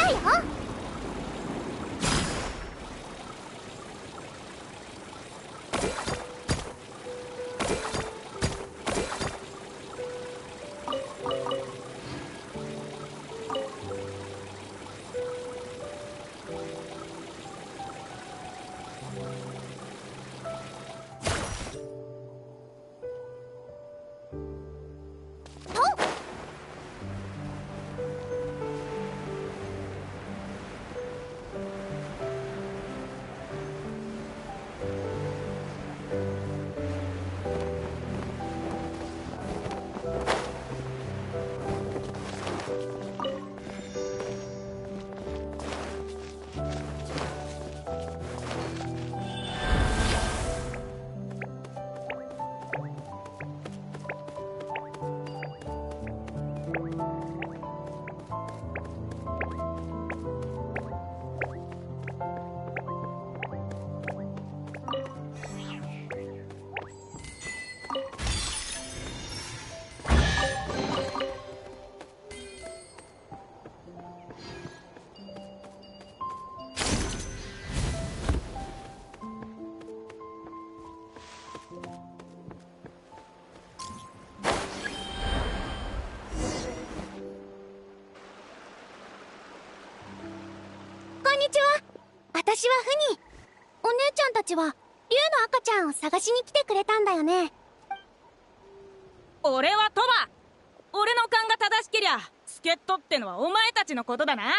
だよ。私はフニー。お姉ちゃんたちは竜の赤ちゃんを探しに来てくれたんだよね。俺はトバ。俺の勘が正しけりゃ助っ人ってのはお前たちのことだな。よろ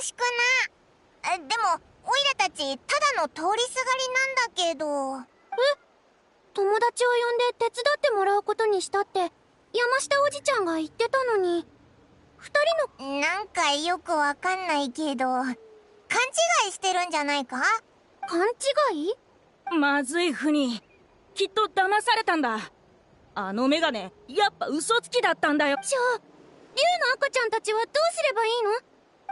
しくな。でもオイラたちただの通りすがりなんだけど。友達を呼んで手伝ってもらうことにしたって山下おじちゃんが言ってたのに、二人のなんかよくわかんないけど勘違いしてるんじゃないか。勘違い？まずいフニー、きっと騙されたんだ。あのメガネやっぱ嘘つきだったんだよ。じゃあ竜の赤ちゃんたちはどうすればいいの？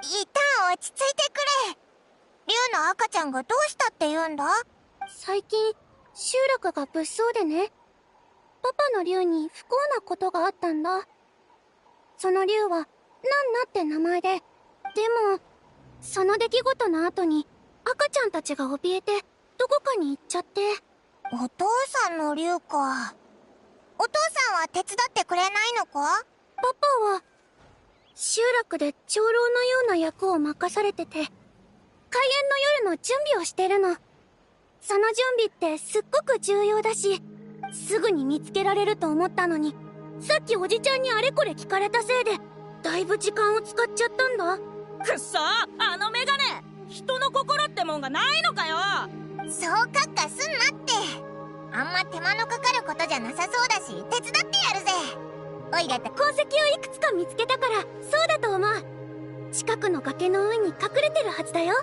一旦落ち着いてくれ。竜の赤ちゃんがどうしたって言うんだ？最近集落が物騒でね、パパの竜に不幸なことがあったんだ。その竜はナンナって名前で、でもその出来事の後に赤ちゃんたちが怯えてどこかに行っちゃって。お父さんの竜か。お父さんは手伝ってくれないのか？パパは集落で長老のような役を任されてて、開演の夜の準備をしてるの。その準備ってすっごく重要だし、すぐに見つけられると思ったのに、さっきおじちゃんにあれこれ聞かれたせいでだいぶ時間を使っちゃったんだ。くっそー、あのメガネ人の心ってもんがないのかよ。そうカッカすんなって。あんま手間のかかることじゃなさそうだし手伝ってやるぜ。おいらって痕跡をいくつか見つけたからそうだと思う。近くの崖の上に隠れてるはずだよ。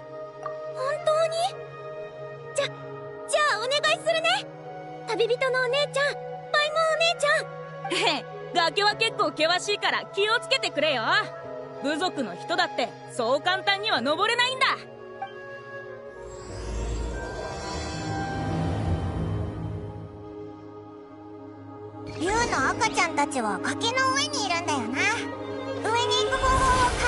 本当に？じゃあお願いするね。旅人のお姉ちゃん、パイモンお姉ちゃん。へへ、崖は結構険しいから気をつけてくれよ。部族の人だってそう簡単には登れないんだ。竜の赤ちゃんたちは崖の上にいるんだよな。上に行く方法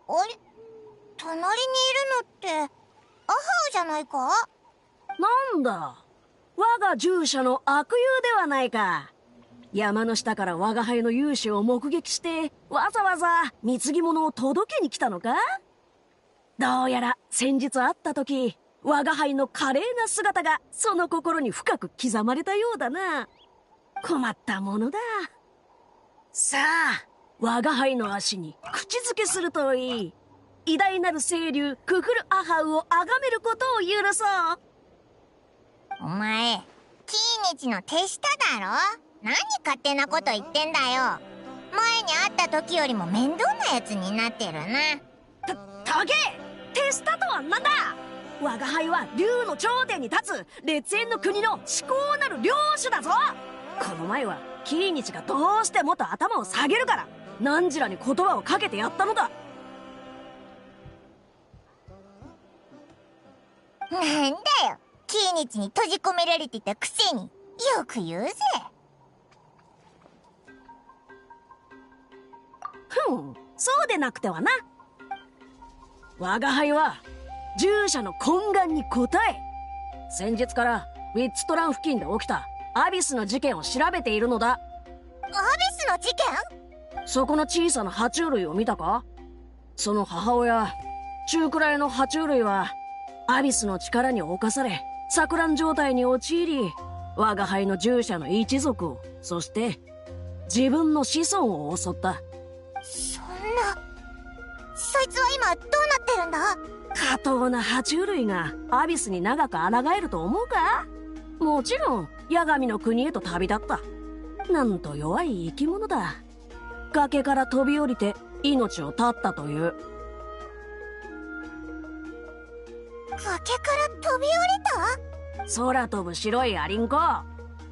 を隣にいるのってアハウじゃないか？なんだ、我が従者の悪友ではないか。山の下から我が輩の勇姿を目撃してわざわざ貢ぎ物を届けに来たのか？どうやら先日会った時、我が輩の華麗な姿がその心に深く刻まれたようだな。困ったものだ。さあ、我が輩の足に口づけするといい。偉大なる清流クフルアハウを崇めることを許そう。お前、キーニチの手下だろ？何勝手なこと言ってんだよ。前に会った時よりも面倒なやつになってるな。トゲ！手下とはなんだ！我が輩は竜の頂点に立つ烈焰の国の至高なる領主だぞ。この前はキーニチがどうしてもっと頭を下げるから何らに言葉をかけてやったのだ。なんだよ、キーニチに閉じ込められてたくせによく言うぜ。そうでなくてはな。我が輩は従者の懇願に応え、先日からウィッツトラン付近で起きたアビスの事件を調べているのだ。アビスの事件？そこの小さな爬虫類を見たか？その母親、中くらいの爬虫類はアビスの力に侵され錯乱状態に陥り、我が輩の従者の一族を、そして自分の子孫を襲った。そんな、そいつは今どうなってるんだ？下等な爬虫類がアビスに長く抗えると思うか？もちろん八神の国へと旅立った。なんと弱い生き物だ。崖から飛び降りて命を絶ったという。崖から飛び降りた？空飛ぶ白いアリンコ。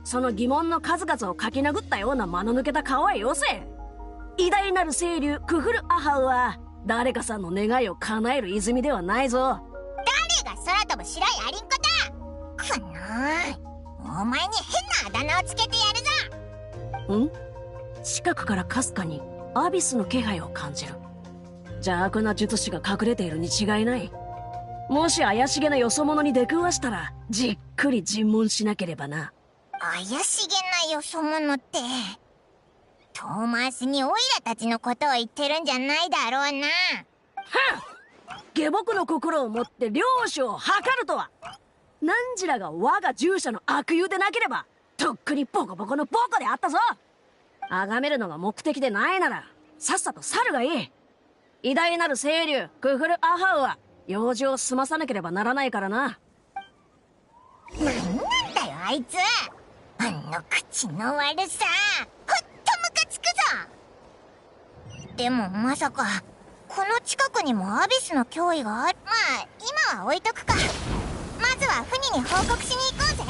その疑問の数々をかき殴ったような間の抜けた顔はよせ。偉大なる清流クフルアハウは誰かさんの願いを叶える泉ではないぞ。誰が空飛ぶ白いアリンコだ！くのー、お前に変なあだ名をつけてやるぞ。近くからかすかにアビスの気配を感じる。邪悪な術師が隠れているに違いない。もし怪しげなよそ者に出くわしたらじっくり尋問しなければな。怪しげなよそ者って、遠回しにオイラたちのことを言ってるんじゃないだろうな。下僕の心を持って領主を図るとは。何時らが我が従者の悪友でなければとっくにボコボコのボコであったぞ。崇めるのが目的でないならさっさと去るがいい。偉大なる清流クフルアハウは用事を済まさなければならないからな。なんなんだよあいつ。あの口の悪さ、ほんとムカつくぞ。でもまさかこの近くにもアビスの脅威がある？まあ今は置いとくか。まずはフニに報告しに行こうぜ。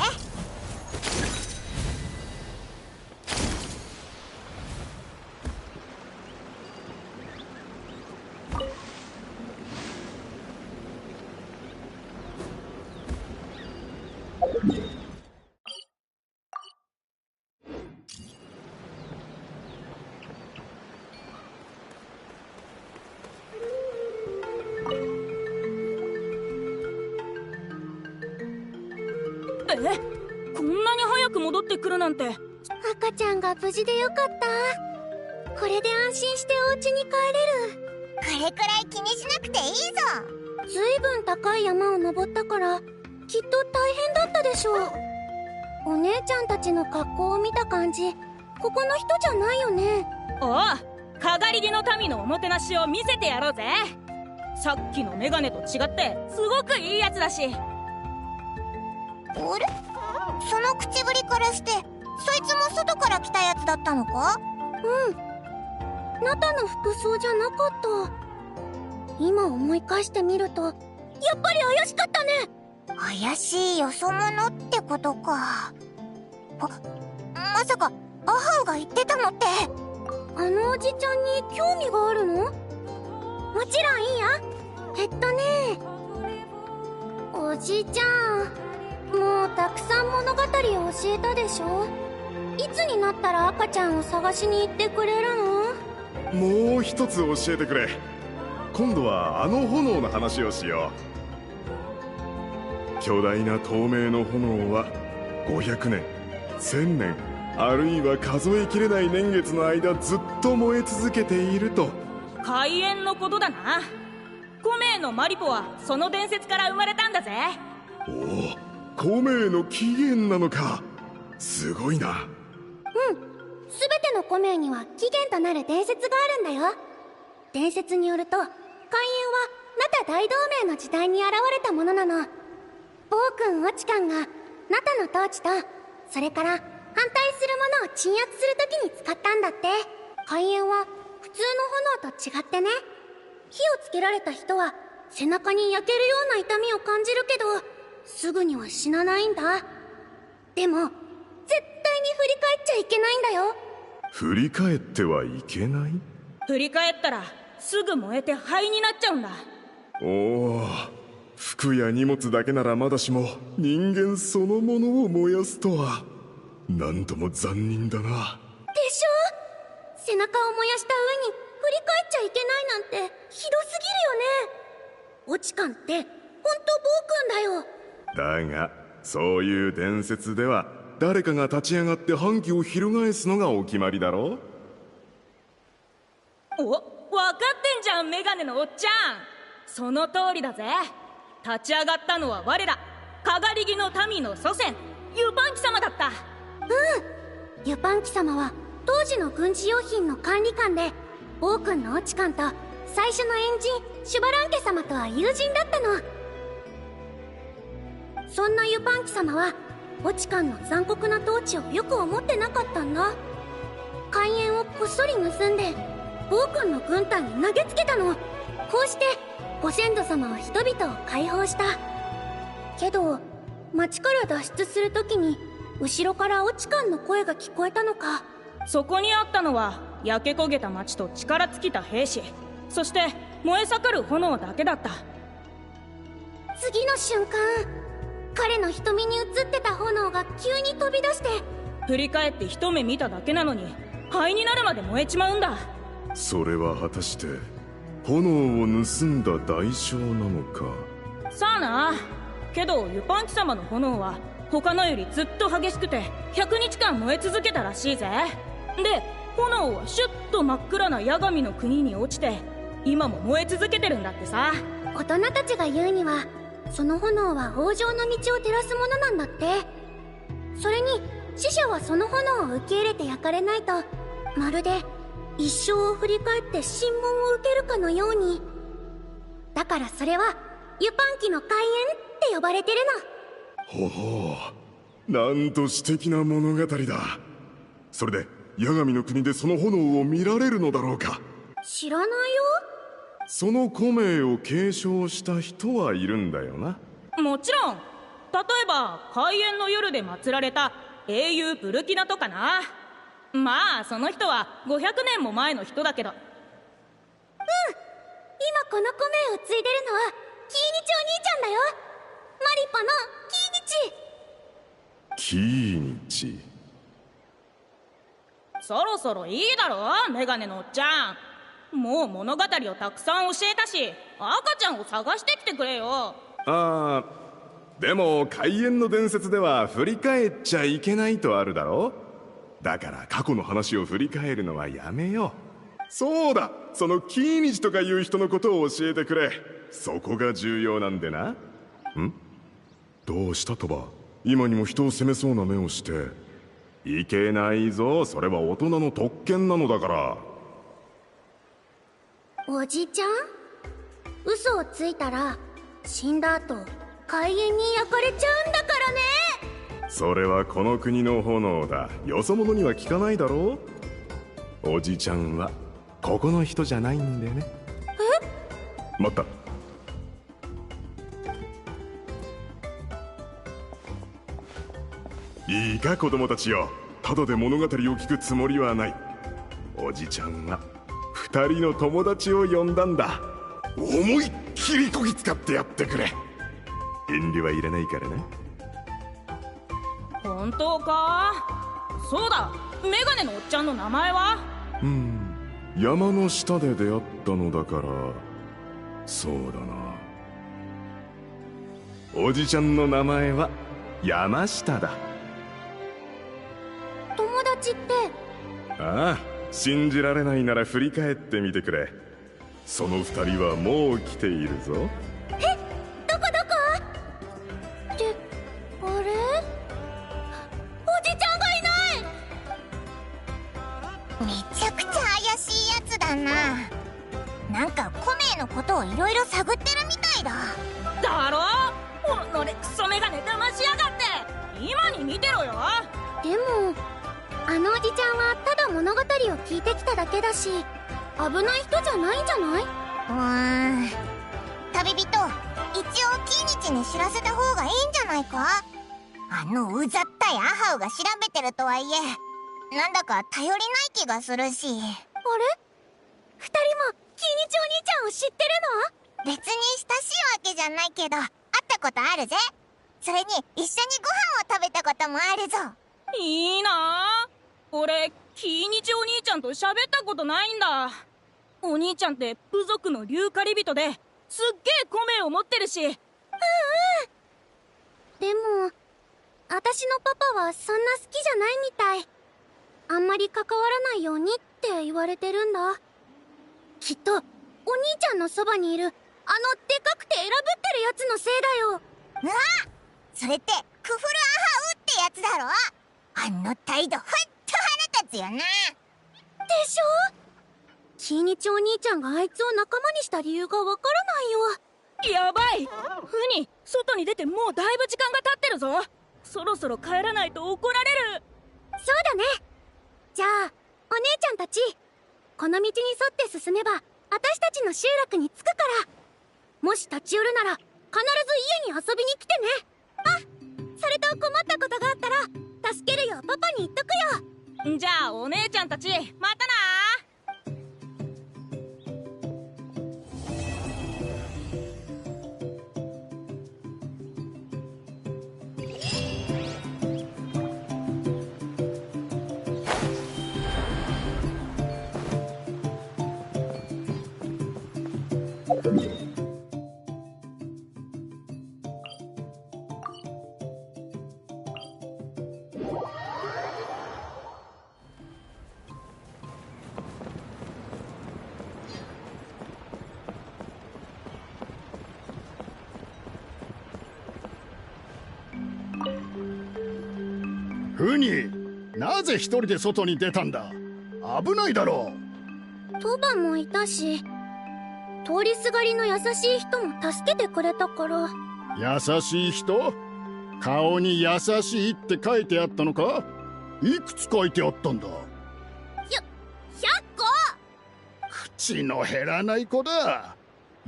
こんなに早く戻ってくるなんて。赤ちゃんが無事でよかった。これで安心してお家に帰れる。これくらい気にしなくていいぞ。ずいぶん高い山を登ったからきっと大変だったでしょう。お姉ちゃんたちの格好を見た感じ、ここの人じゃないよね。おう、かがり火の民のおもてなしを見せてやろうぜ。さっきのメガネと違ってすごくいいやつだし。あれ？その口ぶりからしてそいつも外から来たやつだったのか？ナタの服装じゃなかった。今思い返してみるとやっぱり怪しかったね。怪しいよそ者ってことか。まさかアハウが言ってたのってあのおじちゃんに興味があるの？もちろんいいや。おじいちゃん、もうたくさん物語を教えたでしょ。いつになったら赤ちゃんを探しに行ってくれるの？もう一つ教えてくれ。今度はあの炎の話をしよう。巨大な透明の炎は500年、1000年、あるいは数えきれない年月の間ずっと燃え続けていると。開演のことだな。孔明のマリポはその伝説から生まれたんだぜ。おお、孔明の起源なのか。すごいな。うん、すべての孔明には起源となる伝説があるんだよ。伝説によると、海援はナタ大同盟の時代に現れたものなの。暴君オチカンがナタの統治と、それから反対するものを鎮圧するときに使ったんだって。海援は普通の炎と違ってね、火をつけられた人は背中に焼けるような痛みを感じるけど、すぐには死なないんだ。でも絶対に振り返っちゃいけないんだよ。振り返ってはいけない？振り返ったらすぐ燃えて灰になっちゃうんだ。おお、服や荷物だけならまだしも人間そのものを燃やすとは、何とも残忍だな。でしょ？背中を燃やした上に振り返っちゃいけないなんてひどすぎるよね。オチカンって本当暴君だよ。だがそういう伝説では誰かが立ち上がって反旗を翻すのがお決まりだろ。お、分かってんじゃんメガネのおっちゃん。その通りだぜ。立ち上がったのは我らかがり木の民の祖先ユパンキ様だった。うん、ユパンキ様は当時の軍事用品の管理官で、暴君のオチカンと最初のエンジンシュバランケ様とは友人だったの。そんなユパンキ様はオチカンの残酷な統治をよく思ってなかったんだ。海援をこっそり盗んで暴君の軍隊に投げつけたの。こうしてご先祖様は人々を解放した。けど町から脱出するときに後ろからオチカンの声が聞こえたのか。そこにあったのは焼け焦げた町と力尽きた兵士、そして燃え盛る炎だけだった。次の瞬間、彼の瞳に映ってた炎が急に飛び出して、振り返って一目見ただけなのに灰になるまで燃えちまうんだ。それは果たして炎を盗んだ代償なのか。さあな。けどユパンキ様の炎は他のよりずっと激しくて100日間燃え続けたらしいぜ。で炎はシュッと真っ暗な八神の国に落ちて今も燃え続けてるんだってさ。大人たちが言うにはその炎は往生の道を照らすものなんだって。それに死者はその炎を受け入れて焼かれないと、まるで一生を振り返って審問を受けるかのように。だからそれはユパンキの開演って呼ばれてるの。ほほう、なんと詩的な物語だ。それで八神の国でその炎を見られるのだろうか。知らないよ。その古名を継承した人はいるんだよな。もちろん。例えば開演の夜で祀られた英雄ブルキナとかな。まあその人は500年も前の人だけど。うん、今この米を継いでるのはキーニチお兄ちゃんだよ。マリポのキーニチ。キーニチ。そろそろいいだろメガネのおっちゃん。もう物語をたくさん教えたし、赤ちゃんを探してきてくれよ。ああ、でも開演の伝説では振り返っちゃいけないとあるだろ。だから過去の話を振り返るのはやめよう。そうだ、そのキーニチとかいう人のことを教えてくれ。そこが重要なんでな。ん？どうしたトバ？今にも人を責めそうな目をして。いけないぞ、それは大人の特権なのだから。おじちゃん？嘘をついたら死んだ後海塩に焼かれちゃうんだからね。それはこの国の炎だ。よそ者には聞かないだろう。おじちゃんはここの人じゃないんでね。え？待った。いいか子供たちよ、ただで物語を聞くつもりはない。おじちゃんは2人の友達を呼んだんだ。思いっきりこき使ってやってくれ。遠慮はいらないからな。本当か？そうだ、メガネのおっちゃんの名前は？山の下で出会ったのだから、そうだな。おじちゃんの名前は山下だ。友達って？ああ、信じられないなら振り返ってみてくれ。その二人はもう来ているぞ。どこってあれ、おじちゃんがいない。めちゃくちゃ怪しいやつだな。なんかコメのことをいろいろ探ってるみたいだ。だろ、おのれクソメガネ騙しやがって。今に見てろよ。でもあのおじちゃんはただ物語を聞いてきただけだし、危ない人じゃないんじゃない？旅人、一応キニチに知らせた方がいいんじゃないか？あのうざったいアハウが調べてるとはいえ、なんだか頼りない気がするし。あれ？二人もキニチお兄ちゃんを知ってるの？別に親しいわけじゃないけど会ったことあるぜ。それに一緒にご飯を食べたこともあるぞ。いいなあ。俺キーニチお兄ちゃんと喋ったことないんだ。お兄ちゃんって部族の竜狩り人ですっげえコメを持ってるし。でも私のパパはそんな好きじゃないみたい。あんまり関わらないようにって言われてるんだ。きっとお兄ちゃんのそばにいるあのでかくて偉ぶってるやつのせいだよ。うわっ、それってクフルアハウってやつだろ。あの態度ほんと腹立つよな。でしょ？キーニチお兄ちゃんがあいつを仲間にした理由がわからないよ。やばい。フニ、外に出てもうだいぶ時間が経ってるぞ。そろそろ帰らないと怒られる。そうだね。じゃあお姉ちゃんたち、この道に沿って進めば私たちの集落に着くから、もし立ち寄るなら必ず家に遊びに来てね。あ、それと困ったことがあったら助けるよパパに言っとくよ。じゃあお姉ちゃんたちまたな。フニ、なぜ一人で外に出たんだ？危ないだろう。トバもいたし、通りすがりの優しい人も助けてくれたから。優しい人？顔に優しいって書いてあったのか？いくつ書いてあったんだ？100個！口の減らない子だ。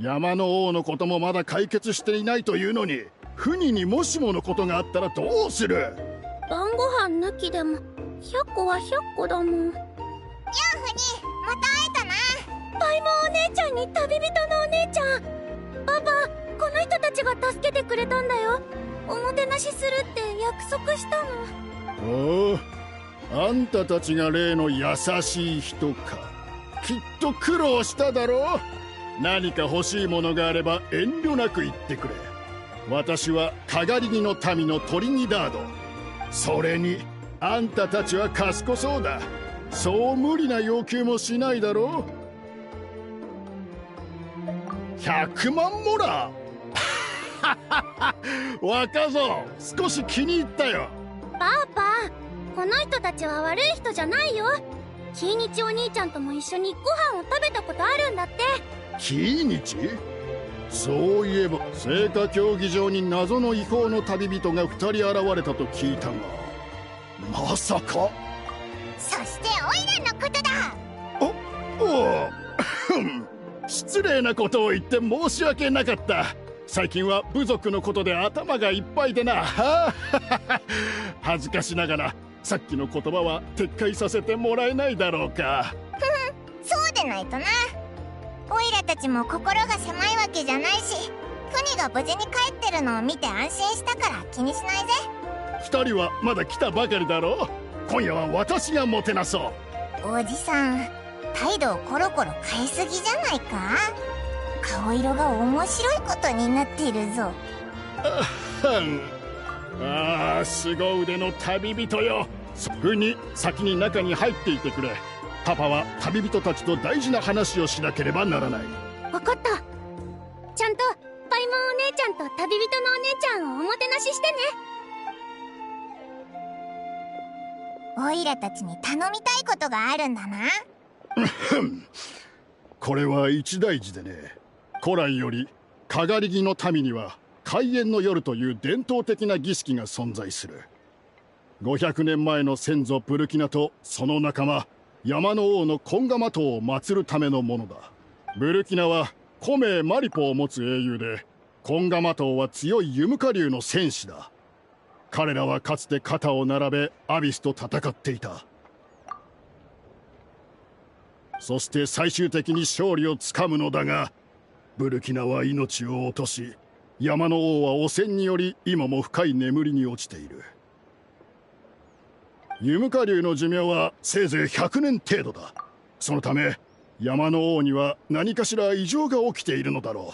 山の王のこともまだ解決していないというのに、フニにもしものことがあったらどうする？晩ご飯抜きでも100個は100個だもん。やあフニ、また会えたな。パイモンお姉ちゃんに旅人のお姉ちゃん。パパ、この人たちが助けてくれたんだよ。おもてなしするって約束したの。おお、あんたたちが例の優しい人か。きっと苦労しただろう。何か欲しいものがあれば遠慮なく言ってくれ。私はかがり木の民のトリニダード。それにあんたたちは賢そうだ。そう無理な要求もしないだろう。100万モラ若造、少し気に入ったよ。パパ、この人たちは悪い人じゃないよ。キーニチお兄ちゃんとも一緒にご飯を食べたことあるんだって。キーニチ？そういえば聖火競技場に謎の違法の旅人が2人現れたと聞いたが、まさか。そしてオイラのことだ。お失礼なことを言って申し訳なかった。最近は部族のことで頭がいっぱいでな。恥ずかしながらさっきの言葉は撤回させてもらえないだろうか。そうでないとな。オイラたちも心が狭いわけじゃないし、フニが無事に帰ってるのを見て安心したから気にしないぜ。2人はまだ来たばかりだろう。今夜は私がもてなそう。おじさん、態度をコロコロ変えすぎじゃないか？顔色が面白いことになっているぞ。ああ、凄腕の旅人よ。フニ、先に中に入っていてくれ。パパは旅人たちと大事な話をしなければならない。わかった。ちゃんとパイモンお姉ちゃんと旅人のお姉ちゃんをおもてなししてね。オイラたちに頼みたいことがあるんだな。これは一大事でね。古来よりかがり木の民には開園の夜という伝統的な儀式が存在する。500年前の先祖ブルキナとその仲間山の王のコンガマ島を祀るためのものだ。ブルキナは古名マリポを持つ英雄で、コンガマ島は強いユムカ竜の戦士だ。彼らはかつて肩を並べアビスと戦っていた。そして最終的に勝利をつかむのだが、ブルキナは命を落とし、山の王は汚染により今も深い眠りに落ちている。ユムカ竜の寿命はせいぜい100年程度だ。そのため山の王には何かしら異常が起きているのだろ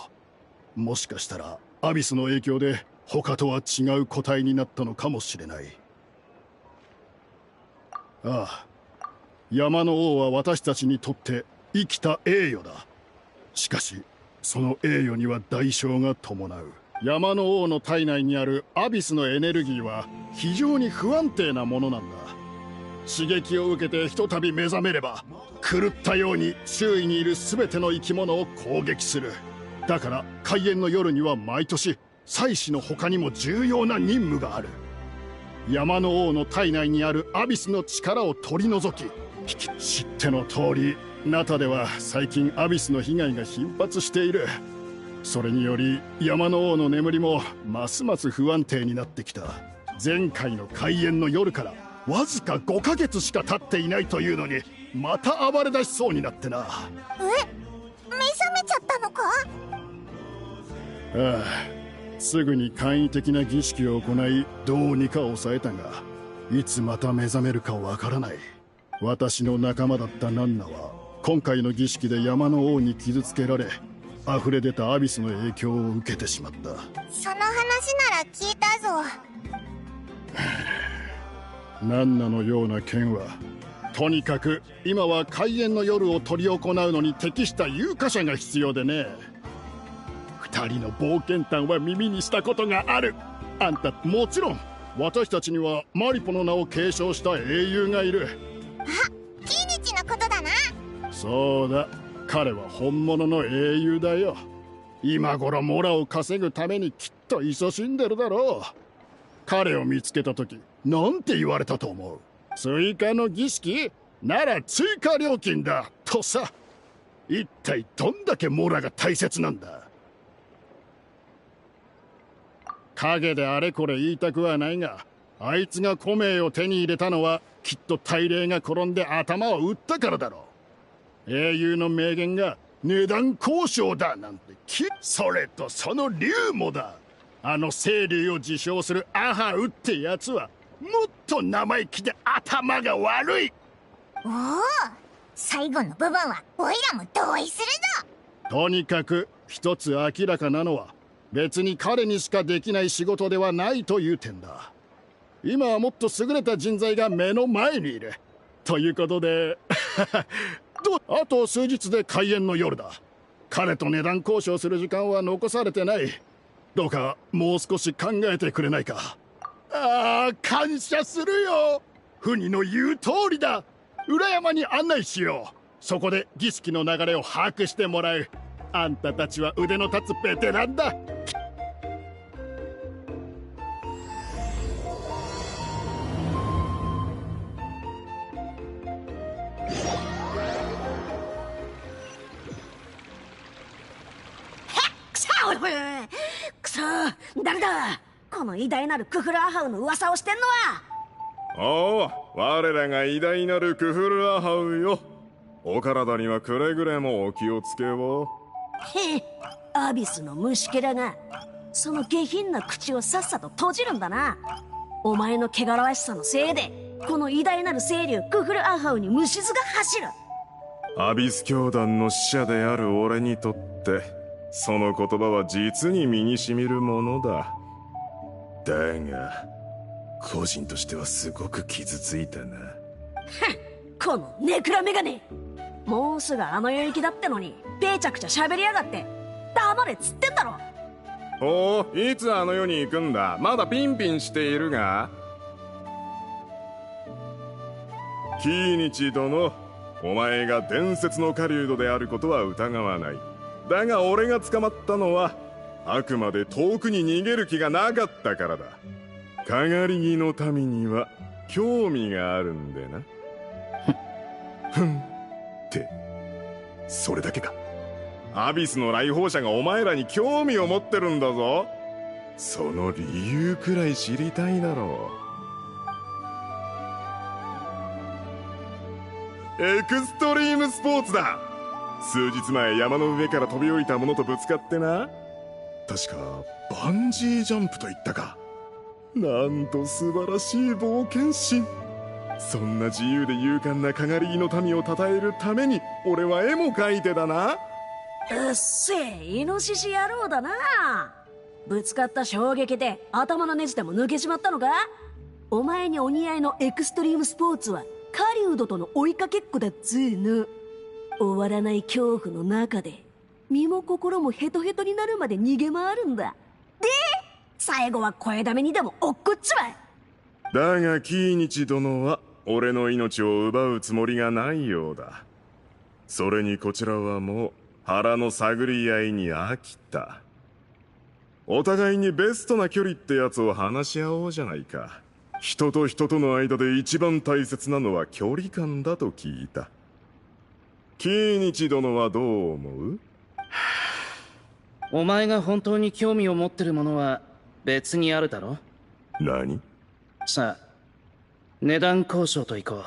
う。もしかしたらアビスの影響で他とは違う個体になったのかもしれない。ああ、山の王は私たちにとって生きた栄誉だ。しかしその栄誉には代償が伴う。山の王の体内にあるアビスのエネルギーは非常に不安定なものなんだ。刺激を受けてひとたび目覚めれば狂ったように周囲にいる全ての生き物を攻撃する。だから開園の夜には毎年祭司の他にも重要な任務がある。山の王の体内にあるアビスの力を取り除き、知っての通りナタでは最近アビスの被害が頻発している。それにより山の王の眠りもますます不安定になってきた。前回の開園の夜からわずか5ヶ月しか経っていないというのにまた暴れ出しそうになってな。目覚めちゃったのか？ああ、すぐに簡易的な儀式を行いどうにか抑えたが、いつまた目覚めるかわからない。私の仲間だったナンナは今回の儀式で山の王に傷つけられ、溢れ出たアビスの影響を受けてしまった。その話なら聞いたぞ。ナンナのような剣はとにかく今は開園の夜を執り行うのに適した有価者が必要でね。二人の冒険譚は耳にしたことがある。あんた、もちろん私たちにはマリポの名を継承した英雄がいる。あ、キニチのことだな。そうだ、彼は本物の英雄だよ。今頃モラを稼ぐためにきっと勤しんでるだろう。彼を見つけた時なんて言われたと思う？追加の儀式なら追加料金だとさ。一体どんだけモラが大切なんだ。陰であれこれ言いたくはないが、あいつが古名を手に入れたのはきっと大霊が転んで頭を打ったからだろう。英雄の名言が値段交渉だなんてそれとその竜もだ。あの清流を自称するアハウってやつはもっと生意気で頭が悪い。おお、最後の部分はオイラも同意するぞ。とにかく一つ明らかなのは、別に彼にしかできない仕事ではないという点だ。今はもっと優れた人材が目の前にいるということであと数日で開園の夜だ。彼と値段交渉する時間は残されてない。どうかもう少し考えてくれないか。ああ、感謝するよ。フニの言う通りだ。裏山に案内しよう。そこで儀式の流れを把握してもらう。あんたたちは腕の立つベテランだ。くそ、誰だ？この偉大なるクフルアハウの噂をしてんのは。おお、我らが偉大なるクフルアハウよ。お体にはくれぐれもお気をつけを。へえ、アビスの虫けらがその下品な口をさっさと閉じるんだな。お前の汚らわしさのせいでこの偉大なる清流クフルアハウに虫唾が走る。アビス教団の使者である俺にとってその言葉は実に身にしみるものだ。だが個人としてはすごく傷ついたな。このネクラメガネ、もうすぐあの世行きだってのにぺちゃくちゃ喋りやがって。黙れっつってんだろ。おお、いつあの世に行くんだ。まだピンピンしているが。キーニチ殿、お前が伝説の狩人であることは疑わない。だが俺が捕まったのはあくまで遠くに逃げる気がなかったからだ。かがり木の民には興味があるんでな。ふんってそれだけか。アビスの来訪者がお前らに興味を持ってるんだぞ。その理由くらい知りたいだろう。エクストリームスポーツだ。数日前山の上から飛び降りた者とぶつかってな。確かバンジージャンプと言ったか。なんと素晴らしい冒険心。そんな自由で勇敢なかがり木の民を称えるために俺は絵も描いてだな。うっせえイノシシ野郎だな。ぶつかった衝撃で頭のネジでも抜けちまったのか。お前にお似合いのエクストリームスポーツは狩人との追いかけっこだっつーの。終わらない恐怖の中で身も心もヘトヘトになるまで逃げ回るんだ。で最後は声だめにでも落っこっちまえ。だがキーニチ殿は俺の命を奪うつもりがないようだ。それにこちらはもう腹の探り合いに飽きた。お互いにベストな距離ってやつを話し合おうじゃないか。人と人との間で一番大切なのは距離感だと聞いた。キーニチ殿はどう思う？お前が本当に興味を持ってるものは別にあるだろ。何？さあ値段交渉といこう。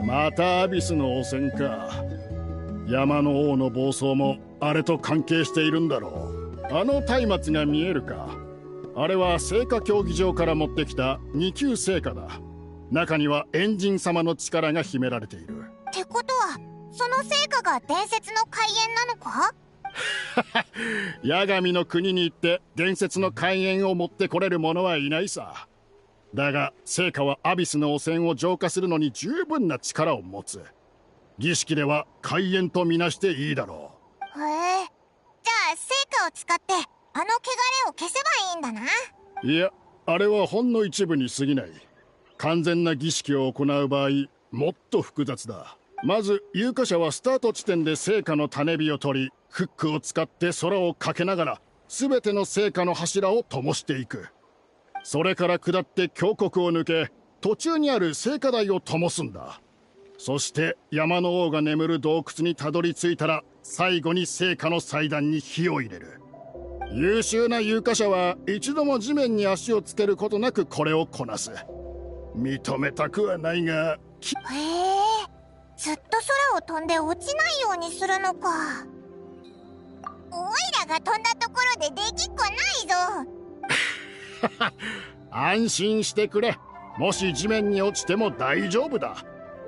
またアビスの汚染か。山の王の暴走もあれと関係しているんだろう。あの松明が見えるか。あれは聖火競技場から持ってきた2級聖火だ。中にはエンジン様の力が秘められている。ってことはその聖火が伝説の開演なのか？八神の国に行って伝説の開演を持ってこれる者はいないさ。だが聖火はアビスの汚染を浄化するのに十分な力を持つ。儀式では開演とみなしていいだろへえ。じゃあ聖火を使ってあの汚れを消せばいいんだな。う。いや、あれはほんの一部に過ぎない。完全な儀式を行う場合もっと複雑だ。まず有価者はスタート地点で聖火の種火を取り、フックを使って空をかけながら全ての聖火の柱を灯していく。それから下って峡谷を抜け、途中にある聖火台を灯すんだ。そして山の王が眠る洞窟にたどり着いたら、最後に聖火の祭壇に火を入れる。優秀な有価者は一度も地面に足をつけることなくこれをこなす。認めたくはないが、へえ、ずっと空を飛んで落ちないようにするのか。おいらが飛んだところでできっこないぞ。安心してくれ。もし地面に落ちても大丈夫だ。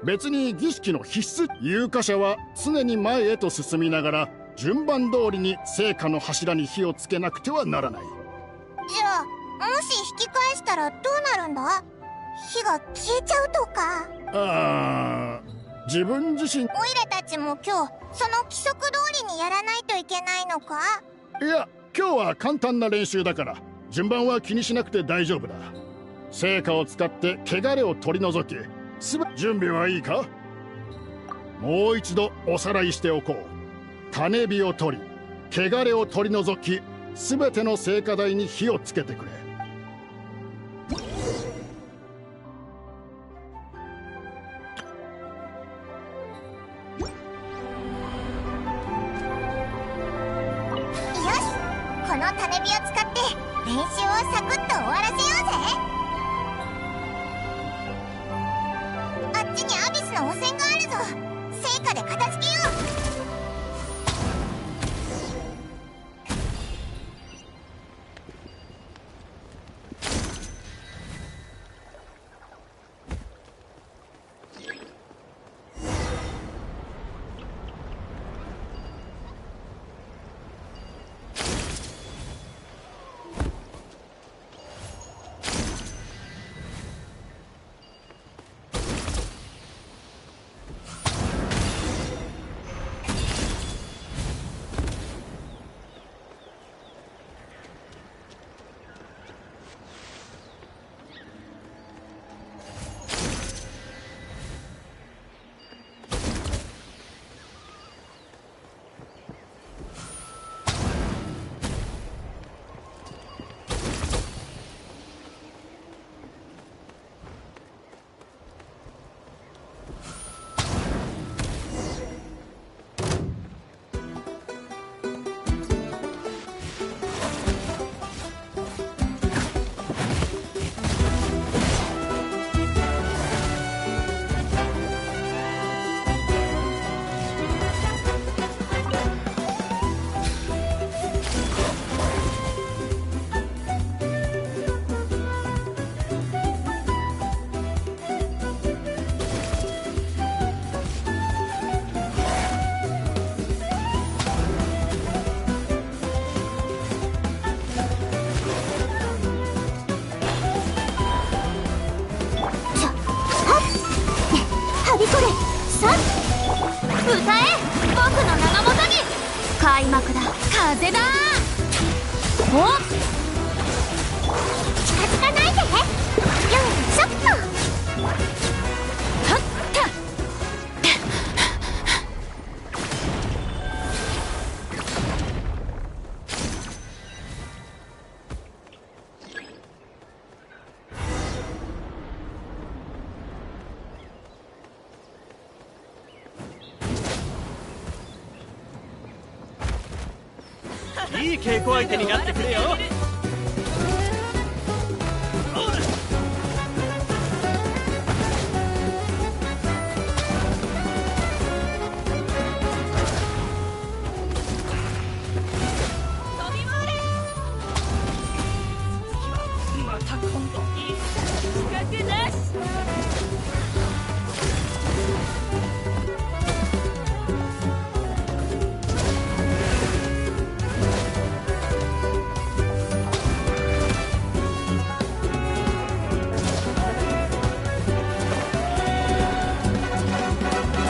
別に儀式の必須。有価者は常に前へと進みながら順番通りに聖火の柱に火をつけなくてはならない。じゃあもし引き返したらどうなるんだ？火が消えちゃうとか。自分自身。オイラたちも今日その規則通りにやらないといけないのか？いや、今日は簡単な練習だから順番は気にしなくて大丈夫だ。聖火を使って汚れを取り除き、準備はいいか？もう一度おさらいしておこう。種火を取り、汚れを取り除き、全ての聖火台に火をつけてくれ。この種火を使って練習をサクッと終わらせようぜ。あっちにアビスの汚染があるぞ。聖火で片付けよう。開幕だ。風だ。おっ、近づかないで。よいしょっと。はったいい稽古相手になってくれよ。また今度近くなし。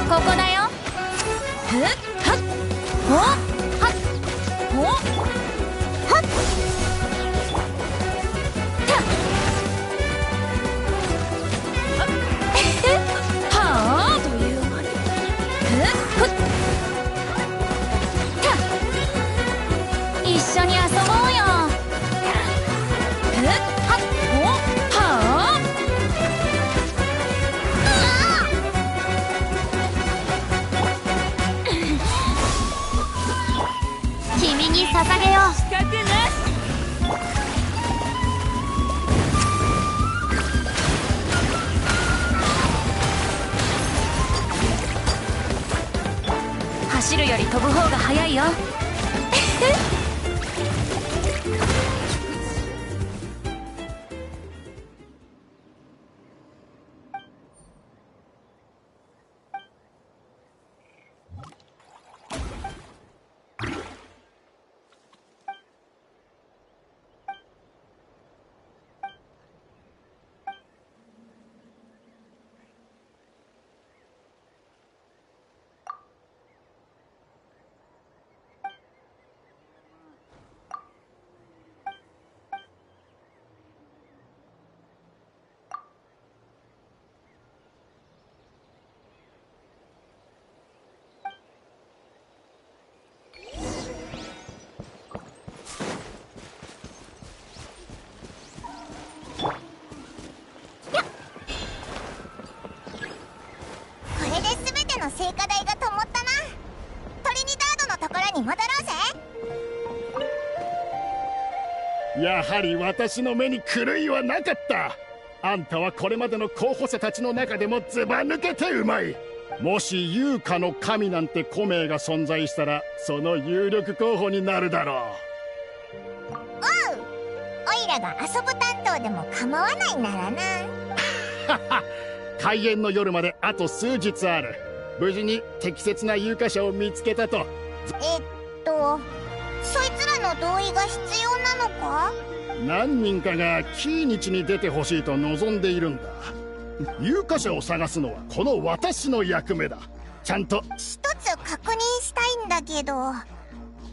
ここだよ。ふっはっほっはっほっはったはより飛ぶ方が早いよ。の聖火台が灯ったな。トリニダードのところに戻ろうぜ。やはり私の目に狂いはなかった。あんたはこれまでの候補者たちの中でもズバ抜けてうまい。もし優香の神なんて古名が存在したらその有力候補になるだろう。おう、オイラが遊ぶ担当でも構わないならな。開演の夜まであと数日ある。無事に適切な有価者を見つけたと。そいつらの同意が必要なのか？何人かがキーニチに出てほしいと望んでいるんだ。有価者を探すのはこの私の役目だ。ちゃんと一つ確認したいんだけど、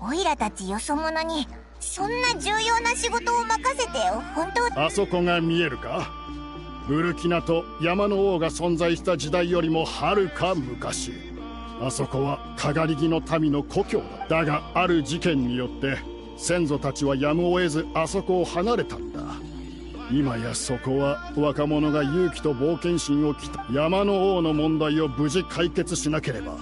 オイラたちよそ者にそんな重要な仕事を任せて本当？あそこが見えるか？ブルキナと山の王が存在した時代よりもはるか昔、あそこはかがり木の民の故郷だ。だがある事件によって先祖たちはやむを得ずあそこを離れたんだ。今やそこは若者が勇気と冒険心をきた山の王の問題を無事解決しなければ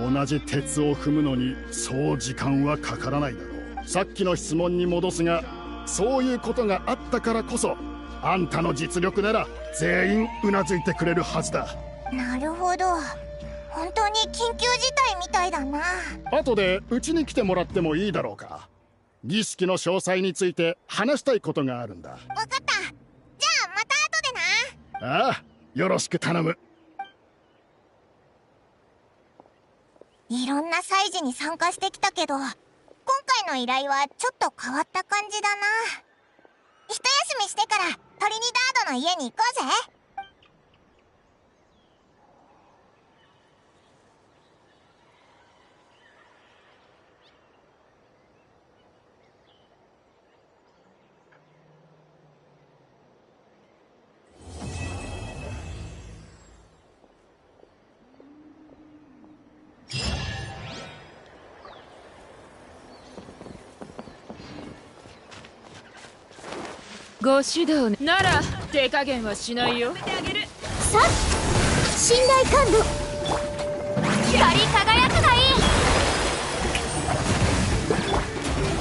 同じ鉄を踏むのにそう時間はかからないだろう。さっきの質問に戻すが、そういうことがあったからこそあんたの実力なら全員うなずいてくれるはずだ。なるほど、本当に緊急事態みたいだな。後でうちに来てもらってもいいだろうか。儀式の詳細について話したいことがあるんだ。分かった。じゃあまた後でな。ああ、よろしく頼む。いろんな祭事に参加してきたけど、今回の依頼はちょっと変わった感じだな。一休みしてからトリニダードの家に行こうぜ。ご指導なら手加減はしないよ。さあ、信頼感度光り輝くがいい。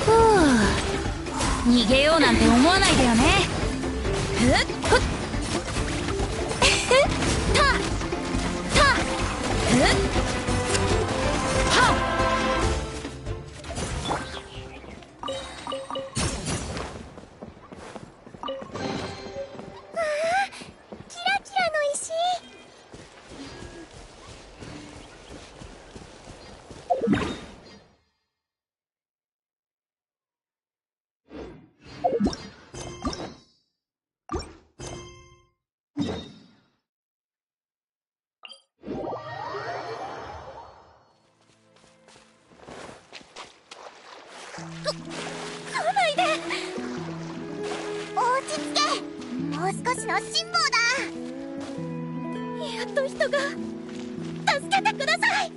ふう、逃げようなんて思わないでよね。ふっほったたふっはっ。来ないで。落ち着け。もう少しの辛抱だ。やっと人が助けてください。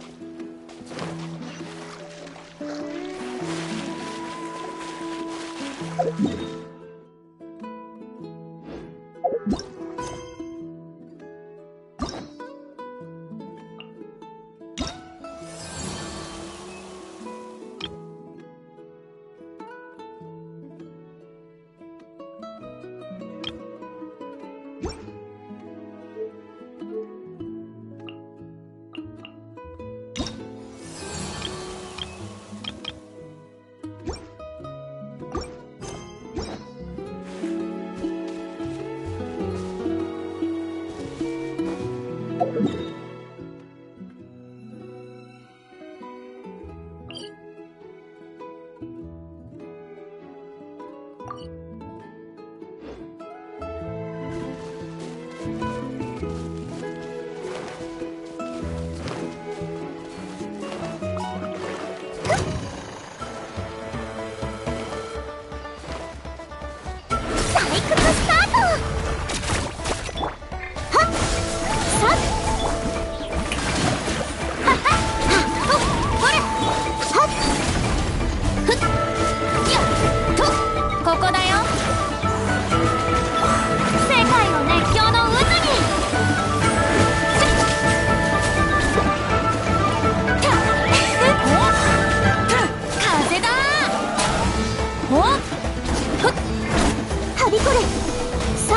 さ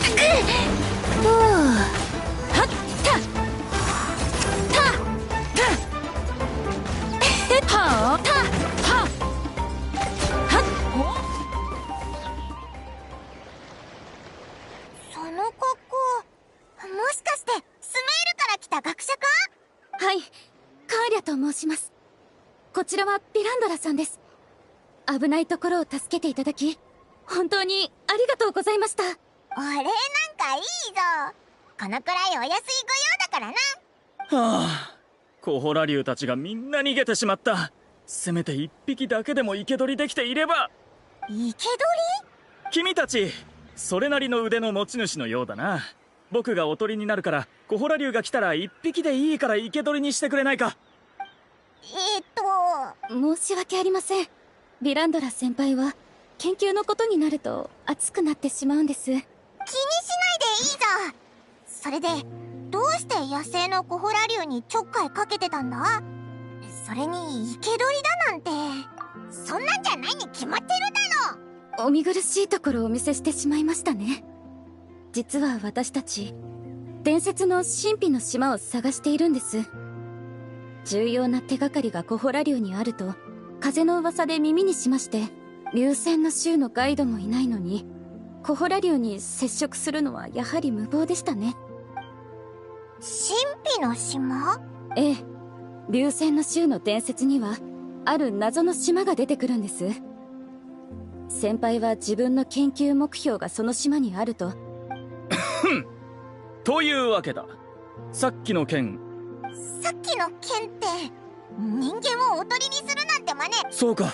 ふうはっはあその格好、もしかしてスメールから来た学者か？はい、カーリャと申します。こちらはヴィランドラさんです。危ないところを助けていただき本当にありがとうございました。お礼なんかいいぞ。このくらいお安いご用だからな。はあ、コホラ竜たちがみんな逃げてしまった。せめて一匹だけでも生け捕りできていれば。生け捕り？君たちそれなりの腕の持ち主のようだな。僕がおとりになるから、コホラ竜が来たら一匹でいいから生け捕りにしてくれないか。申し訳ありません。ヴィランドラ先輩は研究のことになると熱くなってしまうんです。気にしないでいいぞ。それでどうして野生のコホラ竜にちょっかいかけてたんだ？それに生け捕りだなんて、そんなんじゃないに決まってるだろ。お見苦しいところをお見せしてしまいましたね。実は私たち伝説の神秘の島を探しているんです。重要な手がかりがコホラ竜にあると風の噂で耳にしまして、流線の州のガイドもいないのにコホラ竜に接触するのはやはり無謀でしたね。神秘の島？ええ、流線の州の伝説にはある謎の島が出てくるんです。先輩は自分の研究目標がその島にあるとというわけだ。さっきの件って人間をおとりにするなんて真似。そうか。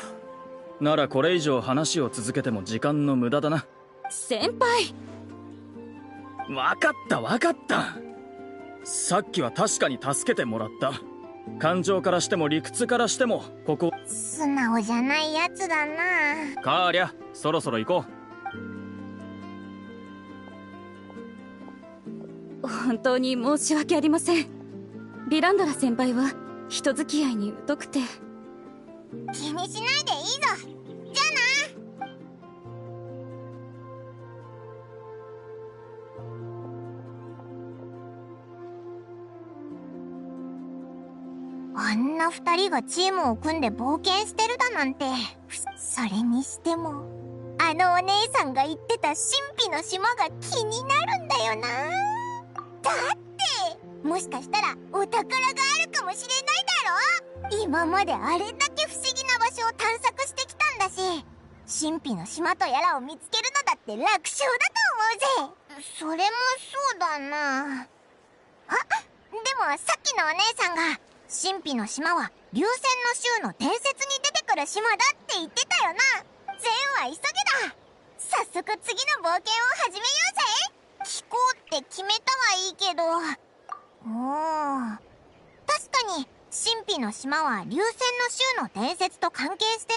ならこれ以上話を続けても時間の無駄だな。先輩、わかった。さっきは確かに助けてもらった。感情からしても理屈からしてもここ。素直じゃないやつだな。カーリャ、そろそろ行こう。本当に申し訳ありません。ヴィランドラ先輩は人付き合いに疎くて。気にしないでいいぞ。じゃあな。あんな二人がチームを組んで冒険してるだなんて。それにしてもあのお姉さんが言ってた神秘の島が気になるんだよな。だってもしかしたらお宝があるかもしれないだろ。今まであれだけ不思議な場所を探索してきたんだし、神秘の島とやらを見つけるのだって楽勝だと思うぜ。それもそうだな。あ、でもさっきのお姉さんが神秘の島は流線の州の伝説に出てくる島だって言ってたよな。善は急げだ。早速次の冒険を始めようぜ。聞こうって決めたはいいけど、確かに神秘の島は流線の州の伝説と関係して。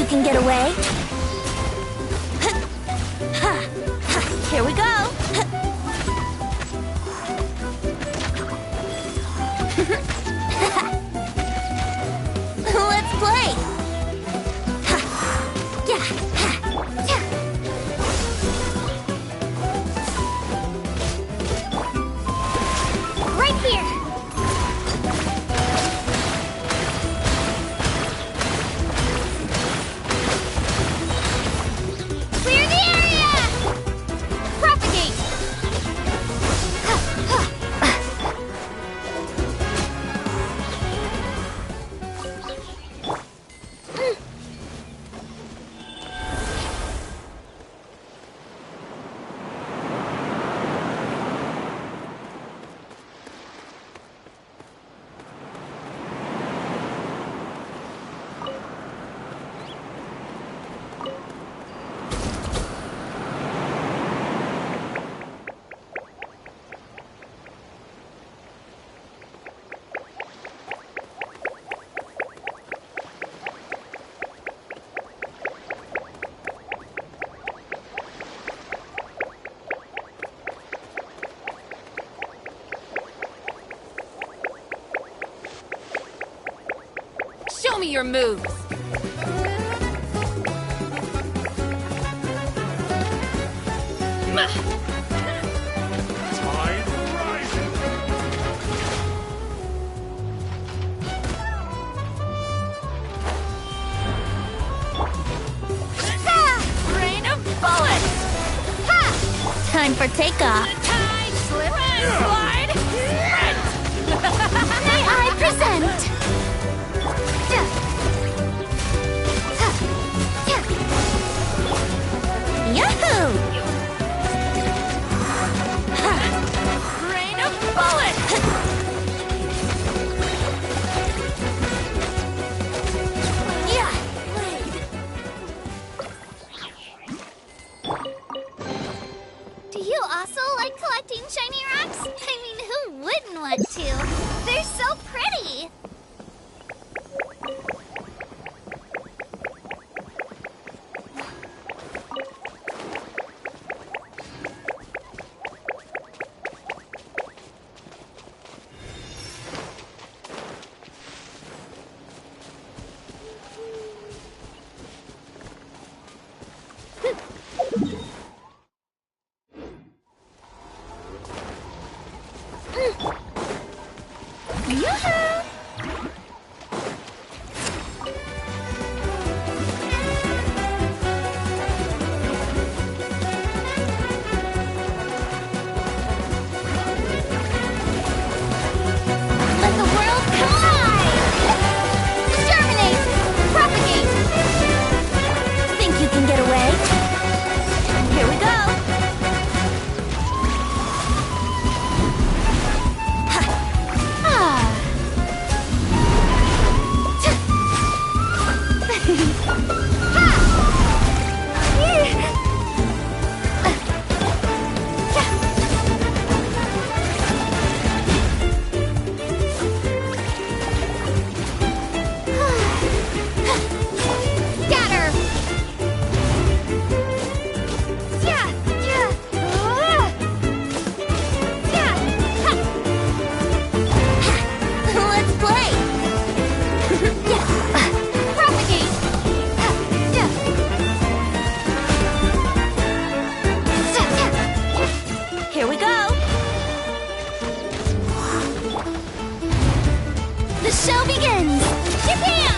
Can get away. Here we go. Let's play. Right here. Clear the air! me your moves. Rain of bullets! Ha! Time for takeoff. Slip and slide. May I present? Yahoo! Rain of bullets. Yeah. Do you also like collecting shiny rocks? I mean, who wouldn't want to? They're so pretty! Let the world collide! Germinate! Propagate! Think you can get away? Here we go! Scatter! Yeah! Yeah! Yeah! Ha! Let's play! Yeah! Propagate! Yeah! Here we go! The show begins! Japan!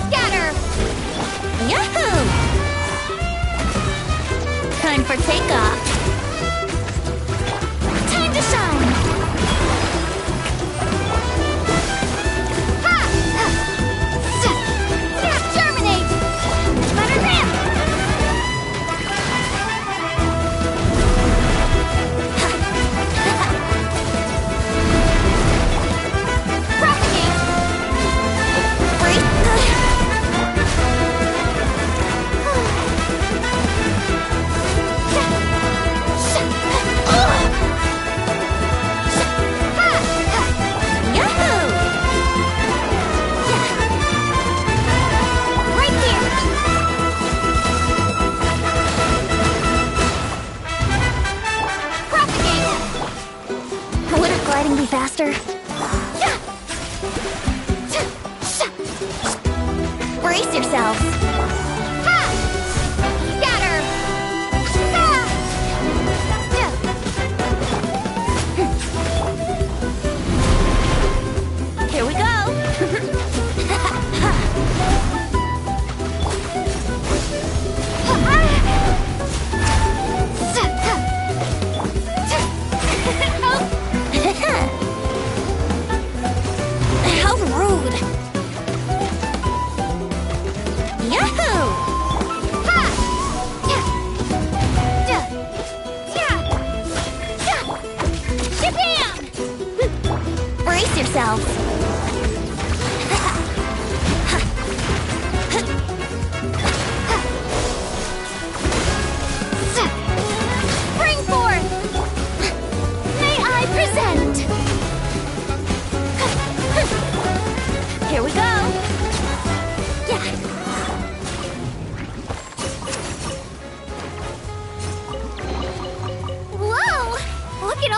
Scatter! Yahoo! Time for takeoff. Time to shine! Ha! Germinate! Let her rip! Propagate! Break!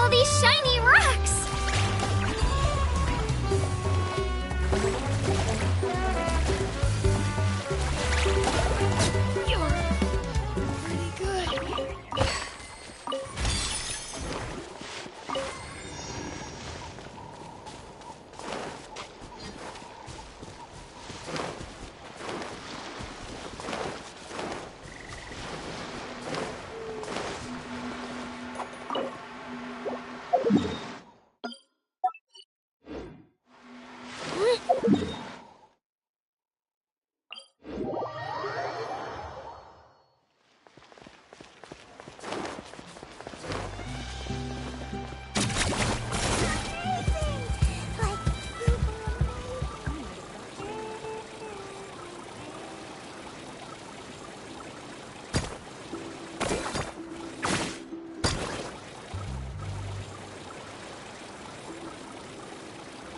all these shiny rocks! Pretty good.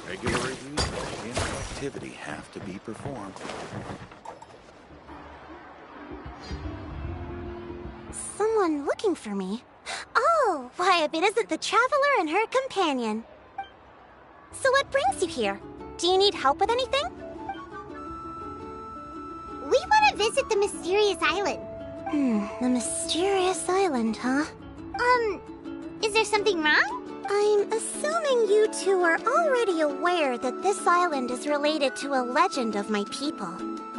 Regular reviews of volcanic activity have to be performed. Someone looking for me? Oh, why, if it isn't the Traveler and her companion. So what brings you here? Do you need help with anything? We want to visit the mysterious island. The mysterious island, huh? Is there something wrong? I'm assuming you two are already aware that this island is related to a legend of my people.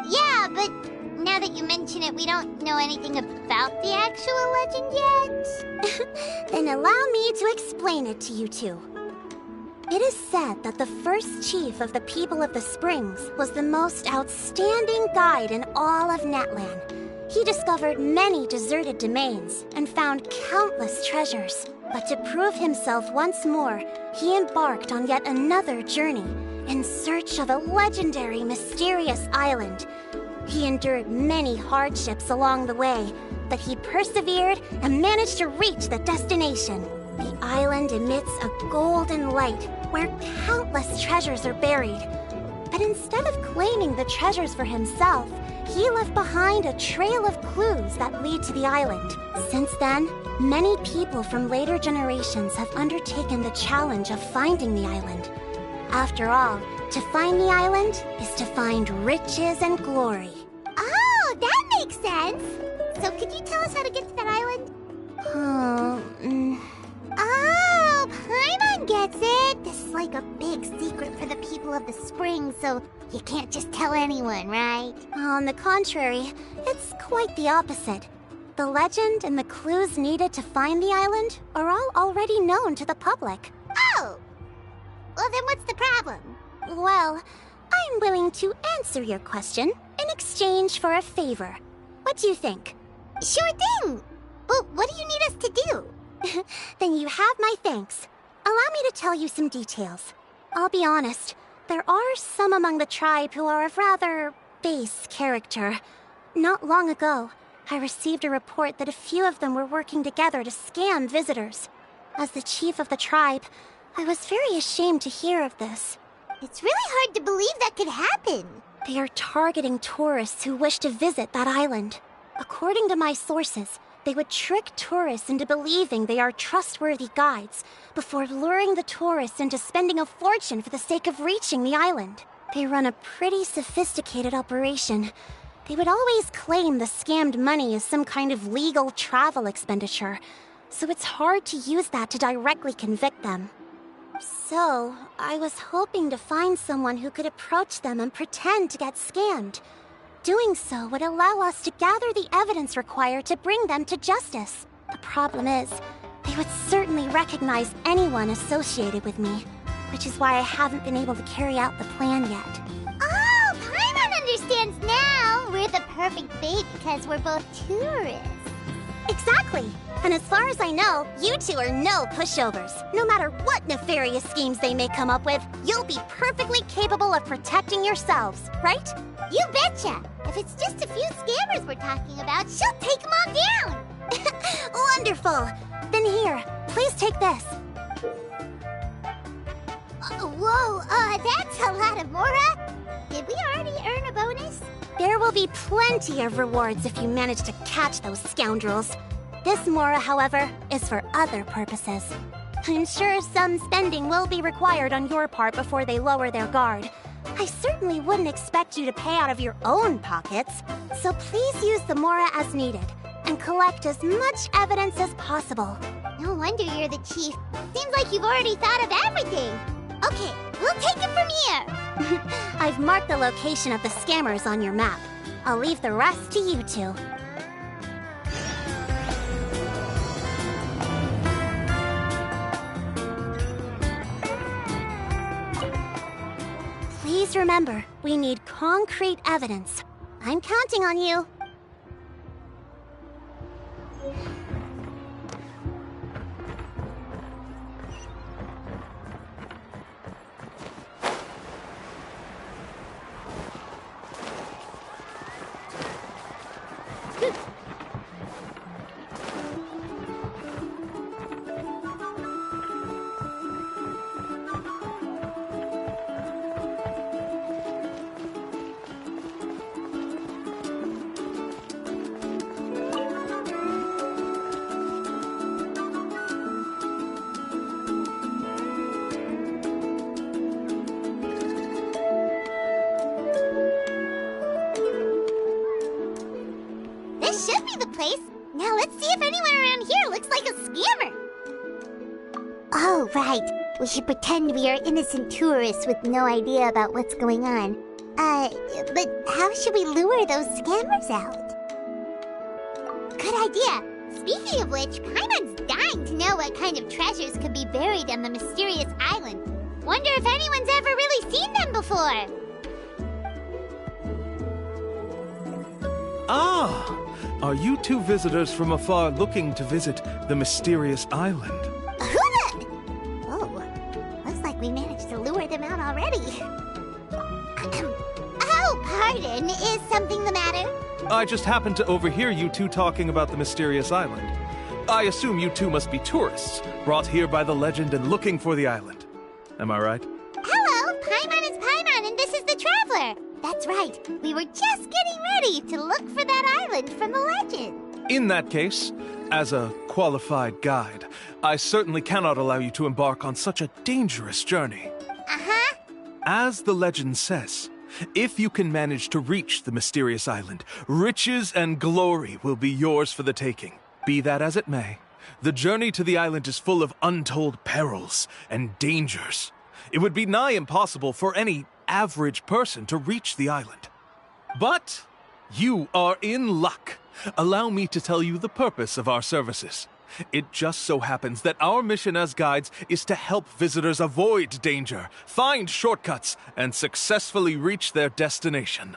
Yeah, but now that you mention it, we don't know anything about the actual legend yet. Then allow me to explain it to you two. It is said that the first chief of the people of the Springs was the most outstanding guide in all of Netland. He discovered many deserted domains and found countless treasures. But to prove himself once more, he embarked on yet another journey in search of a legendary, mysterious island. He endured many hardships along the way, but he persevered and managed to reach the destination. The island emits a golden light where countless treasures are buried. But instead of claiming the treasures for himself, he left behind a trail of clues that lead to the island. Since then, many people from later generations have undertaken the challenge of finding the island. After all, to find the island is to find riches and glory. Oh, that makes sense. So could you tell us how to get to that island? Oh, Paimon gets it. This is like a big secret for the people of the Springs, so you can't just tell anyone, right? On the contrary, it's quite the opposite. The legend and the clues needed to find the island are all already known to the public. Oh! Well, then what's the problem? Well, I'm willing to answer your question in exchange for a favor. What do you think? Sure thing! But what do you need us to do? Then you have my thanks. Allow me to tell you some details. I'll be honest, there are some among the tribe who are of rather base character. Not long ago, I received a report that a few of them were working together to scam visitors. As the chief of the tribe, I was very ashamed to hear of this. It's really hard to believe that could happen. They are targeting tourists who wish to visit that island. According to my sources, they would trick tourists into believing they are trustworthy guides before luring the tourists into spending a fortune for the sake of reaching the island. They run a pretty sophisticated operation. They would always claim the scammed money is some kind of legal travel expenditure, so it's hard to use that to directly convict them. So, I was hoping to find someone who could approach them and pretend to get scammed. Doing so would allow us to gather the evidence required to bring them to justice. The problem is, they would certainly recognize anyone associated with me, which is why I haven't been able to carry out the plan yet. Oh, Paimon understands now! We're the perfect bait because we're both tourists. Exactly! And as far as I know, you two are no pushovers. No matter what nefarious schemes they may come up with, you'll be perfectly capable of protecting yourselves, right? You betcha! If it's just a few scammers we're talking about, she'll take them all down! Wonderful! Then here, please take this. Whoa, that's a lot of Mora! Did we already earn a bonus? There will be plenty of rewards if you manage to catch those scoundrels. This Mora, however, is for other purposes. I'm sure some spending will be required on your part before they lower their guard. I certainly wouldn't expect you to pay out of your own pockets, so please use the Mora as needed, and collect as much evidence as possible. No wonder you're the chief. Seems like you've already thought of everything. Okay, we'll take it from here. I've marked the location of the scammers on your map. I'll leave the rest to you two. Please remember, we need concrete evidence. I'm counting on you. This should be the place. Now let's see if anyone around here looks like a scammer. Oh, right. We should pretend we are innocent tourists with no idea about what's going on. But how should we lure those scammers out? Good idea. Speaking of which, Paimon's dying to know what kind of treasures could be buried on the mysterious island. Wonder if anyone's ever really seen them before. Ah! Are you two visitors from afar looking to visit the mysterious island? Who the... Oh, looks like we managed to lure them out already. Oh, pardon. Is something the matter? I just happened to overhear you two talking about the mysterious island. I assume you two must be tourists, brought here by the legend and looking for the island. Am I right? Hello, Paimon is Paimon, and this is the Traveler. That's right. We were just getting ready to look for that island from the legend. In that case, as a qualified guide, I certainly cannot allow you to embark on such a dangerous journey. Uh-huh. As the legend says, if you can manage to reach the mysterious island, riches and glory will be yours for the taking. Be that as it may, the journey to the island is full of untold perils and dangers. It would be nigh impossible for any average person to reach the island. But you are in luck. Allow me to tell you the purpose of our services. It just so happens that our mission as guides is to help visitors avoid danger, find shortcuts, and successfully reach their destination.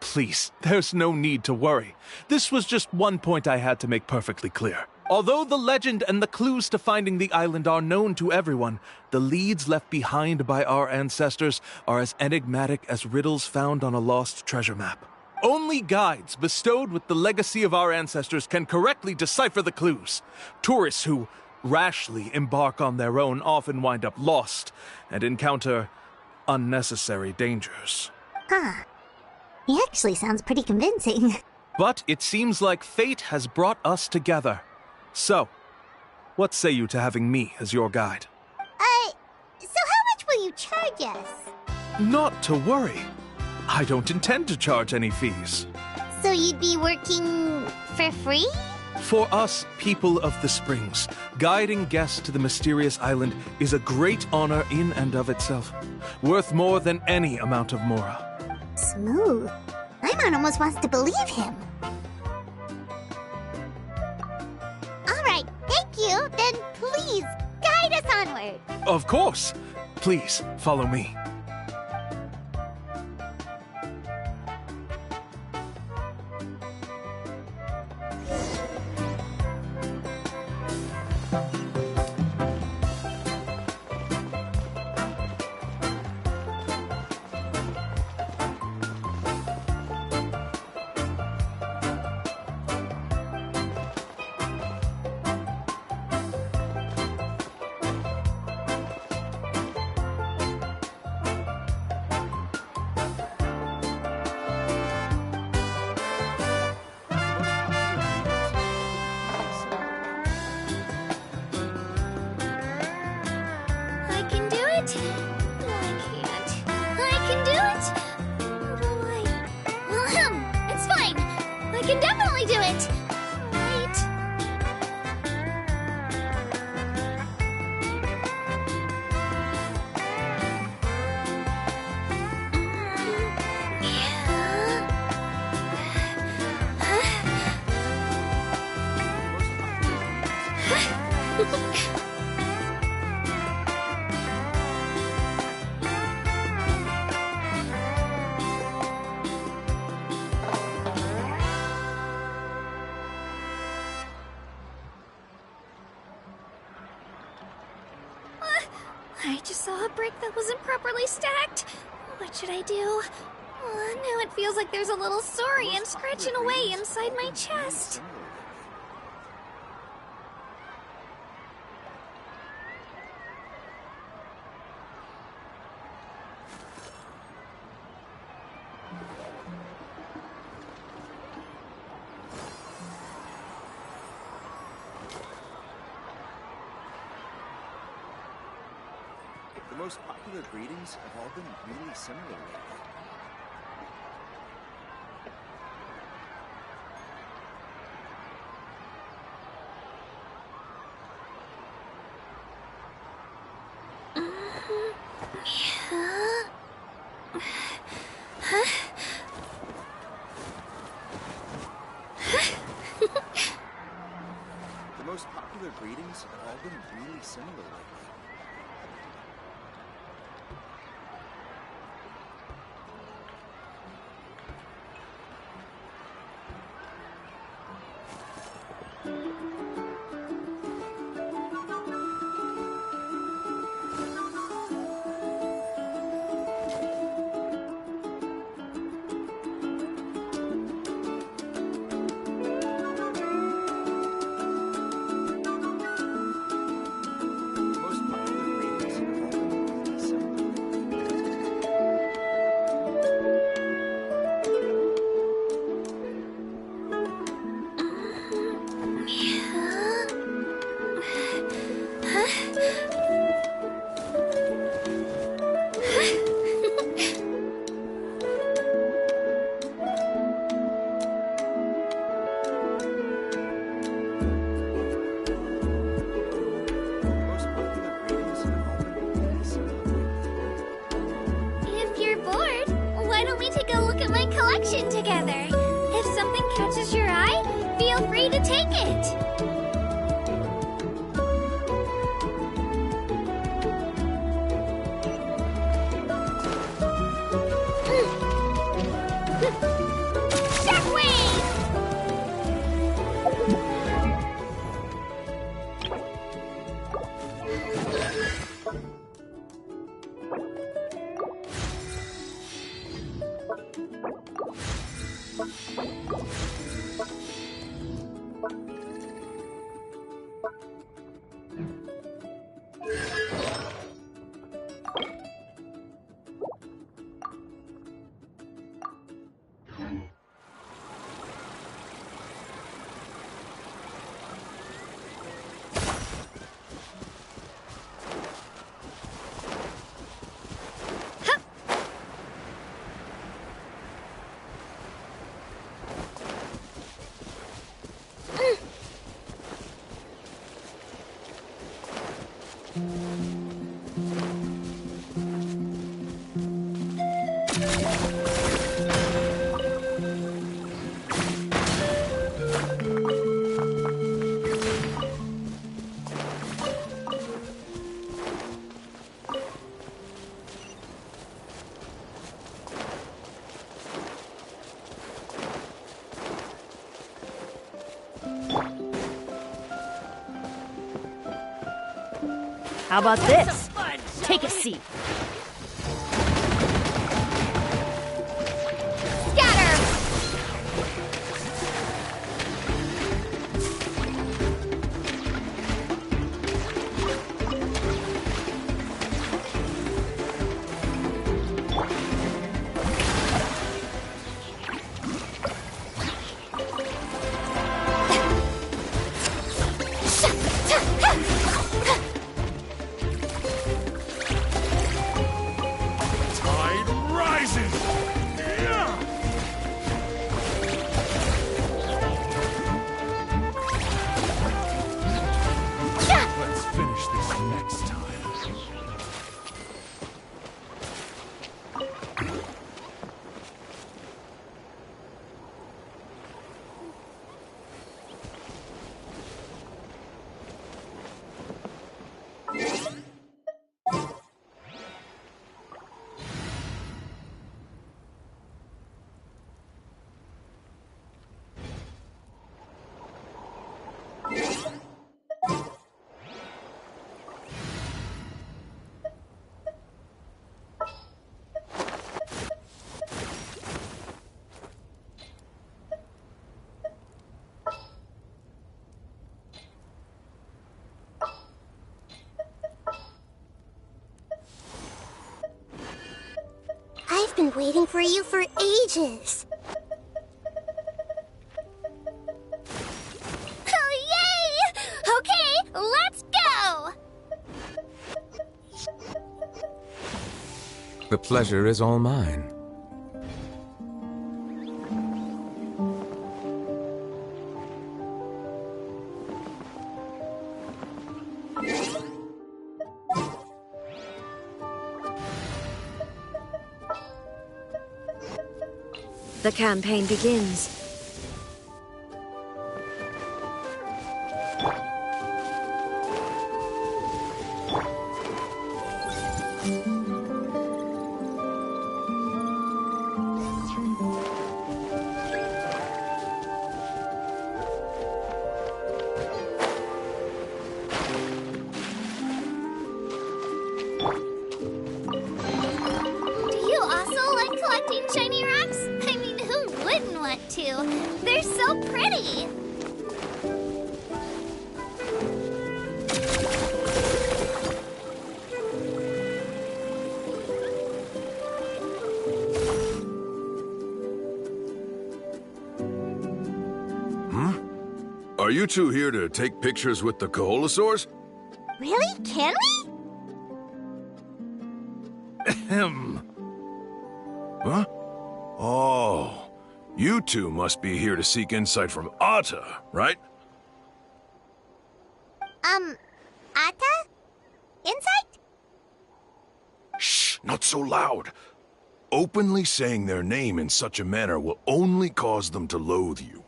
Please, there's no need to worry. This was just one point I had to make perfectly clear. Although the legend and the clues to finding the island are known to everyone, the leads left behind by our ancestors are as enigmatic as riddles found on a lost treasure map. Only guides bestowed with the legacy of our ancestors can correctly decipher the clues. Tourists who rashly embark on their own often wind up lost and encounter unnecessary dangers. Huh. He actually sounds pretty convincing. But it seems like fate has brought us together. So, what say you to having me as your guide? So how much will you charge us? Not to worry. I don't intend to charge any fees. So you'd be working for free? For us, people of the Springs, guiding guests to the mysterious island is a great honor in and of itself, worth more than any amount of Mora. Smooth. Paimon almost wants to believe him. Alright, thank you. Then please, guide us onward. Of course. Please, follow me. I just saw a brick that wasn't properly stacked. What should I do? Now it feels like there's a little saurian scratching away inside my chest. The most popular greetings have all been really similar lately. The most popular greetings have all been really similar lately. Together. If something catches your eye, feel free to take it. How about this? Take a seat. waiting for you for ages. Oh, yay! Okay, let's go! The pleasure is all mine. The campaign begins. Do you also like collecting shiny rocks? I mean, who wouldn't want to? They're so pretty! Are you two here to take pictures with the Koholosaurs? Really? Can we? Ahem. Huh? Oh, you two must be here to seek insight from Atta, right? Atta? Insight? Shh, not so loud. Openly saying their name in such a manner will only cause them to loathe you.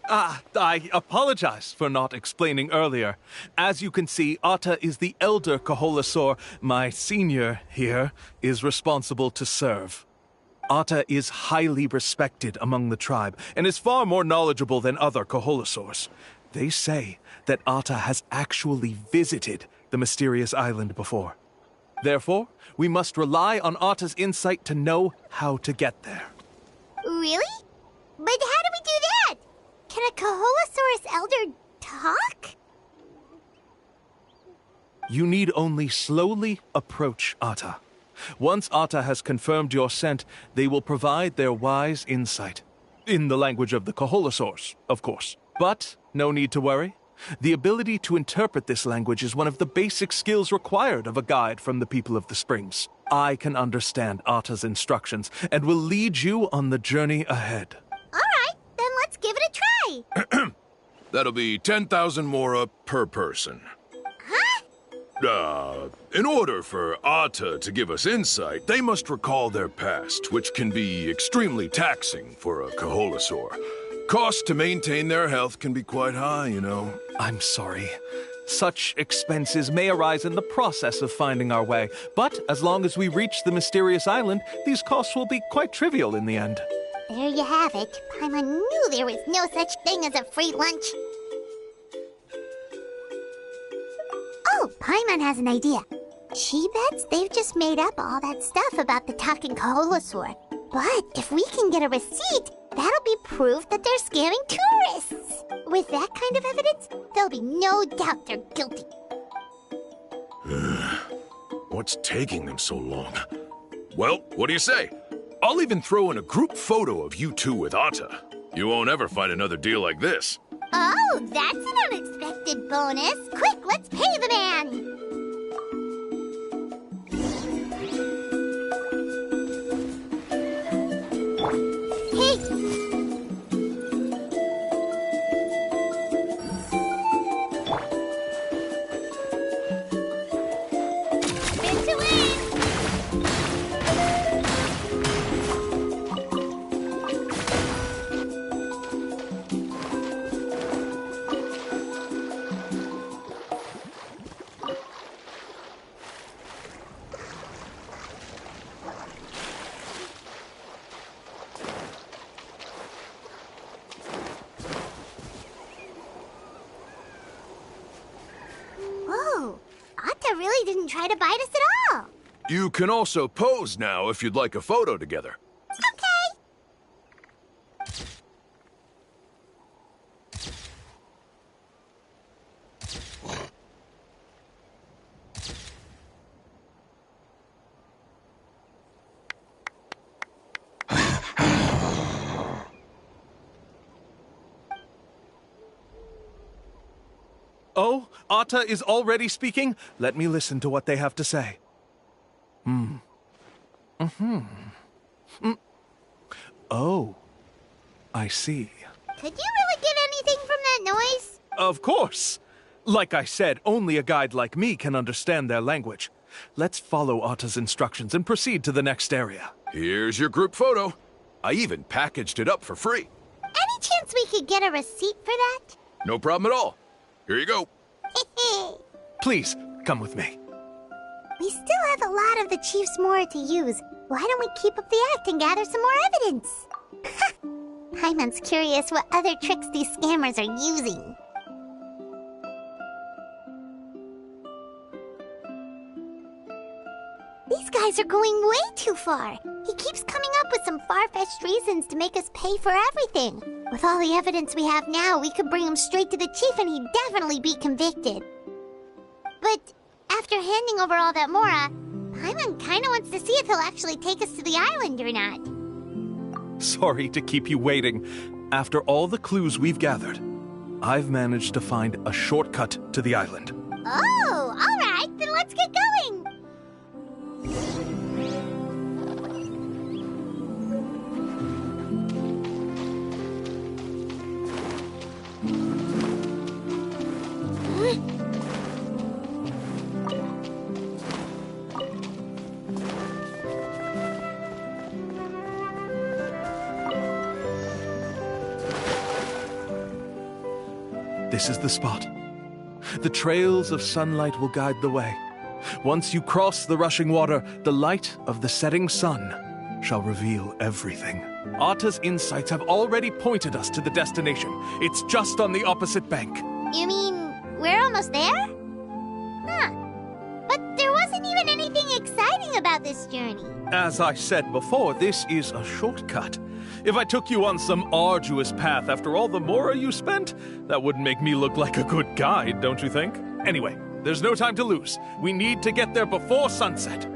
I apologize for not explaining earlier. As you can see, Atta is the elder Koholosaur. My senior here is responsible to serve. Atta is highly respected among the tribe and is far more knowledgeable than other Koholosaurs. They say that Atta has actually visited the mysterious island before. Therefore, we must rely on Atta's insight to know how to get there. Really? But how do we do that? Can a Koholosaurus elder talk? You need only slowly approach Atta. Once Atta has confirmed your scent, they will provide their wise insight. In the language of the Koholosaurs, of course. But no need to worry. The ability to interpret this language is one of the basic skills required of a guide from the people of the Springs. I can understand Atta's instructions and will lead you on the journey ahead. Alright, then let's give it a try. That'll be 10,000 mora per person. Huh? In order for Atta to give us insight, they must recall their past, which can be extremely taxing for a Koholosaur. Costs to maintain their health can be quite high, you know. I'm sorry. Such expenses may arise in the process of finding our way, but as long as we reach the mysterious island, these costs will be quite trivial in the end. There you have it. Paimon knew there was no such thing as a free lunch. Oh, Paimon has an idea. She bets they've just made up all that stuff about the talking Koholosaur. But if we can get a receipt, that'll be proof that they're scamming tourists. With that kind of evidence, there'll be no doubt they're guilty. What's taking them so long? Well, what do you say? I'll even throw in a group photo of you two with Atta. You won't ever find another deal like this. Oh, that's an unexpected bonus. Quick, let's pay the man. Really didn't try to bite us at all. You can also pose now if you'd like a photo together. Okay. Oh, Atta is already speaking? Let me listen to what they have to say. Oh, I see. Could you really get anything from that noise? Of course! Like I said, only a guide like me can understand their language. Let's follow Atta's instructions and proceed to the next area. Here's your group photo. I even packaged it up for free. Any chance we could get a receipt for that? No problem at all. Here you go. Please, come with me. We still have a lot of the chief's mora to use. Why don't we keep up the act and gather some more evidence? Paimon's curious what other tricks these scammers are using. These guys are going way too far. He keeps coming up with some far-fetched reasons to make us pay for everything. With all the evidence we have now, we could bring him straight to the chief and he'd definitely be convicted. But after handing over all that mora, Paimon kinda wants to see if he'll actually take us to the island or not. Sorry to keep you waiting. After all the clues we've gathered, I've managed to find a shortcut to the island. Oh, alright, then let's get going! This is the spot. The trails of sunlight will guide the way. Once you cross the rushing water, the light of the setting sun shall reveal everything. Atta's insights have already pointed us to the destination. It's just on the opposite bank. You mean, we're almost there? Huh. But there wasn't even anything exciting about this journey. As I said before, this is a shortcut. If I took you on some arduous path after all the mora you spent, that wouldn't make me look like a good guide, don't you think? Anyway, there's no time to lose. We need to get there before sunset.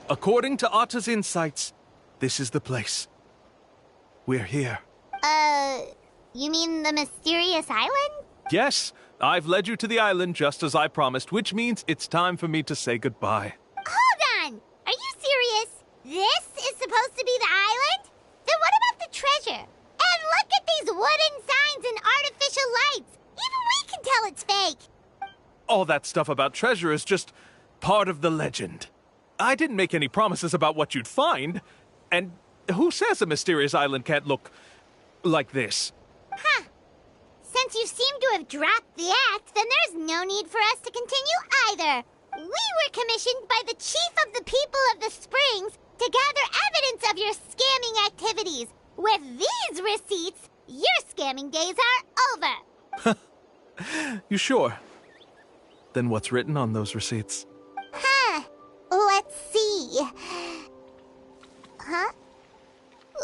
According to Atta's insights, this is the place. We're here. You mean the mysterious island? Yes, I've led you to the island just as I promised, which means it's time for me to say goodbye. Hold on! Are you serious? This is supposed to be the island? Then what about the treasure? And look at these wooden signs and artificial lights! Even we can tell it's fake! All that stuff about treasure is just part of the legend. I didn't make any promises about what you'd find. And who says a mysterious island can't look like this? Huh. Since you seem to have dropped the act, then there's no need for us to continue either. We were commissioned by the chief of the people of the Springs to gather evidence of your scamming activities. With these receipts, your scamming days are over. You sure? Then what's written on those receipts? Huh. Let's see. Huh?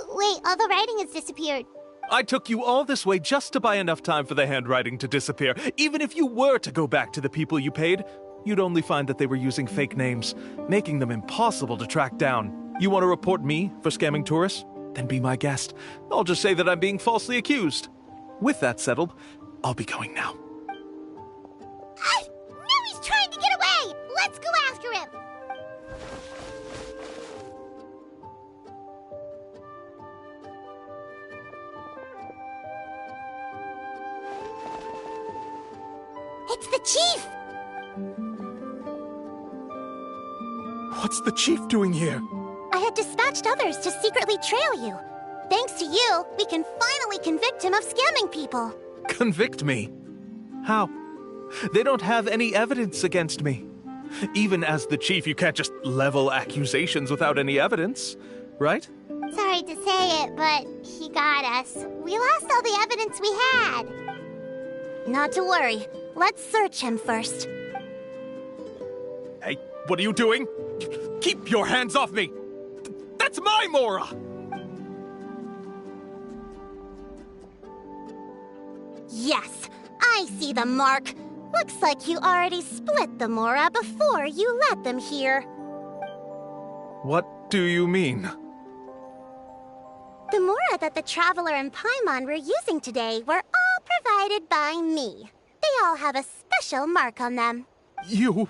Wait, all the writing has disappeared. I took you all this way just to buy enough time for the handwriting to disappear. Even if you were to go back to the people you paid, you'd only find that they were using fake names, making them impossible to track down. You want to report me for scamming tourists? Then be my guest. I'll just say that I'm being falsely accused. With that settled, I'll be going now. Now he's trying to get away! Let's go after him! It's the chief! What's the chief doing here? I had dispatched others to secretly trail you. Thanks to you, we can finally convict him of scamming people. Convict me? How? They don't have any evidence against me. Even as the chief, you can't just level accusations without any evidence, right? Sorry to say it, but he got us. We lost all the evidence we had. Not to worry. Let's search him first. Hey, What are you doing? Keep your hands off me! That's my Mora! Yes, I see the mark. Looks like you already split the Mora before you let them here. What do you mean? The Mora that the Traveler and Paimon were using today were all provided by me. They all have a special mark on them. You...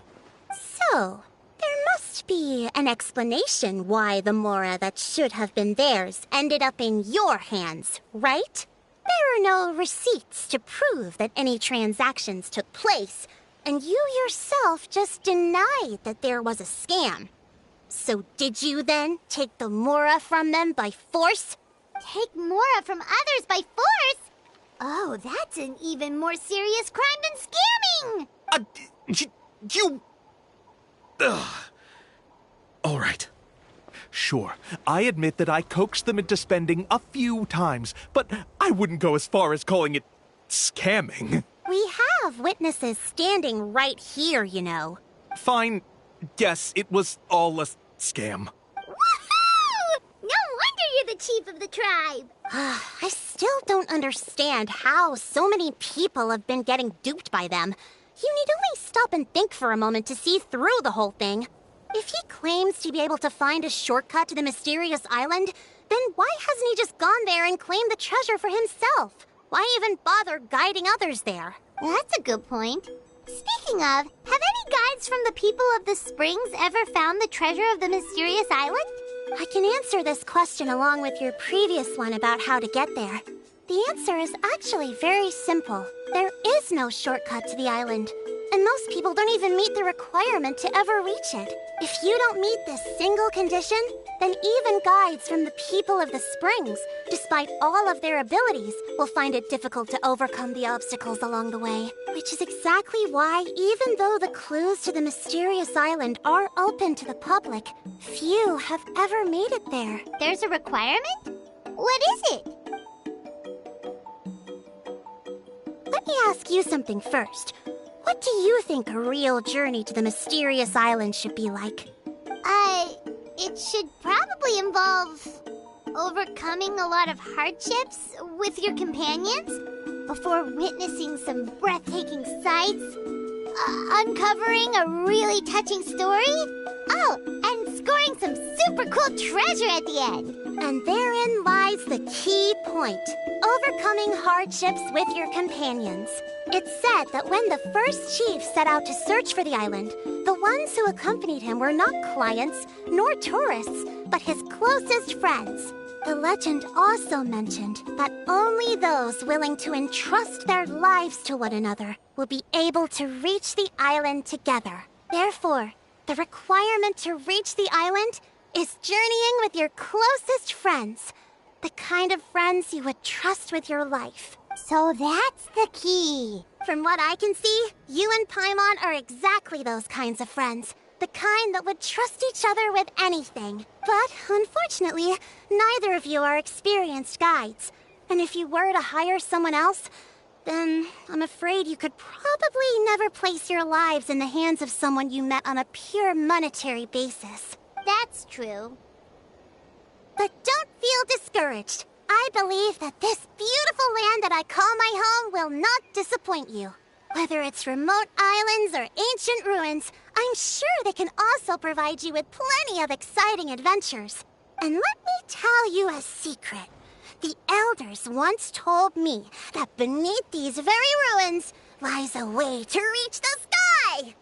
So, there must be an explanation why the Mora that should have been theirs ended up in your hands, right? There are no receipts to prove that any transactions took place, and you yourself just denied that there was a scam. So did you then take the Mora from them by force? Take Mora from others by force? Oh, that's an even more serious crime than scamming! You... Ugh. All right. Sure, I admit that I coaxed them into spending a few times, but I wouldn't go as far as calling it scamming. We have witnesses standing right here, you know. Fine. Yes, it was all a scam. Woohoo! No wonder you're the chief of the tribe! I still don't understand how so many people have been getting duped by them. You need only stop and think for a moment to see through the whole thing. If he claims to be able to find a shortcut to the mysterious island, then why hasn't he just gone there and claimed the treasure for himself? Why even bother guiding others there? That's a good point. Speaking of, have any guides from the people of the springs ever found the treasure of the mysterious island? I can answer this question along with your previous one about how to get there. The answer is actually very simple. There is no shortcut to the island, and most people don't even meet the requirement to ever reach it. If you don't meet this single condition, then even guides from the people of the springs, despite all of their abilities, will find it difficult to overcome the obstacles along the way. Which is exactly why, even though the clues to the mysterious island are open to the public, few have ever made it there. There's a requirement? What is it? Let me ask you something first. What do you think a real journey to the mysterious island should be like? It should probably involve overcoming a lot of hardships with your companions before witnessing some breathtaking sights, uncovering a really touching story, and scoring some super cool treasure at the end. And therein lies the key point. Overcoming hardships with your companions. It's said that when the first chief set out to search for the island, the ones who accompanied him were not clients nor tourists, but his closest friends. The legend also mentioned that only those willing to entrust their lives to one another will be able to reach the island together. Therefore, the requirement to reach the island is journeying with your closest friends. The kind of friends you would trust with your life. So that's the key. From what I can see, you and Paimon are exactly those kinds of friends. The kind that would trust each other with anything. But, unfortunately, neither of you are experienced guides. And if you were to hire someone else, then I'm afraid you could probably never place your lives in the hands of someone you met on a pure monetary basis. That's true. But don't feel discouraged. I believe that this beautiful land that I call my home will not disappoint you. Whether it's remote islands or ancient ruins, I'm sure they can also provide you with plenty of exciting adventures. And let me tell you a secret. The elders once told me that beneath these very ruins lies a way to reach the sky!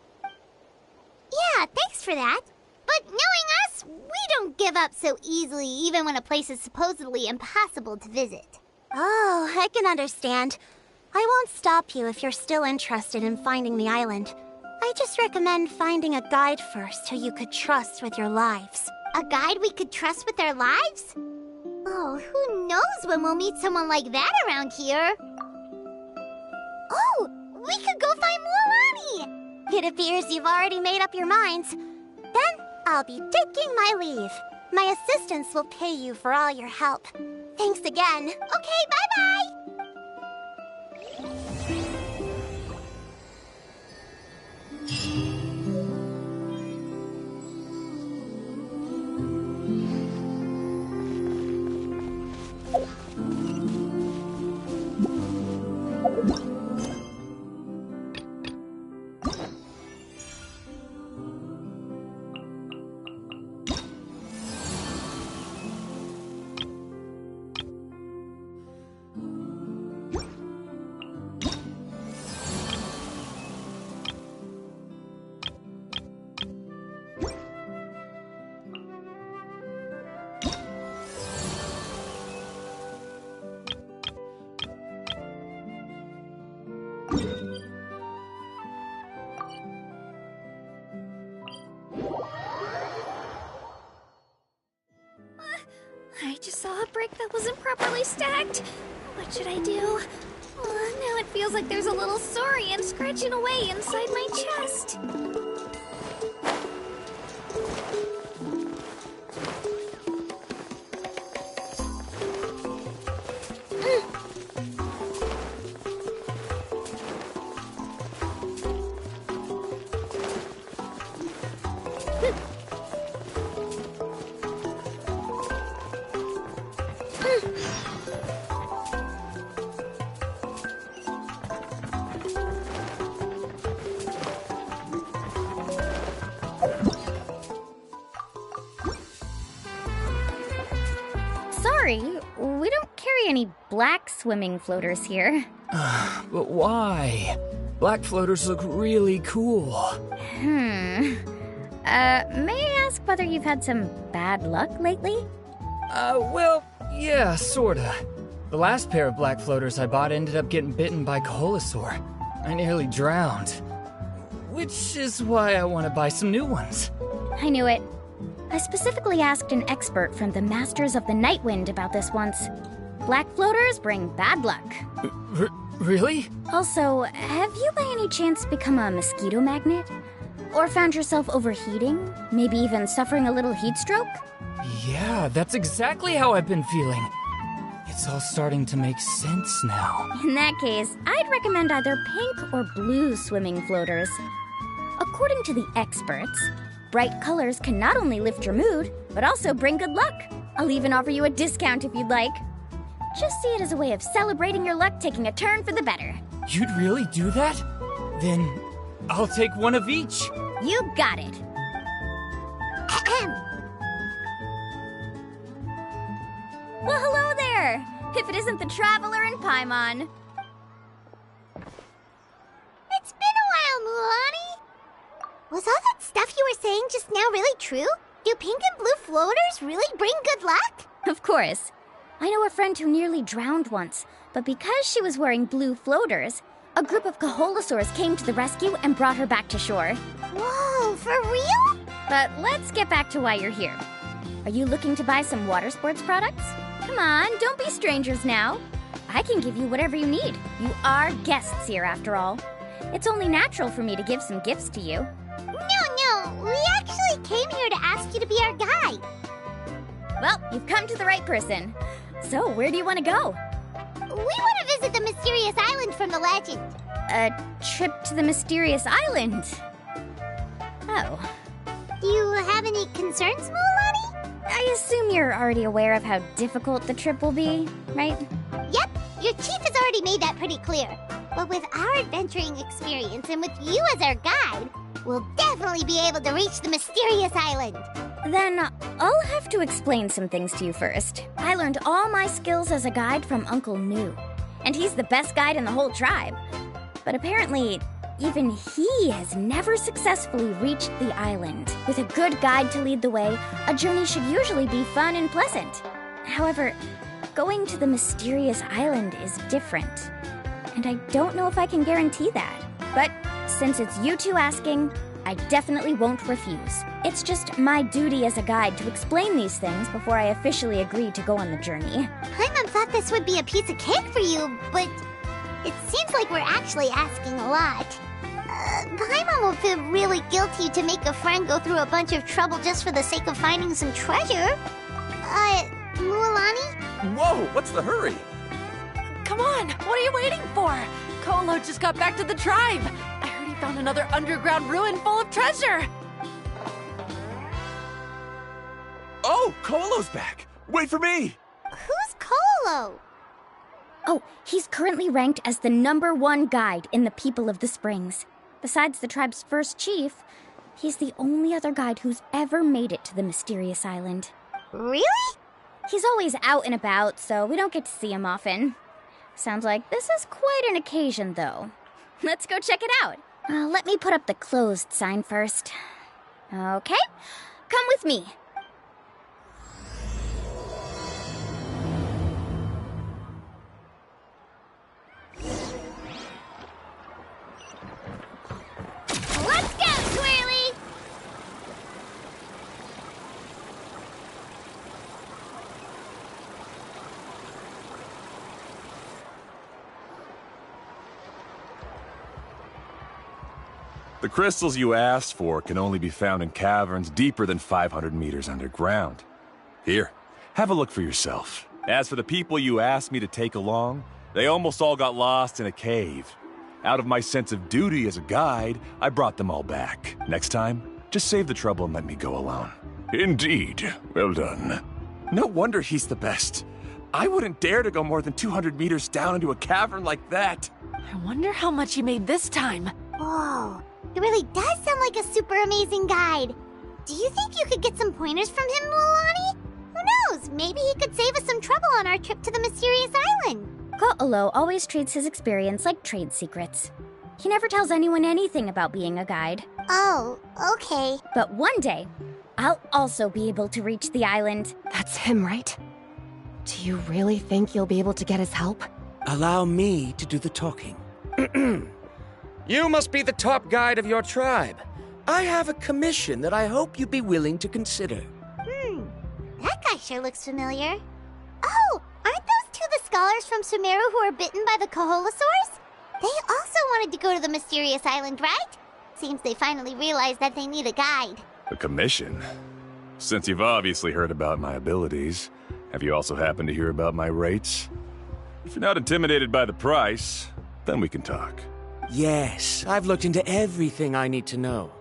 Yeah, thanks for that. But knowing us, we don't give up so easily even when a place is supposedly impossible to visit. Oh, I can understand. I won't stop you if you're still interested in finding the island. I just recommend finding a guide first who you could trust with your lives. A guide we could trust with our lives? Oh, who knows when we'll meet someone like that around here? Oh, we could go find Mualani! It appears you've already made up your minds. Then I'll be taking my leave. My assistants will pay you for all your help. Thanks again. Okay, bye-bye! properly stacked. What should I do? Now it feels like there's a little saurian scratching away inside my chest. Sorry, we don't carry any black swimming floaters here. But why? Black floaters look really cool. May I ask whether you've had some bad luck lately? Well, yeah, sorta. The last pair of black floaters I bought ended up getting bitten by Koholosaur. I nearly drowned. Which is why I want to buy some new ones. I knew it. I specifically asked an expert from the Masters of the Nightwind about this once. Black floaters bring bad luck. Really? Also, have you by any chance become a mosquito magnet? Or found yourself overheating? Maybe even suffering a little heat stroke? Yeah, that's exactly how I've been feeling. It's all starting to make sense now. In that case, I'd recommend either pink or blue swimming floaters. According to the experts, bright colors can not only lift your mood, but also bring good luck. I'll even offer you a discount if you'd like. Just see it as a way of celebrating your luck taking a turn for the better. You'd really do that? Then I'll take one of each. You got it. Well, hello there! If it isn't the Traveler and Paimon. It's been a while, Mualani. Was all that stuff you were saying just now really true? Do pink and blue floaters really bring good luck? Of course. I know a friend who nearly drowned once, but because she was wearing blue floaters, a group of Koholosaurs came to the rescue and brought her back to shore. Whoa, for real? But let's get back to why you're here. Are you looking to buy some water sports products? Come on, don't be strangers now. I can give you whatever you need. You are guests here, after all. It's only natural for me to give some gifts to you. No, we actually came here to ask you to be our guide. Well, you've come to the right person. So, where do you want to go? We want to visit the mysterious island from the legend. A trip to the mysterious island? Oh. Do you have any concerns, Mualani? I assume you're already aware of how difficult the trip will be, right? Yep, your chief has already made that pretty clear. But with our adventuring experience and with you as our guide, we'll definitely be able to reach the mysterious island. Then I'll have to explain some things to you first. I learned all my skills as a guide from Uncle New, and he's the best guide in the whole tribe. But apparently, even he has never successfully reached the island. With a good guide to lead the way, a journey should usually be fun and pleasant. However, going to the mysterious island is different, and I don't know if I can guarantee that. But since it's you two asking, I definitely won't refuse. It's just my duty as a guide to explain these things before I officially agree to go on the journey. Paimon thought this would be a piece of cake for you, but it seems like we're actually asking a lot. Paimon will feel really guilty to make a friend go through a bunch of trouble just for the sake of finding some treasure. Mualani? Whoa, what's the hurry? Come on, what are you waiting for? Kolo just got back to the tribe. I heard he found another underground ruin full of treasure. Oh, Kolo's back. Wait for me. Who's Kolo? Oh, he's currently ranked as the #1 guide in the People of the Springs. Besides the tribe's first chief, he's the only other guide who's ever made it to the mysterious island. Really? He's always out and about, so we don't get to see him often. Sounds like this is quite an occasion, though. Let's go check it out. Let me put up the closed sign first. Okay, come with me. Let's go, Twirly! The crystals you asked for can only be found in caverns deeper than 500 meters underground. Here, have a look for yourself. As for the people you asked me to take along, they almost all got lost in a cave. Out of my sense of duty as a guide, I brought them all back. Next time, just save the trouble and let me go alone. Indeed. Well done. No wonder he's the best. I wouldn't dare to go more than 200 meters down into a cavern like that. I wonder how much he made this time. Whoa, it really does sound like a super amazing guide. Do you think you could get some pointers from him, Mualani? Who knows? Maybe he could save us some trouble on our trip to the mysterious island. Ko'olo always treats his experience like trade secrets. He never tells anyone anything about being a guide. Oh, okay. But one day, I'll also be able to reach the island. That's him, right? Do you really think you'll be able to get his help? Allow me to do the talking. You must be the top guide of your tribe. I have a commission that I hope you'd be willing to consider. That guy sure looks familiar. Oh, aren't those two the scholars from Sumeru who are bitten by the Koholosaurs? They also wanted to go to the mysterious island, right? Seems they finally realized that they need a guide. A commission? Since you've obviously heard about my abilities, have you also happened to hear about my rates? If you're not intimidated by the price, then we can talk. Yes, I've looked into everything I need to know.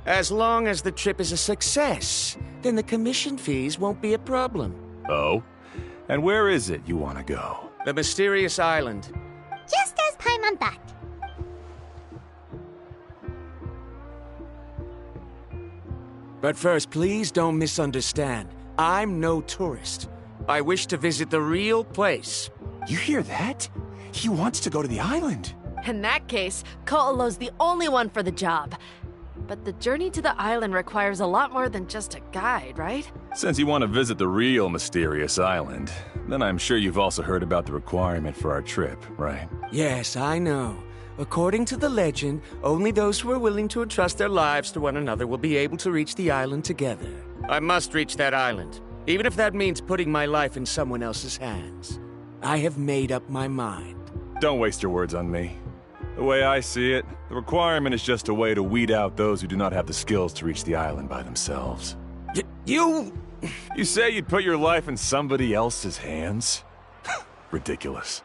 As long as the trip is a success, then the commission fees won't be a problem. Oh? And where is it you want to go? The mysterious island. Just as Paimon thought. But first, please don't misunderstand. I'm no tourist. I wish to visit the real place. You hear that? He wants to go to the island. In that case, Ko'olo's the only one for the job. But the journey to the island requires a lot more than just a guide, right? Since you want to visit the real mysterious island, then I'm sure you've also heard about the requirement for our trip, right? Yes, I know. According to the legend, only those who are willing to entrust their lives to one another will be able to reach the island together. I must reach that island, even if that means putting my life in someone else's hands. I have made up my mind. Don't waste your words on me. The way I see it, the requirement is just a way to weed out those who do not have the skills to reach the island by themselves. You say you'd put your life in somebody else's hands? Ridiculous.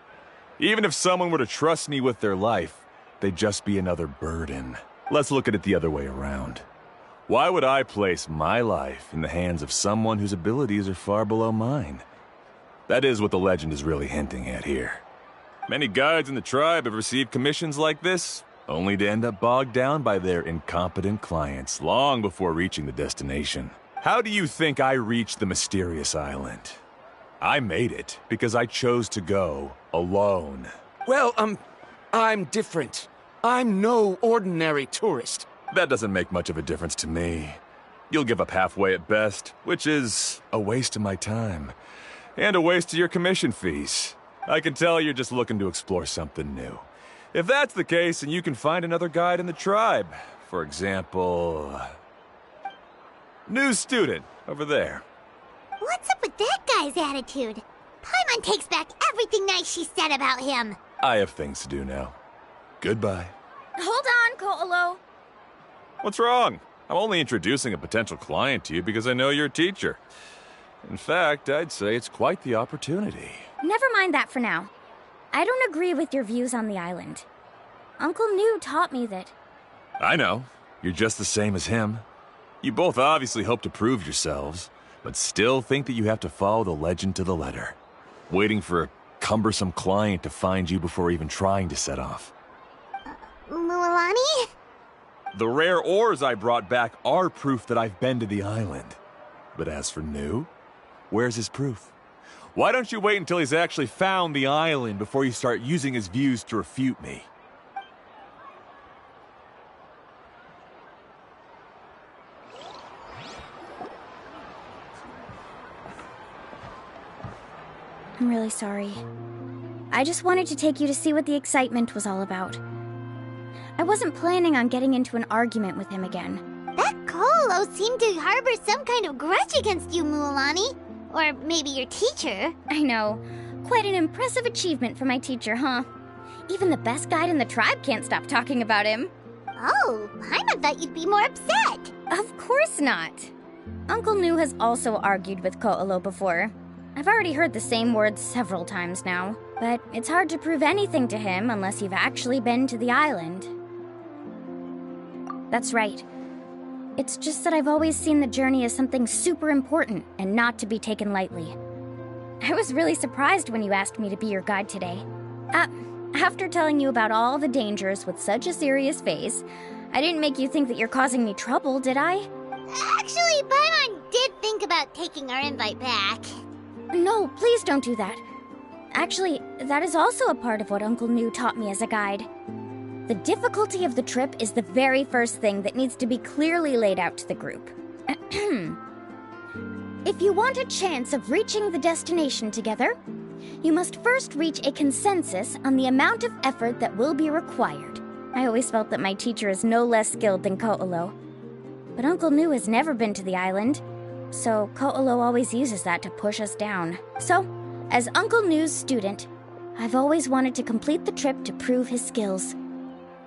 Even if someone were to trust me with their life, they'd just be another burden. Let's look at it the other way around. Why would I place my life in the hands of someone whose abilities are far below mine? That is what the legend is really hinting at here. Many guides in the tribe have received commissions like this, only to end up bogged down by their incompetent clients long before reaching the destination. How do you think I reached the mysterious island? I made it because I chose to go alone. Well, I'm different. I'm no ordinary tourist. That doesn't make much of a difference to me. You'll give up halfway at best, which is a waste of my time. And a waste of your commission fees. I can tell you're just looking to explore something new. If that's the case, then you can find another guide in the tribe. For example... new student, over there. What's up with that guy's attitude? Paimon takes back everything nice she said about him. I have things to do now. Goodbye. Hold on, Ko'olo. What's wrong? I'm only introducing a potential client to you because I know you're a teacher. In fact, I'd say it's quite the opportunity. Never mind that for now. I don't agree with your views on the island. Uncle New taught me that... I know. You're just the same as him. You both obviously hope to prove yourselves, but still think that you have to follow the legend to the letter. Waiting for a cumbersome client to find you before even trying to set off. Mualani? The rare ores I brought back are proof that I've been to the island. But as for New, where's his proof? Why don't you wait until he's actually found the island before you start using his views to refute me? I'm really sorry. I just wanted to take you to see what the excitement was all about. I wasn't planning on getting into an argument with him again. That Ko'olo seemed to harbor some kind of grudge against you, Mualani. Or maybe your teacher. I know. Quite an impressive achievement for my teacher, huh? Even the best guide in the tribe can't stop talking about him. Oh, Paimon thought you'd be more upset. Of course not. Uncle Nu has also argued with Ko'olo before. I've already heard the same words several times now, but it's hard to prove anything to him unless you've actually been to the island. That's right. It's just that I've always seen the journey as something super important and not to be taken lightly. I was really surprised when you asked me to be your guide today. After telling you about all the dangers with such a serious face, I didn't make you think that you're causing me trouble, did I? Actually, Paimon did think about taking our invite back. No, please don't do that. Actually, that is also a part of what Uncle Nu taught me as a guide. The difficulty of the trip is the very first thing that needs to be clearly laid out to the group. If you want a chance of reaching the destination together, you must first reach a consensus on the amount of effort that will be required. I always felt that my teacher is no less skilled than Ko'olo. But Uncle Nu has never been to the island, so Ko'olo always uses that to push us down. So, as Uncle Nu's student, I've always wanted to complete the trip to prove his skills.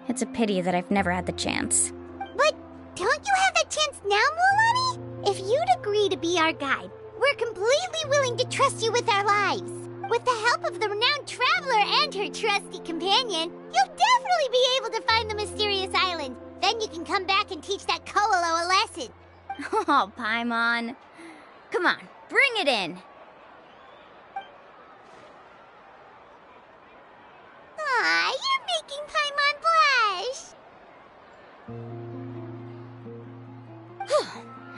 It's a pity that I've never had the chance. But don't you have that chance now, Mualani? If you'd agree to be our guide, we're completely willing to trust you with our lives. With the help of the renowned traveler and her trusty companion, you'll definitely be able to find the mysterious island. Then you can come back and teach that Ko'olo a lesson. Oh, Paimon. Come on, bring it in. Aw, you're making Paimon blush.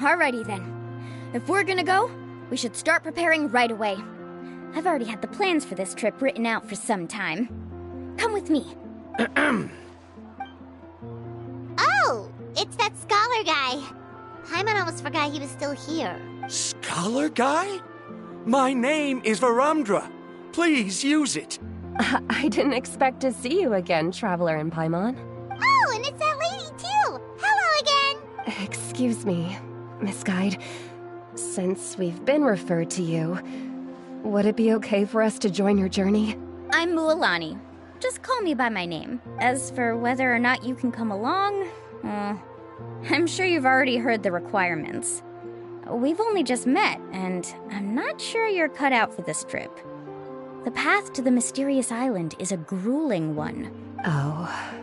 Alrighty then. If we're gonna go, we should start preparing right away. I've already had the plans for this trip written out for some time. Come with me. Oh, it's that scholar guy. Paimon almost forgot he was still here. Scholar guy? My name is Varamdra. Please use it. I didn't expect to see you again, Traveler and Paimon. Oh, and it's that lady too. Hello again. Excuse me, Miss Guide. Since we've been referred to you, would it be okay for us to join your journey? I'm Mualani. Just call me by my name. As for whether or not you can come along, I'm sure you've already heard the requirements. We've only just met, and I'm not sure you're cut out for this trip. The path to the mysterious island is a grueling one. Oh.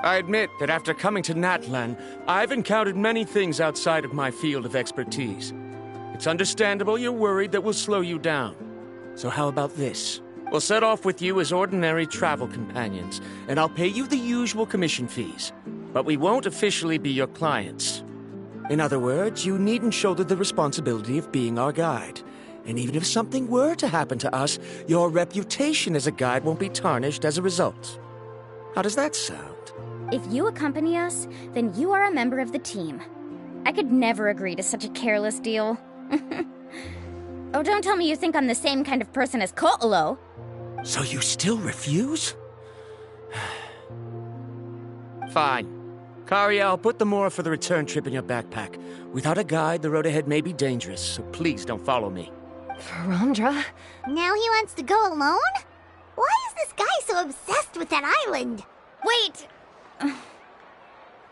I admit that after coming to Natlan, I've encountered many things outside of my field of expertise. It's understandable you're worried that we'll slow you down. So how about this? We'll set off with you as ordinary travel companions, and I'll pay you the usual commission fees. But we won't officially be your clients. In other words, you needn't shoulder the responsibility of being our guide. And even if something were to happen to us, your reputation as a guide won't be tarnished as a result. How does that sound? If you accompany us, then you are a member of the team. I could never agree to such a careless deal. Oh, don't tell me you think I'm the same kind of person as Ko'olo. So you still refuse? Fine. Kariel, put the more for the return trip in your backpack. Without a guide, the road ahead may be dangerous, so please don't follow me. Varamdra? Now he wants to go alone? Why is this guy so obsessed with that island? Wait!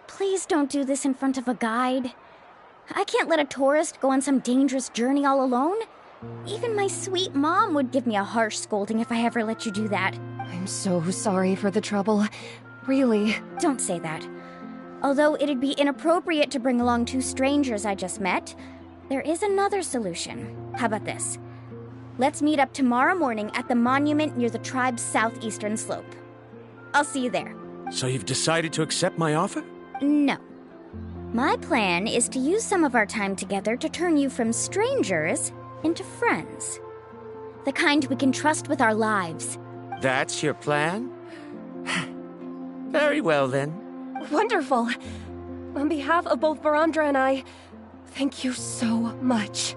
Please don't do this in front of a guide. I can't let a tourist go on some dangerous journey all alone. Even my sweet mom would give me a harsh scolding if I ever let you do that. I'm so sorry for the trouble. Really. Don't say that. Although it'd be inappropriate to bring along two strangers I just met, there is another solution. How about this? Let's meet up tomorrow morning at the monument near the tribe's southeastern slope. I'll see you there. So you've decided to accept my offer? No. My plan is to use some of our time together to turn you from strangers into friends. The kind we can trust with our lives. That's your plan? Very well, then. Wonderful. On behalf of both Varamdra and I, thank you so much.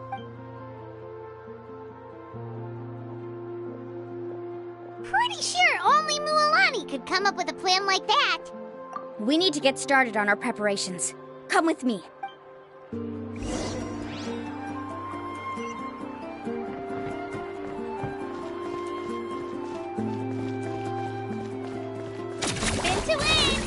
Pretty sure only Mualani could come up with a plan like that. We need to get started on our preparations. Come with me. Spin to win!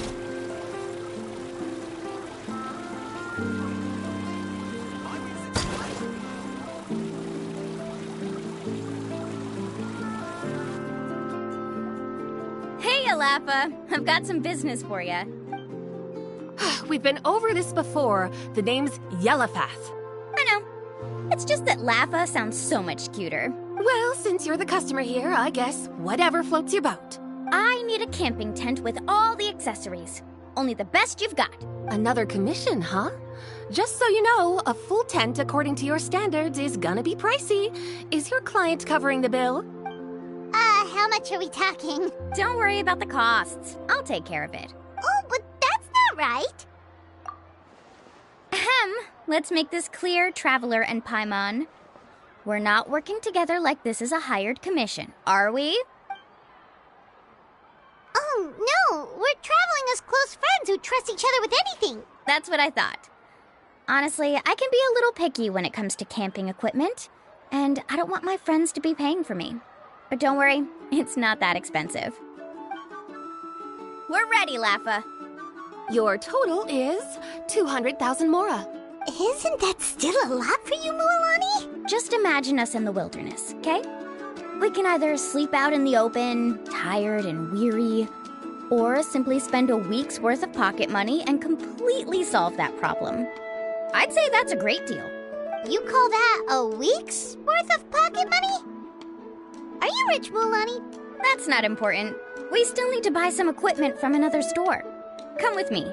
Laffa. I've got some business for you. We've been over this before. The name's Yellowfath. I know. It's just that Laffa sounds so much cuter. Well, since you're the customer here, I guess whatever floats your boat. I need a camping tent with all the accessories. Only the best you've got. Another commission, huh? Just so you know, a full tent according to your standards is gonna be pricey. Is your client covering the bill? How much are we talking? Don't worry about the costs. I'll take care of it. Oh, but that's not right. Ahem. Let's make this clear, Traveler and Paimon. We're not working together like this is a hired commission, are we? Oh, no! We're traveling as close friends who trust each other with anything. That's what I thought. Honestly, I can be a little picky when it comes to camping equipment, and I don't want my friends to be paying for me. But don't worry, it's not that expensive. We're ready, Laffa. Your total is 200,000 mora. Isn't that still a lot for you, Mualani? Just imagine us in the wilderness, okay? We can either sleep out in the open, tired and weary, or simply spend a week's worth of pocket money and completely solve that problem. I'd say that's a great deal. You call that a week's worth of pocket money? Are you rich, Mualani? That's not important. We still need to buy some equipment from another store. Come with me.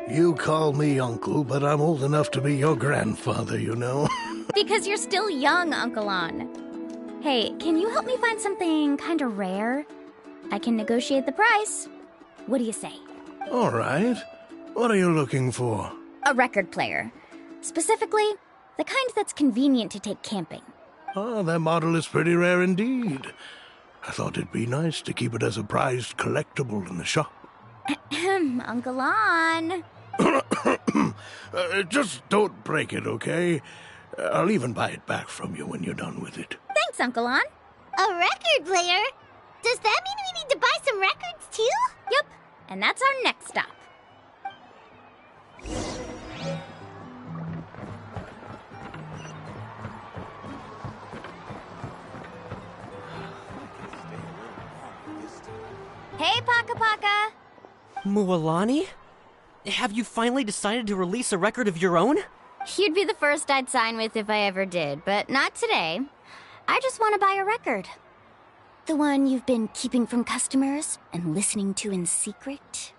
You call me uncle, but I'm old enough to be your grandfather, you know. Because you're still young, Uncle On. Hey, can you help me find something kind of rare? I can negotiate the price. What do you say? All right. What are you looking for? A record player. Specifically, the kind that's convenient to take camping. Oh, that model is pretty rare indeed. I thought it'd be nice to keep it as a prized collectible in the shop. Uncle On. Just don't break it, okay? I'll even buy it back from you when you're done with it. Thanks, Uncle On. A record player? Does that mean we need to buy some records too? Yep, and that's our next stop. Hey, Paka Paka! Mualani? Have you finally decided to release a record of your own? You'd be the first I'd sign with if I ever did, but not today. I just want to buy a record. The one you've been keeping from customers and listening to in secret.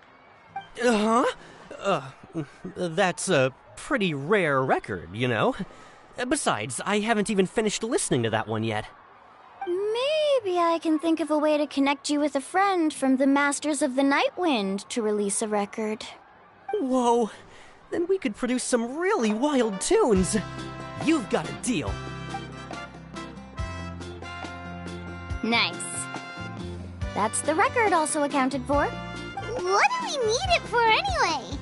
That's a pretty rare record, you know? Besides, I haven't even finished listening to that one yet. Maybe I can think of a way to connect you with a friend from the Masters of the Night Wind to release a record. Whoa, then we could produce some really wild tunes. You've got a deal. Nice. That's the record also accounted for. What do we need it for anyway?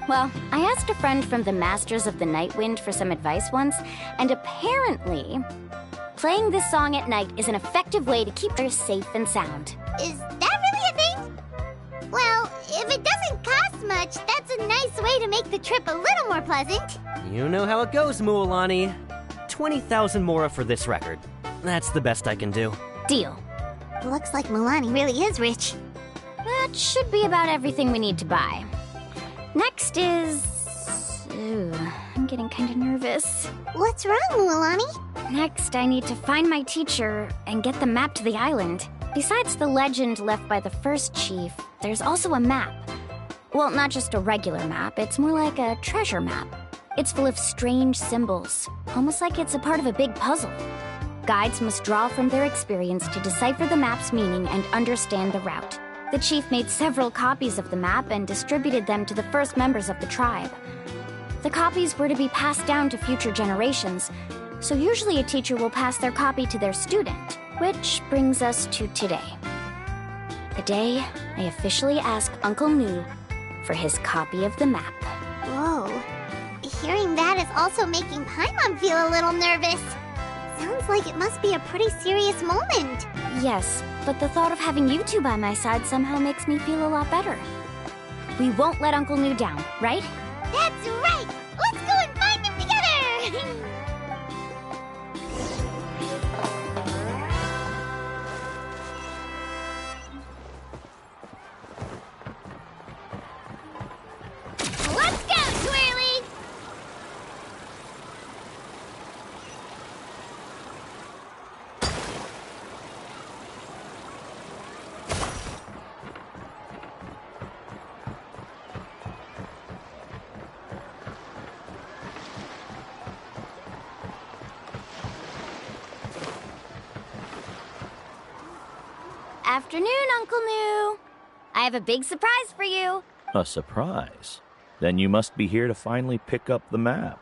Well, I asked a friend from the Masters of the Night Wind for some advice once, and apparently, playing this song at night is an effective way to keep her safe and sound. Is that really a thing? Well, if it doesn't cost much, that's a nice way to make the trip a little more pleasant. You know how it goes, Mualani. 20,000 mora for this record. That's the best I can do. Deal. Looks like Mualani really is rich. That should be about everything we need to buy. Next is... Ooh, I'm getting kind of nervous. What's wrong, Mualani? Next, I need to find my teacher and get the map to the island. Besides the legend left by the first chief, there's also a map. Well, not just a regular map, it's more like a treasure map. It's full of strange symbols, almost like it's a part of a big puzzle. Guides must draw from their experience to decipher the map's meaning and understand the route. The chief made several copies of the map and distributed them to the first members of the tribe. The copies were to be passed down to future generations, so usually a teacher will pass their copy to their student, which brings us to today. The day I officially ask Uncle Nu for his copy of the map. Whoa. Hearing that is also making Paimon feel a little nervous. Sounds like it must be a pretty serious moment. Yes, but the thought of having you two by my side somehow makes me feel a lot better. We won't let Uncle Nu down, right? That's right! Let's go and find him together! Let's go, Twirly! Afternoon, Uncle Nu. I have a big surprise for you. A surprise? Then you must be here to finally pick up the map.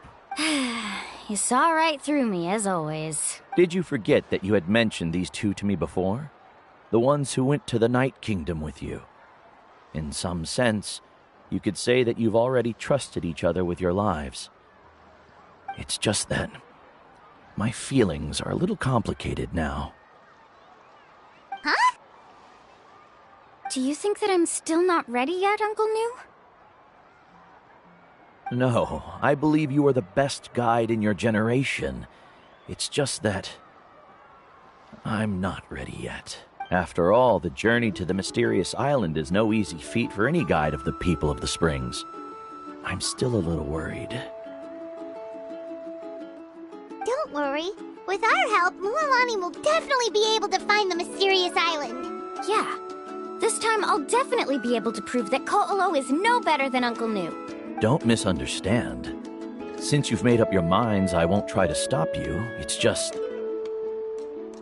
You saw right through me, as always. Did you forget that you had mentioned these two to me before? The ones who went to the Night Kingdom with you. In some sense, you could say that you've already trusted each other with your lives. It's just that my feelings are a little complicated now. Huh? Do you think that I'm still not ready yet, Uncle Nu? No, I believe you are the best guide in your generation. It's just that I'm not ready yet. After all, the journey to the mysterious island is no easy feat for any guide of the people of the springs. I'm still a little worried. Don't worry. With our help, Mualani will definitely be able to find the mysterious island. Yeah. This time I'll definitely be able to prove that Ko'olo is no better than Uncle Nu. Don't misunderstand. Since you've made up your minds, I won't try to stop you. It's just...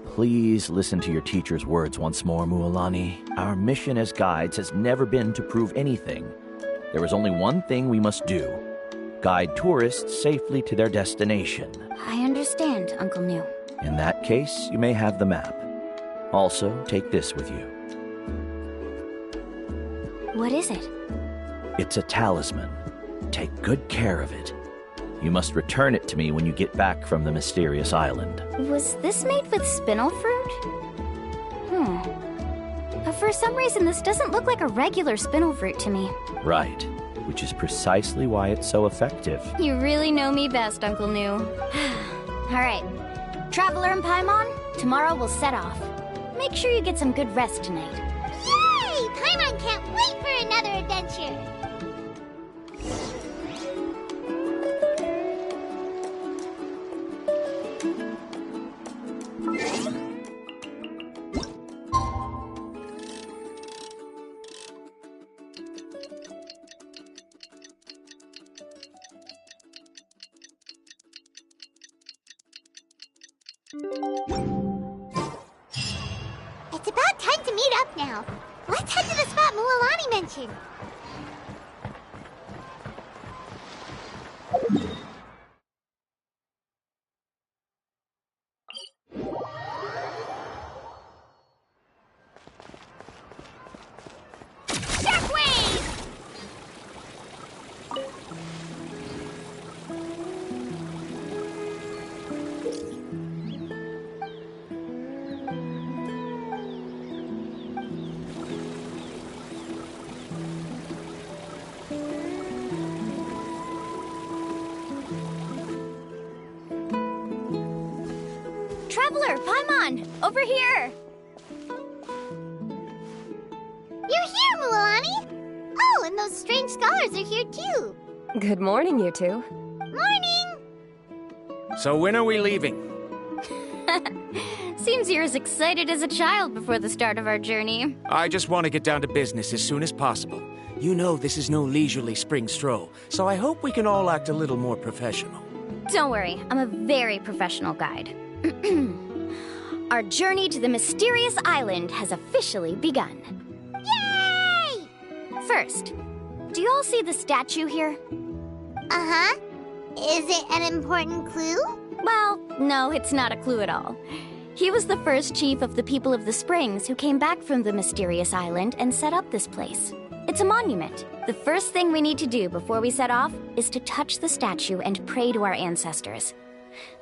Please listen to your teacher's words once more, Mualani. Our mission as guides has never been to prove anything. There is only one thing we must do. Guide tourists safely to their destination. I understand, Uncle Nu. In that case, you may have the map. Also, take this with you. What is it? It's a talisman. Take good care of it. You must return it to me when you get back from the mysterious island. Was this made with spinel fruit? For some reason, this doesn't look like a regular spinel fruit to me. Right, which is precisely why it's so effective. You really know me best, Uncle Nu. Alright, Traveler and Paimon, tomorrow we'll set off. Make sure you get some good rest tonight. Yay! Paimon can't wait for another adventure! It's about time to meet up now. Let's head to the spot Mualani mentioned. Traveler, Paimon, over here! You're here, Mualani! Oh, and those strange scholars are here too. Good morning, you two. Morning! So when are we leaving? Seems you're as excited as a child before the start of our journey. I just want to get down to business as soon as possible. You know this is no leisurely spring stroll, so I hope we can all act a little more professional. Don't worry, I'm a very professional guide. Our journey to the mysterious island has officially begun. Yay! First, do you all see the statue here? Uh-huh. Is it an important clue? Well, no, it's not a clue at all. He was the first chief of the people of the Springs who came back from the mysterious island and set up this place. It's a monument. The first thing we need to do before we set off is to touch the statue and pray to our ancestors.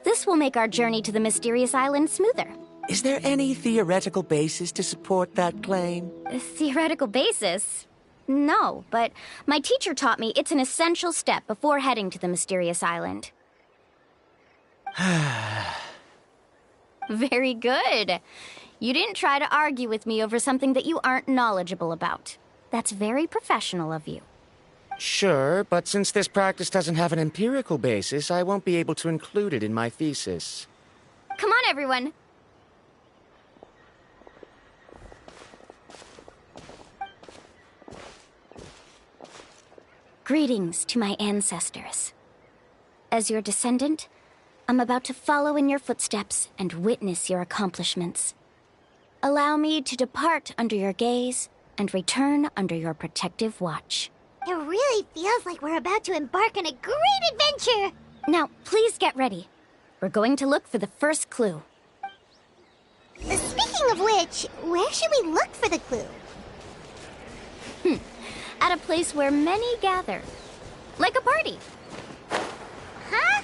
This will make our journey to the mysterious island smoother. Is there any theoretical basis to support that claim? A theoretical basis? No, but my teacher taught me it's an essential step before heading to the mysterious island. Very good. You didn't try to argue with me over something that you aren't knowledgeable about. That's very professional of you. Sure, but since this practice doesn't have an empirical basis, I won't be able to include it in my thesis. Come on, everyone. Greetings to my ancestors. As your descendant, I'm about to follow in your footsteps and witness your accomplishments. Allow me to depart under your gaze and return under your protective watch. It really feels like we're about to embark on a great adventure! Now, please get ready. We're going to look for the first clue. Speaking of which, where should we look for the clue? At a place where many gather. Like a party. Huh?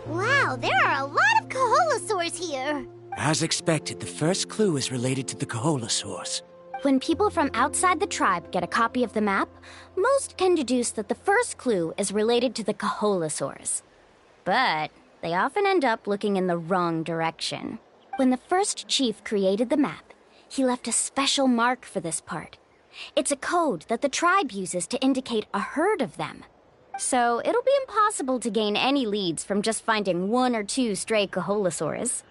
Wow, there are a lot of Kaholosaurs here! As expected, the first clue is related to the Kaholosaurs. When people from outside the tribe get a copy of the map, most can deduce that the first clue is related to the Kaholosaurs. But they often end up looking in the wrong direction. When the first chief created the map, he left a special mark for this part. It's a code that the tribe uses to indicate a herd of them. So it'll be impossible to gain any leads from just finding one or two stray Kaholosaurs.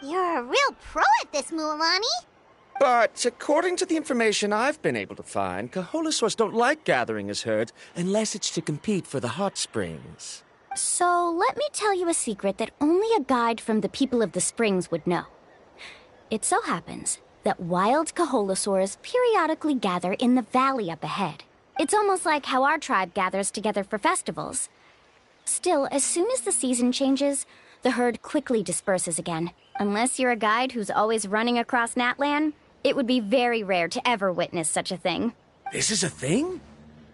You're a real pro at this, Mualani! But according to the information I've been able to find, Kaholosaurs don't like gathering as herds unless it's to compete for the hot springs. So let me tell you a secret that only a guide from the people of the springs would know. It so happens that wild Kaholosaurs periodically gather in the valley up ahead. It's almost like how our tribe gathers together for festivals. Still, as soon as the season changes, the herd quickly disperses again. Unless you're a guide who's always running across Natlan, it would be very rare to ever witness such a thing. This is a thing?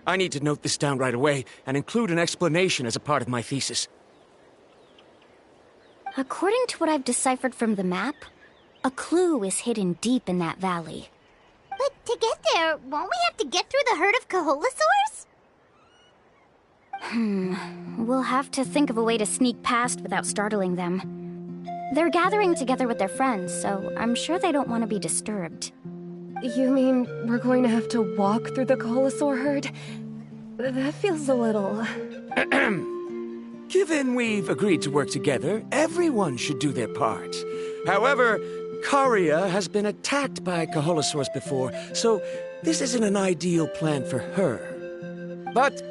I need to note this down right away and include an explanation as a part of my thesis. According to what I've deciphered from the map, a clue is hidden deep in that valley. But to get there, won't we have to get through the herd of Kaholosaurs? We'll have to think of a way to sneak past without startling them. They're gathering together with their friends, so I'm sure they don't want to be disturbed. You mean we're going to have to walk through the Koholosaur herd? That feels a little... Given we've agreed to work together, everyone should do their part. However, Karia has been attacked by Koholosaurs before, so this isn't an ideal plan for her. But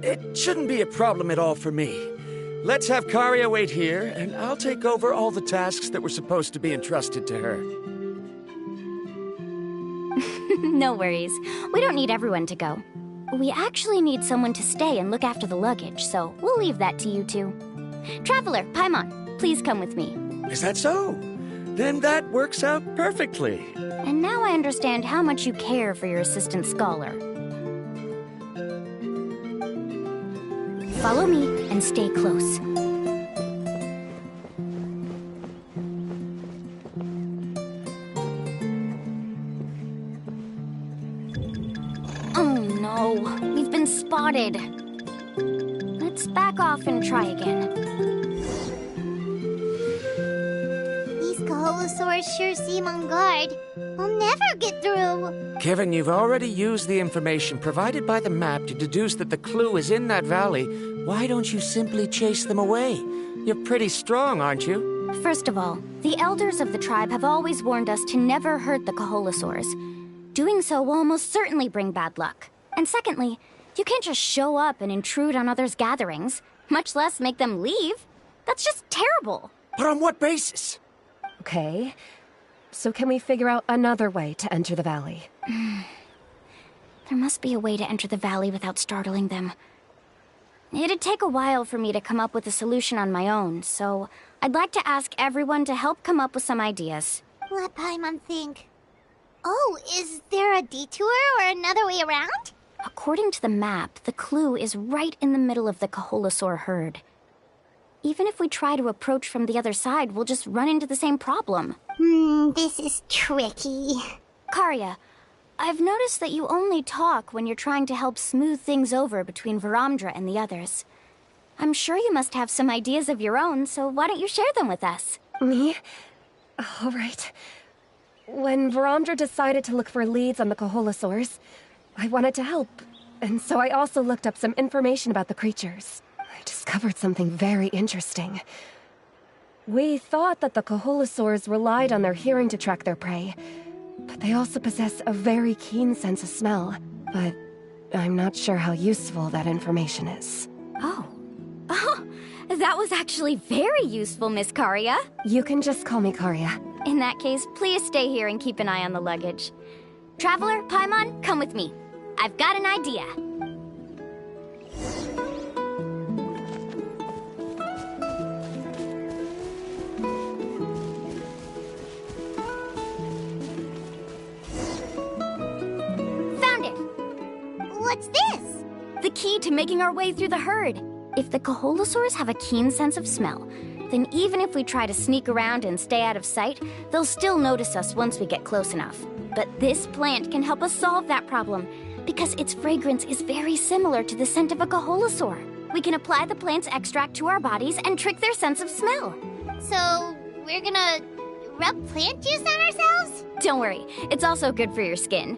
it shouldn't be a problem at all for me. Let's have Karia wait here, and I'll take over all the tasks that were supposed to be entrusted to her. No worries. We don't need everyone to go. We actually need someone to stay and look after the luggage, so we'll leave that to you two. Traveler, Paimon, please come with me. Is that so? Then that works out perfectly. And now I understand how much you care for your assistant scholar. Follow me and stay close. Oh no, we've been spotted. Let's back off and try again. These Koholosaurs sure seem on guard. We'll never get through. Given you've already used the information provided by the map to deduce that the clue is in that valley, why don't you simply chase them away? You're pretty strong, aren't you? First of all, the elders of the tribe have always warned us to never hurt the Koholosaurs. Doing so will almost certainly bring bad luck. And secondly, you can't just show up and intrude on others' gatherings, much less make them leave. That's just terrible. But on what basis? Okay. So can we figure out another way to enter the valley? There must be a way to enter the valley without startling them. It'd take a while for me to come up with a solution on my own, so I'd like to ask everyone to help come up with some ideas. Let Paimon think. Oh, is there a detour or another way around? According to the map, the clue is right in the middle of the Koholosaur herd. Even if we try to approach from the other side, we'll just run into the same problem. This is tricky. Karia, I've noticed that you only talk when you're trying to help smooth things over between Varamdra and the others. I'm sure you must have some ideas of your own, so why don't you share them with us? Me? All right. When Varamdra decided to look for leads on the Koholosaurs, I wanted to help, and so I also looked up some information about the creatures. I discovered something very interesting. We thought that the Koholosaurs relied on their hearing to track their prey, but they also possess a very keen sense of smell. But I'm not sure how useful that information is. Oh, that was actually very useful, Miss Karia. You can just call me Karia. In that case, please stay here and keep an eye on the luggage. Traveler, Paimon, come with me. I've got an idea. Found it! What's this? The key to making our way through the herd. If the Koholosaurs have a keen sense of smell, then even if we try to sneak around and stay out of sight, they'll still notice us once we get close enough. But this plant can help us solve that problem, because its fragrance is very similar to the scent of a Koholosaur. We can apply the plant's extract to our bodies and trick their sense of smell. So, we're gonna rub plant juice on ourselves? Don't worry, it's also good for your skin.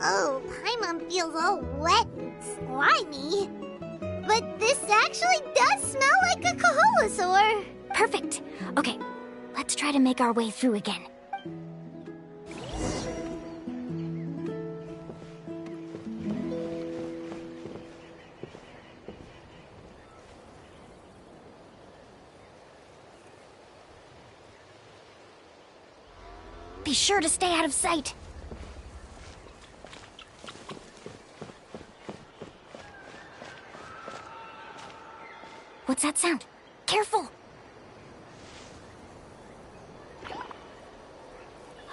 Oh, Paimon feels all wet and slimy. But this actually does smell like a Koholosaur. Perfect. Okay, let's try to make our way through again. Be sure to stay out of sight. What's that sound? Careful!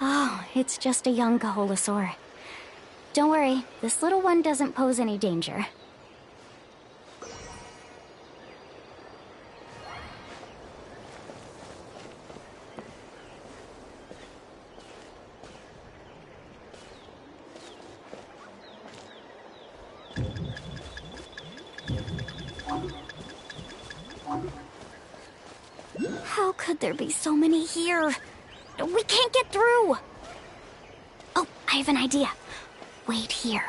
Oh, it's just a young Koholosaur. Don't worry, this little one doesn't pose any danger. How could there be so many here? We can't get through! Oh, I have an idea. Wait here.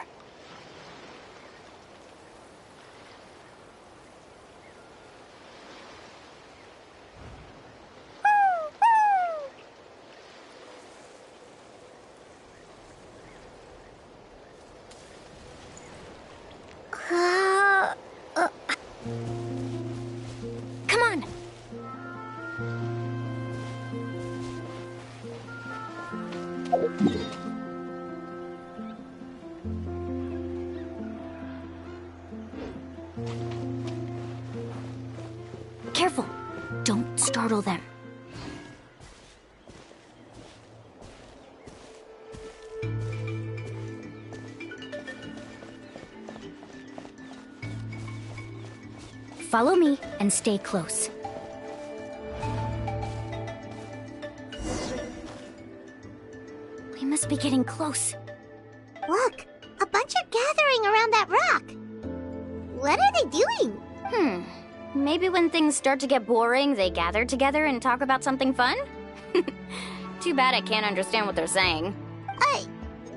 Come on! Careful! Don't startle them. Follow me and stay close. We must be getting close. Look, a bunch are gathering around that rock. What are they doing? Maybe when things start to get boring, they gather together and talk about something fun? Too bad I can't understand what they're saying.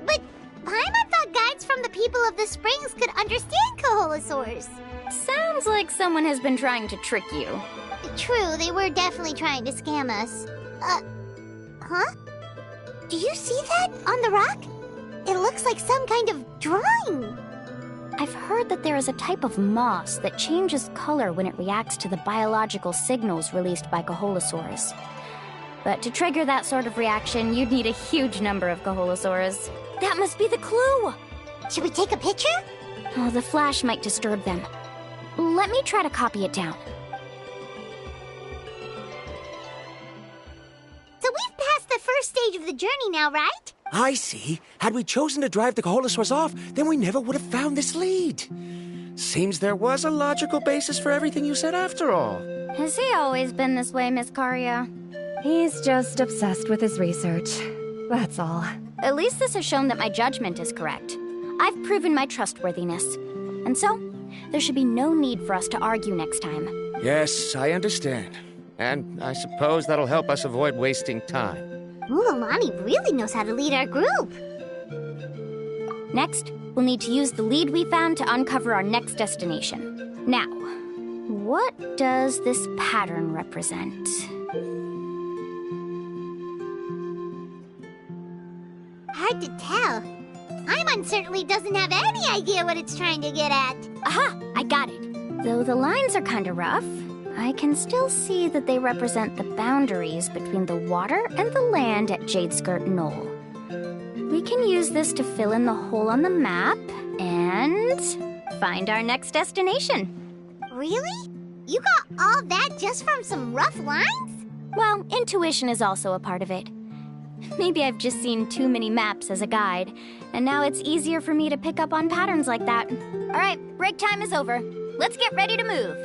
But Paimon thought guides from the people of the springs could understand Kaholasaurs. Sounds like someone has been trying to trick you. True, they were definitely trying to scam us. Huh? Do you see that on the rock? It looks like some kind of drawing. I've heard that there is a type of moss that changes color when it reacts to the biological signals released by Kaholasaurs. But to trigger that sort of reaction, you'd need a huge number of Kaholasaurs. That must be the clue! Should we take a picture? Oh, the flash might disturb them. Let me try to copy it down. So we've passed the first stage of the journey now, right? I see. Had we chosen to drive the Kaholasaurs off, then we never would have found this lead. Seems there was a logical basis for everything you said after all. Has he always been this way, Miss Karia? He's just obsessed with his research. That's all. At least this has shown that my judgment is correct. I've proven my trustworthiness. And so, there should be no need for us to argue next time. Yes, I understand. And I suppose that'll help us avoid wasting time. Mualani really knows how to lead our group. Next, we'll need to use the lead we found to uncover our next destination. Now, what does this pattern represent? Hard to tell. Paimon certainly doesn't have any idea what it's trying to get at. Aha! I got it. Though the lines are kinda rough, I can still see that they represent the boundaries between the water and the land at Jadeskirt Knoll. We can use this to fill in the hole on the map and find our next destination. Really? You got all that just from some rough lines? Well, intuition is also a part of it. Maybe I've just seen too many maps as a guide, and now it's easier for me to pick up on patterns like that. All right, break time is over. Let's get ready to move.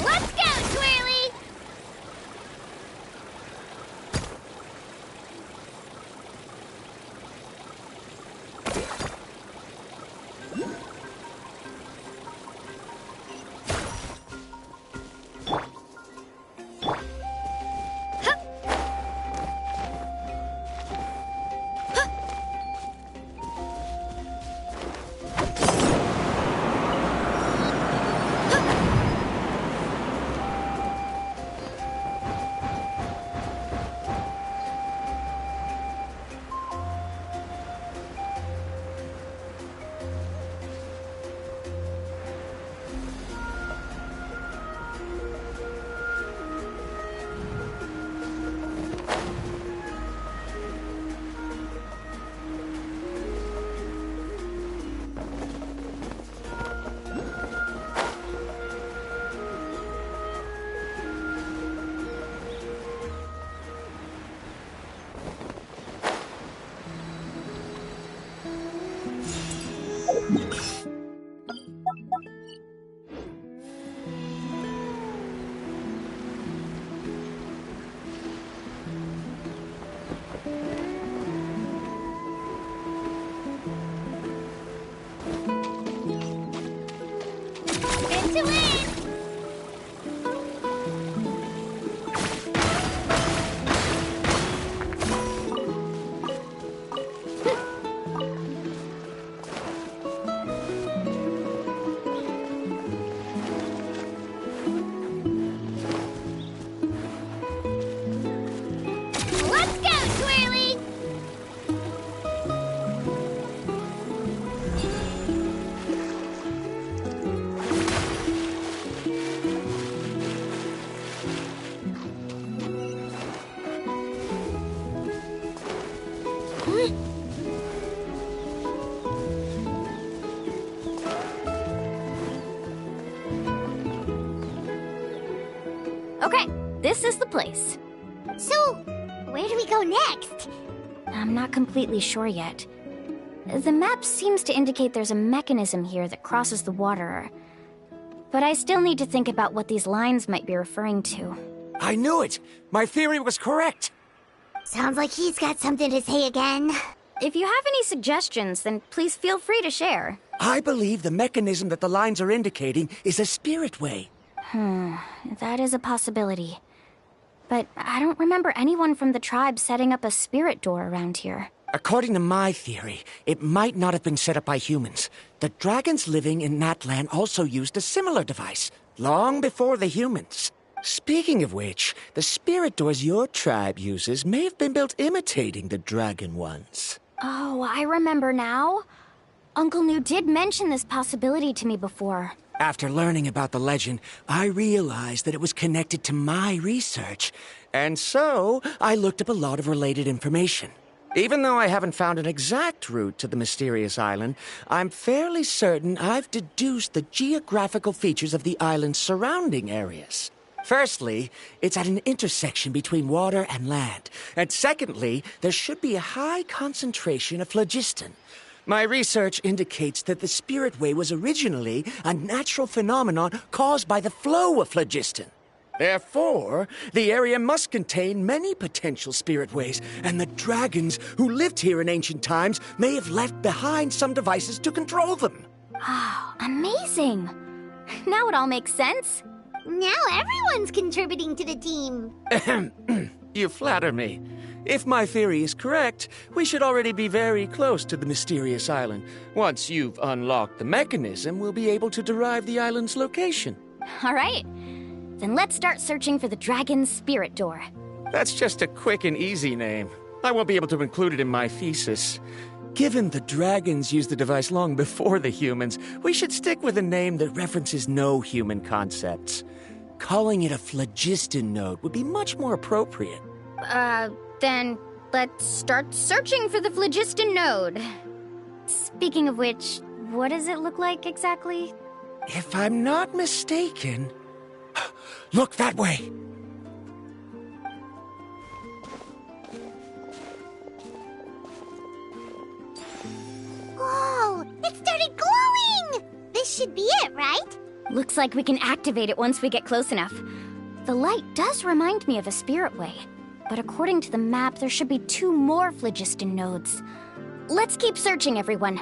Let's go, Twirly! to win! Let's go, Twirly! Okay, this is the place. So, where do we go next? I'm not completely sure yet. The map seems to indicate there's a mechanism here that crosses the water. But I still need to think about what these lines might be referring to. I knew it! My theory was correct! Sounds like he's got something to say again. If you have any suggestions, then please feel free to share. I believe the mechanism that the lines are indicating is a spirit way. That is a possibility. But I don't remember anyone from the tribe setting up a spirit door around here. According to my theory, it might not have been set up by humans. The dragons living in that land also used a similar device, long before the humans. Speaking of which, the spirit doors your tribe uses may have been built imitating the dragon ones. Oh, I remember now. Uncle New did mention this possibility to me before. After learning about the legend, I realized that it was connected to my research, and so I looked up a lot of related information. Even though I haven't found an exact route to the mysterious island, I'm fairly certain I've deduced the geographical features of the island's surrounding areas. Firstly, it's at an intersection between water and land, and secondly, there should be a high concentration of phlogiston. My research indicates that the Spirit Way was originally a natural phenomenon caused by the flow of phlogiston. Therefore, the area must contain many potential Spirit Ways, and the dragons who lived here in ancient times may have left behind some devices to control them. Oh, amazing! Now it all makes sense. Now everyone's contributing to the team. You flatter me. If my theory is correct, we should already be very close to the mysterious island. Once you've unlocked the mechanism, we'll be able to derive the island's location. All right. Then let's start searching for the dragon's spirit door. That's just a quick and easy name. I won't be able to include it in my thesis. Given the dragons used the device long before the humans, we should stick with a name that references no human concepts. Calling it a phlogiston node would be much more appropriate. Then let's start searching for the phlogiston node. Speaking of which, what does it look like exactly? If I'm not mistaken... Look that way! Whoa! It started glowing! This should be it, right? Looks like we can activate it once we get close enough. The light does remind me of a spirit way. But according to the map, there should be 2 more phlogiston nodes. Let's keep searching, everyone.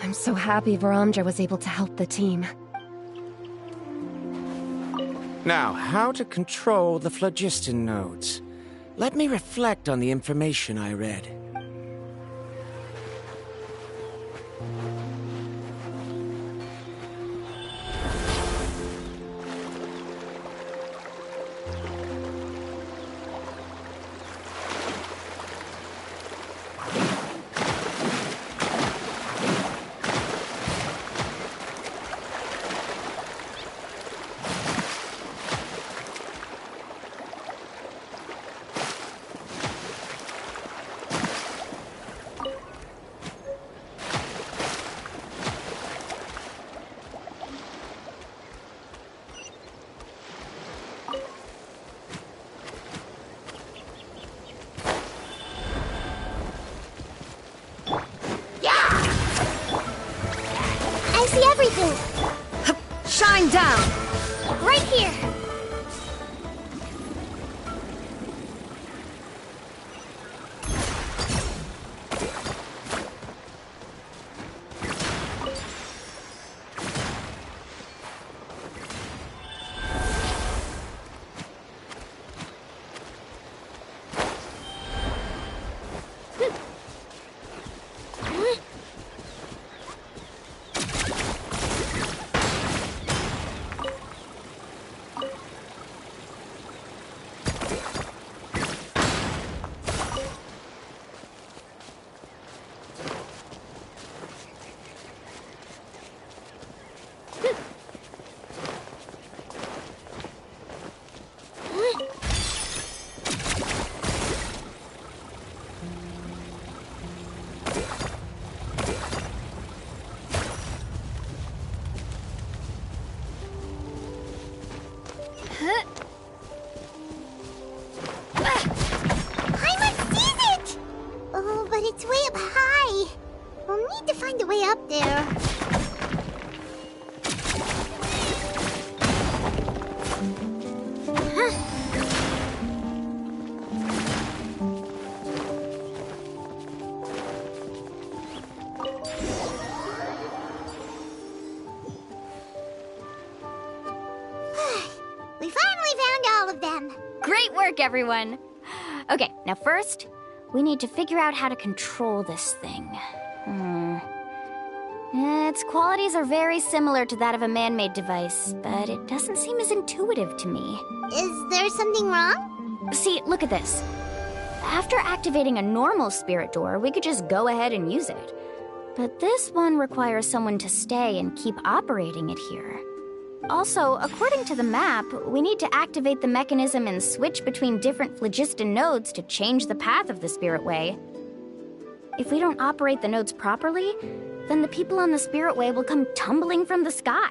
I'm so happy Varamdra was able to help the team. Now, how to control the phlogiston nodes. Let me reflect on the information I read. see everything. Shine down. Right here. to find a way up there. We finally found all of them. Great work, everyone. Okay, now first, we need to figure out how to control this thing. Its qualities are very similar to that of a man-made device, but it doesn't seem as intuitive to me. Is there something wrong? See, look at this. After activating a normal spirit door, we could just go ahead and use it. But this one requires someone to stay and keep operating it here. Also, according to the map, we need to activate the mechanism and switch between different phlogiston nodes to change the path of the spirit way. If we don't operate the nodes properly, then the people on the spirit way will come tumbling from the sky.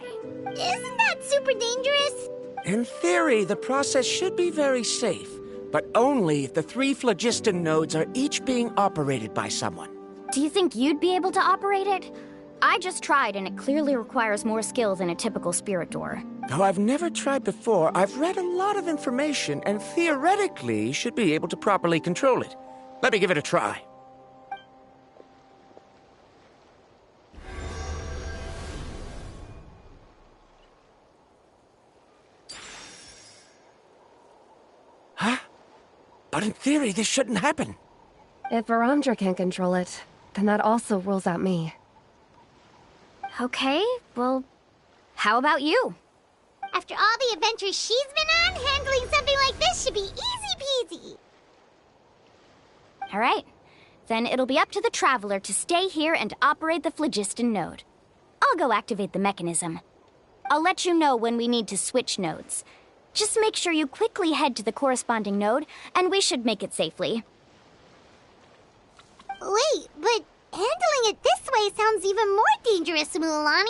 Isn't that super dangerous? In theory, the process should be very safe, but only if the 3 phlogiston nodes are each being operated by someone. Do you think you'd be able to operate it? I just tried, and it clearly requires more skill than a typical spirit door. Though I've never tried before, I've read a lot of information and theoretically should be able to properly control it. Let me give it a try. Huh? But in theory, this shouldn't happen. If Varamdra can't control it, then that also rules out me. Okay, well, how about you? After all the adventures she's been on, handling something like this should be easy peasy. All right, then it'll be up to the Traveler to stay here and operate the phlogiston node. I'll go activate the mechanism. I'll let you know when we need to switch nodes. Just make sure you quickly head to the corresponding node, and we should make it safely. Wait, but handling it this way sounds even more dangerous, Mualani.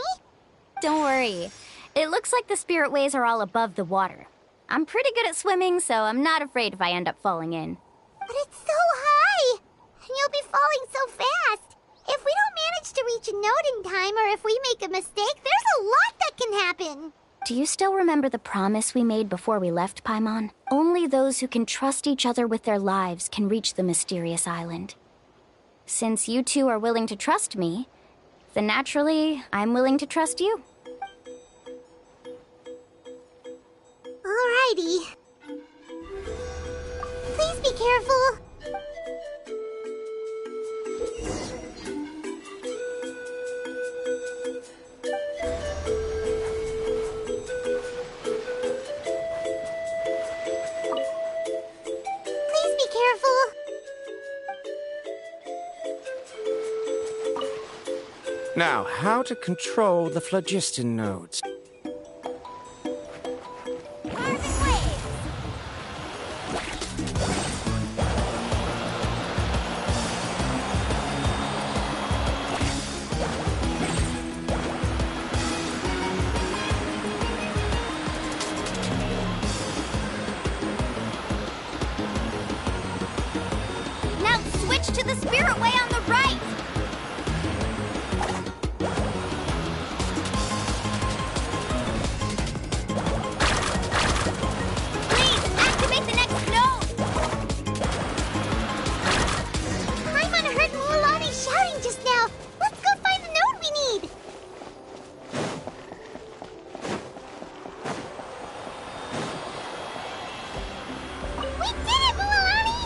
Don't worry. It looks like the spirit ways are all above the water. I'm pretty good at swimming, so I'm not afraid if I end up falling in. But it's so high! And you'll be falling so fast! If we don't manage to reach a node in time, or if we make a mistake, there's a lot that can happen! Do you still remember the promise we made before we left Paimon? Only those who can trust each other with their lives can reach the mysterious island. Since you two are willing to trust me, then naturally, I'm willing to trust you. Alrighty. Please be careful. Please be careful. Now, how to control the phlogiston nodes. Now switch to the spirit way on the right! Shouting just now. Let's go find the node we need. We did it, Mualani!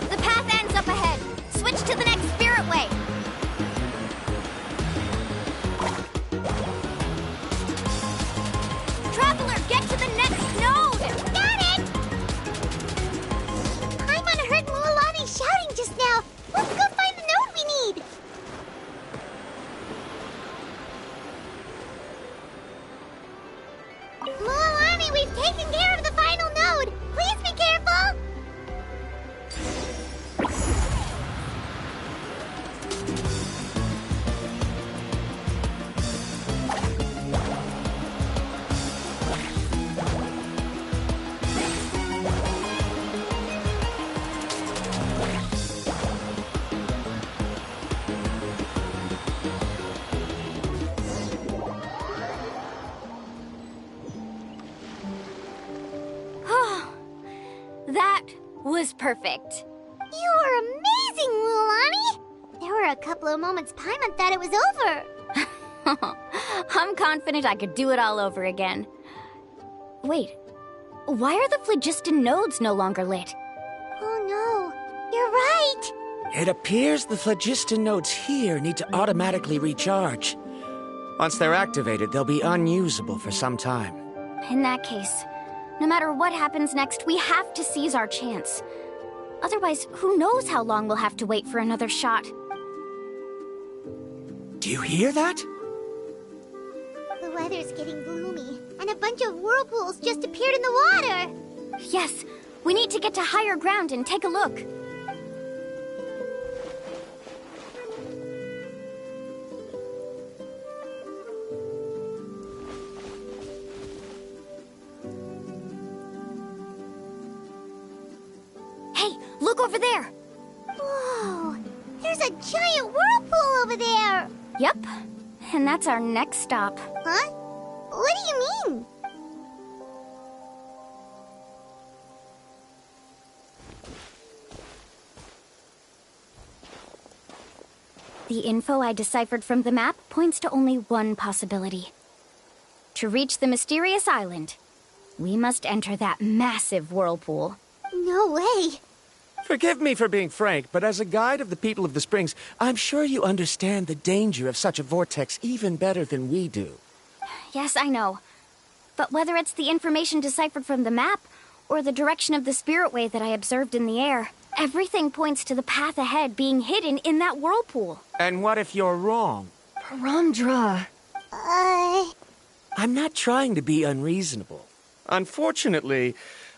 The path ends up ahead. Switch to the next spirit way. Traveler, get to the next node! Got it! Paimon heard Mualani shouting just now. Let's go find the node we need. Mualani, we've taken care of the final node. That was perfect. You were amazing, Mualani! There were a couple of moments Paimon thought it was over. I'm confident I could do it all over again. Wait, why are the phlogiston nodes no longer lit? Oh no, you're right! It appears the phlogiston nodes here need to automatically recharge. Once they're activated, they'll be unusable for some time. In that case, no matter what happens next, we have to seize our chance. Otherwise, who knows how long we'll have to wait for another shot. Do you hear that? The weather's getting gloomy, and a bunch of whirlpools just appeared in the water! Yes, we need to get to higher ground and take a look. Hey, look over there! Whoa! There's a giant whirlpool over there! Yep, and that's our next stop. Huh? What do you mean? The info I deciphered from the map points to only one possibility. To reach the mysterious island, we must enter that massive whirlpool. No way! Forgive me for being frank, but as a guide of the people of the Springs, I'm sure you understand the danger of such a vortex even better than we do. Yes, I know. But whether it's the information deciphered from the map, or the direction of the spirit wave that I observed in the air, everything points to the path ahead being hidden in that whirlpool. And what if you're wrong? Ramdra. I'm not trying to be unreasonable. Unfortunately,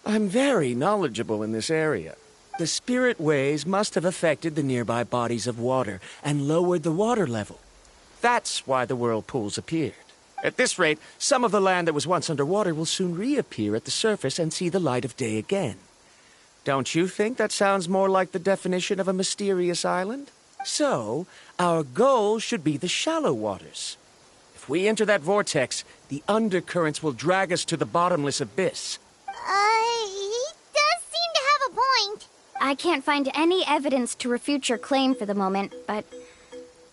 I'm very knowledgeable in this area. The spirit waves must have affected the nearby bodies of water and lowered the water level. That's why the whirlpools appeared. At this rate, some of the land that was once underwater will soon reappear at the surface and see the light of day again. Don't you think that sounds more like the definition of a mysterious island? So, our goal should be the shallow waters. If we enter that vortex, the undercurrents will drag us to the bottomless abyss. He does seem to have a point. I can't find any evidence to refute your claim for the moment, but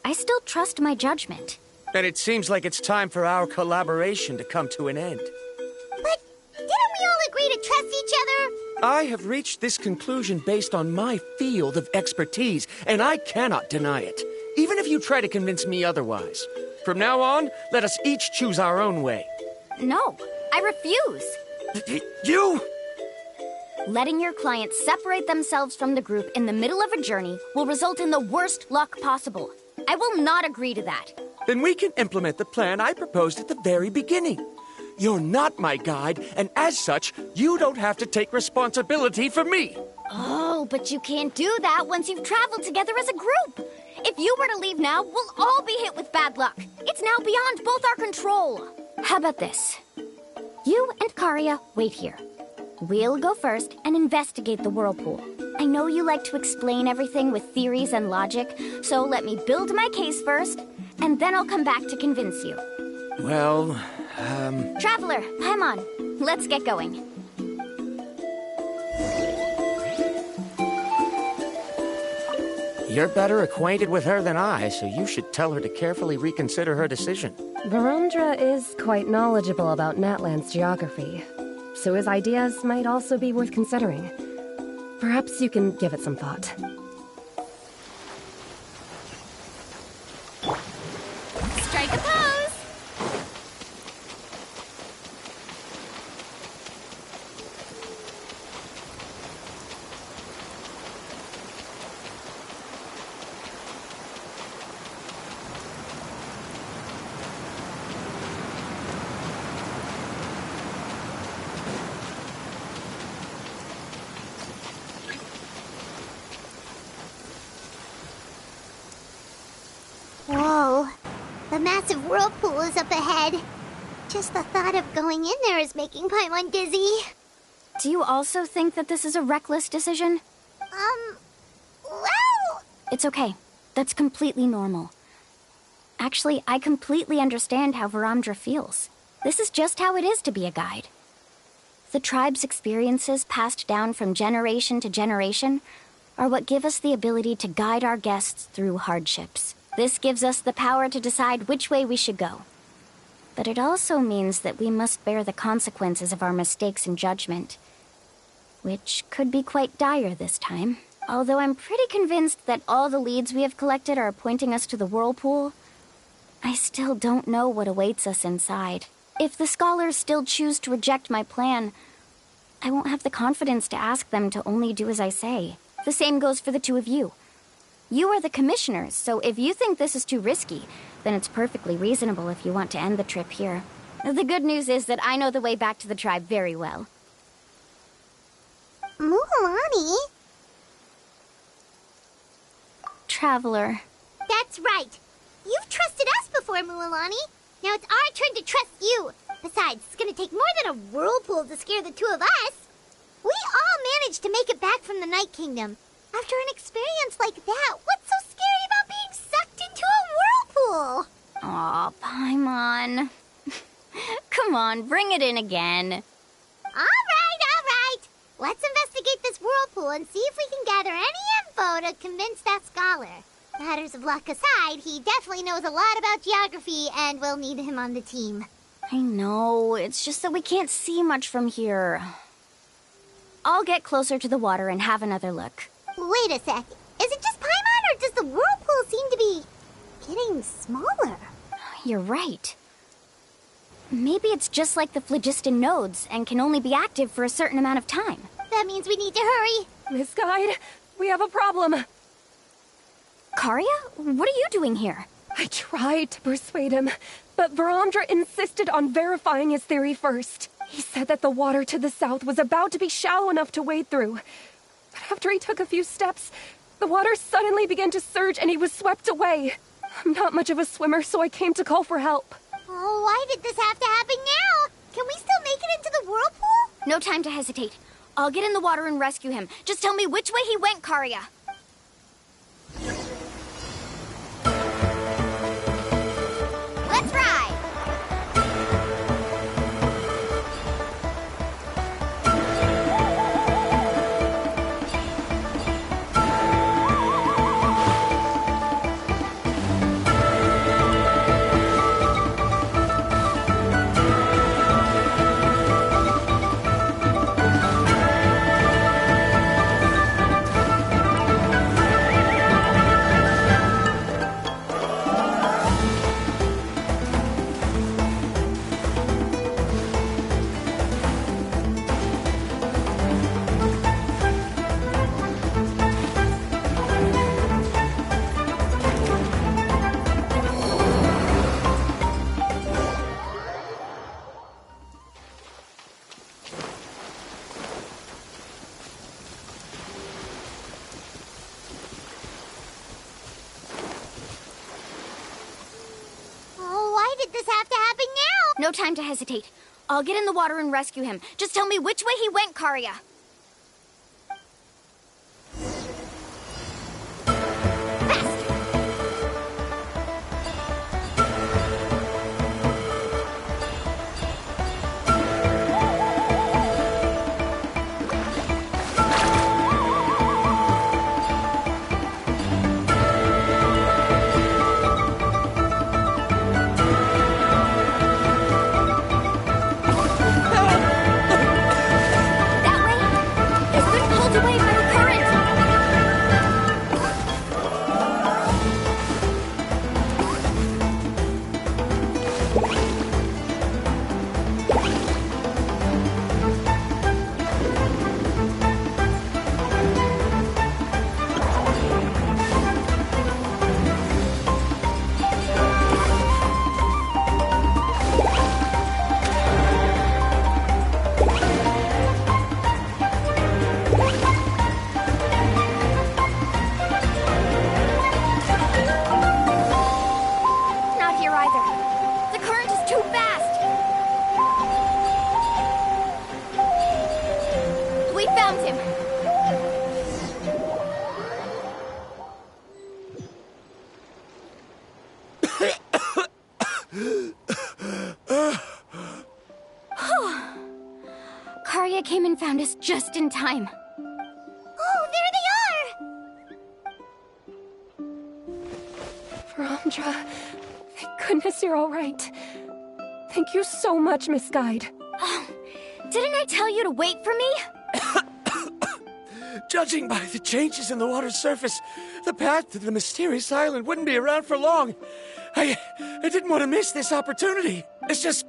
I still trust my judgment. Then it seems like it's time for our collaboration to come to an end. But didn't we all agree to trust each other? I have reached this conclusion based on my field of expertise, and I cannot deny it, even if you try to convince me otherwise. From now on, let us each choose our own way. No, I refuse. You! Letting your clients separate themselves from the group in the middle of a journey will result in the worst luck possible. I will not agree to that. Then we can implement the plan I proposed at the very beginning. You're not my guide, and as such, you don't have to take responsibility for me. Oh, but you can't do that once you've traveled together as a group. If you were to leave now, we'll all be hit with bad luck. It's now beyond both our control. How about this? You and Karia wait here. We'll go first and investigate the whirlpool. I know you like to explain everything with theories and logic, so let me build my case first, and then I'll come back to convince you. Well, Traveler, Paimon, let's get going. You're better acquainted with her than I, so you should tell her to carefully reconsider her decision. Varamdra is quite knowledgeable about Natland's geography, so his ideas might also be worth considering. Perhaps you can give it some thought. Strike a pose! Whoa. The massive whirlpool is up ahead. Just the thought of going in there is making Paimon dizzy. Do you also think that this is a reckless decision? Well... It's okay. That's completely normal. Actually, I completely understand how Varamdra feels. This is just how it is to be a guide. The tribe's experiences passed down from generation to generation are what give us the ability to guide our guests through hardships. This gives us the power to decide which way we should go. But it also means that we must bear the consequences of our mistakes and judgment, which could be quite dire this time. Although I'm pretty convinced that all the leads we have collected are pointing us to the whirlpool, I still don't know what awaits us inside. If the scholars still choose to reject my plan, I won't have the confidence to ask them to only do as I say. The same goes for the two of you. You are the commissioners, so if you think this is too risky, then it's perfectly reasonable if you want to end the trip here. The good news is that I know the way back to the tribe very well. Mualani? Traveler. That's right. You've trusted us before, Mualani. Now it's our turn to trust you. Besides, it's gonna take more than a whirlpool to scare the two of us. We all managed to make it back from the Night Kingdom. After an experience like that, what's so scary about being sucked into a whirlpool? Aw, Paimon. Come on, bring it in again. All right. Let's investigate this whirlpool and see if we can gather any info to convince that scholar. Matters of luck aside, he definitely knows a lot about geography, and we'll need him on the team. I know, it's just that we can't see much from here. I'll get closer to the water and have another look. Wait a sec. Is it just Paimon, or does the whirlpool seem to be getting smaller? You're right. Maybe it's just like the phlogiston nodes and can only be active for a certain amount of time. That means we need to hurry. Miss Guide, we have a problem. Karia? What are you doing here? I tried to persuade him, but Varamdra insisted on verifying his theory first. He said that the water to the south was about to be shallow enough to wade through. But after he took a few steps, the water suddenly began to surge and he was swept away. I'm not much of a swimmer, so I came to call for help. Oh, why did this have to happen now? Can we still make it into the whirlpool? No time to hesitate. I'll get in the water and rescue him. Just tell me which way he went, Karia. Let's ride! No time to hesitate. I'll get in the water and rescue him. Just tell me which way he went, Karia. Genshin found us just in time. Oh, there they are! Varamdra, thank goodness you're all right. Thank you so much, Miss Guide. Oh, didn't I tell you to wait for me? Judging by the changes in the water's surface, the path to the mysterious island wouldn't be around for long. I didn't want to miss this opportunity. It's just...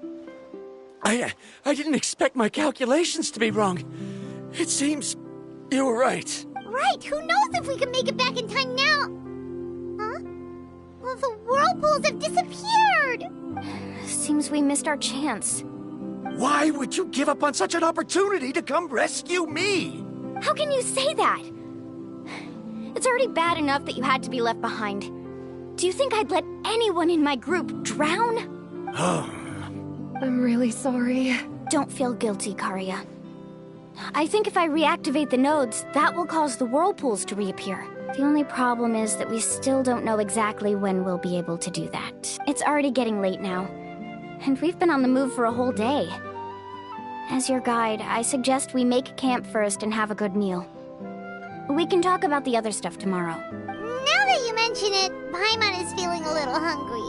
I didn't expect my calculations to be wrong. It seems you were right. Right, who knows if we can make it back in time now? Huh? Well, the whirlpools have disappeared! Seems we missed our chance. Why would you give up on such an opportunity to come rescue me? How can you say that? It's already bad enough that you had to be left behind. Do you think I'd let anyone in my group drown? I'm really sorry. Don't feel guilty, Karia. I think if I reactivate the nodes, that will cause the whirlpools to reappear. The only problem is that we still don't know exactly when we'll be able to do that. It's already getting late now, and we've been on the move for a whole day. As your guide, I suggest we make camp first and have a good meal. We can talk about the other stuff tomorrow. Now that you mention it, Paimon is feeling a little hungry.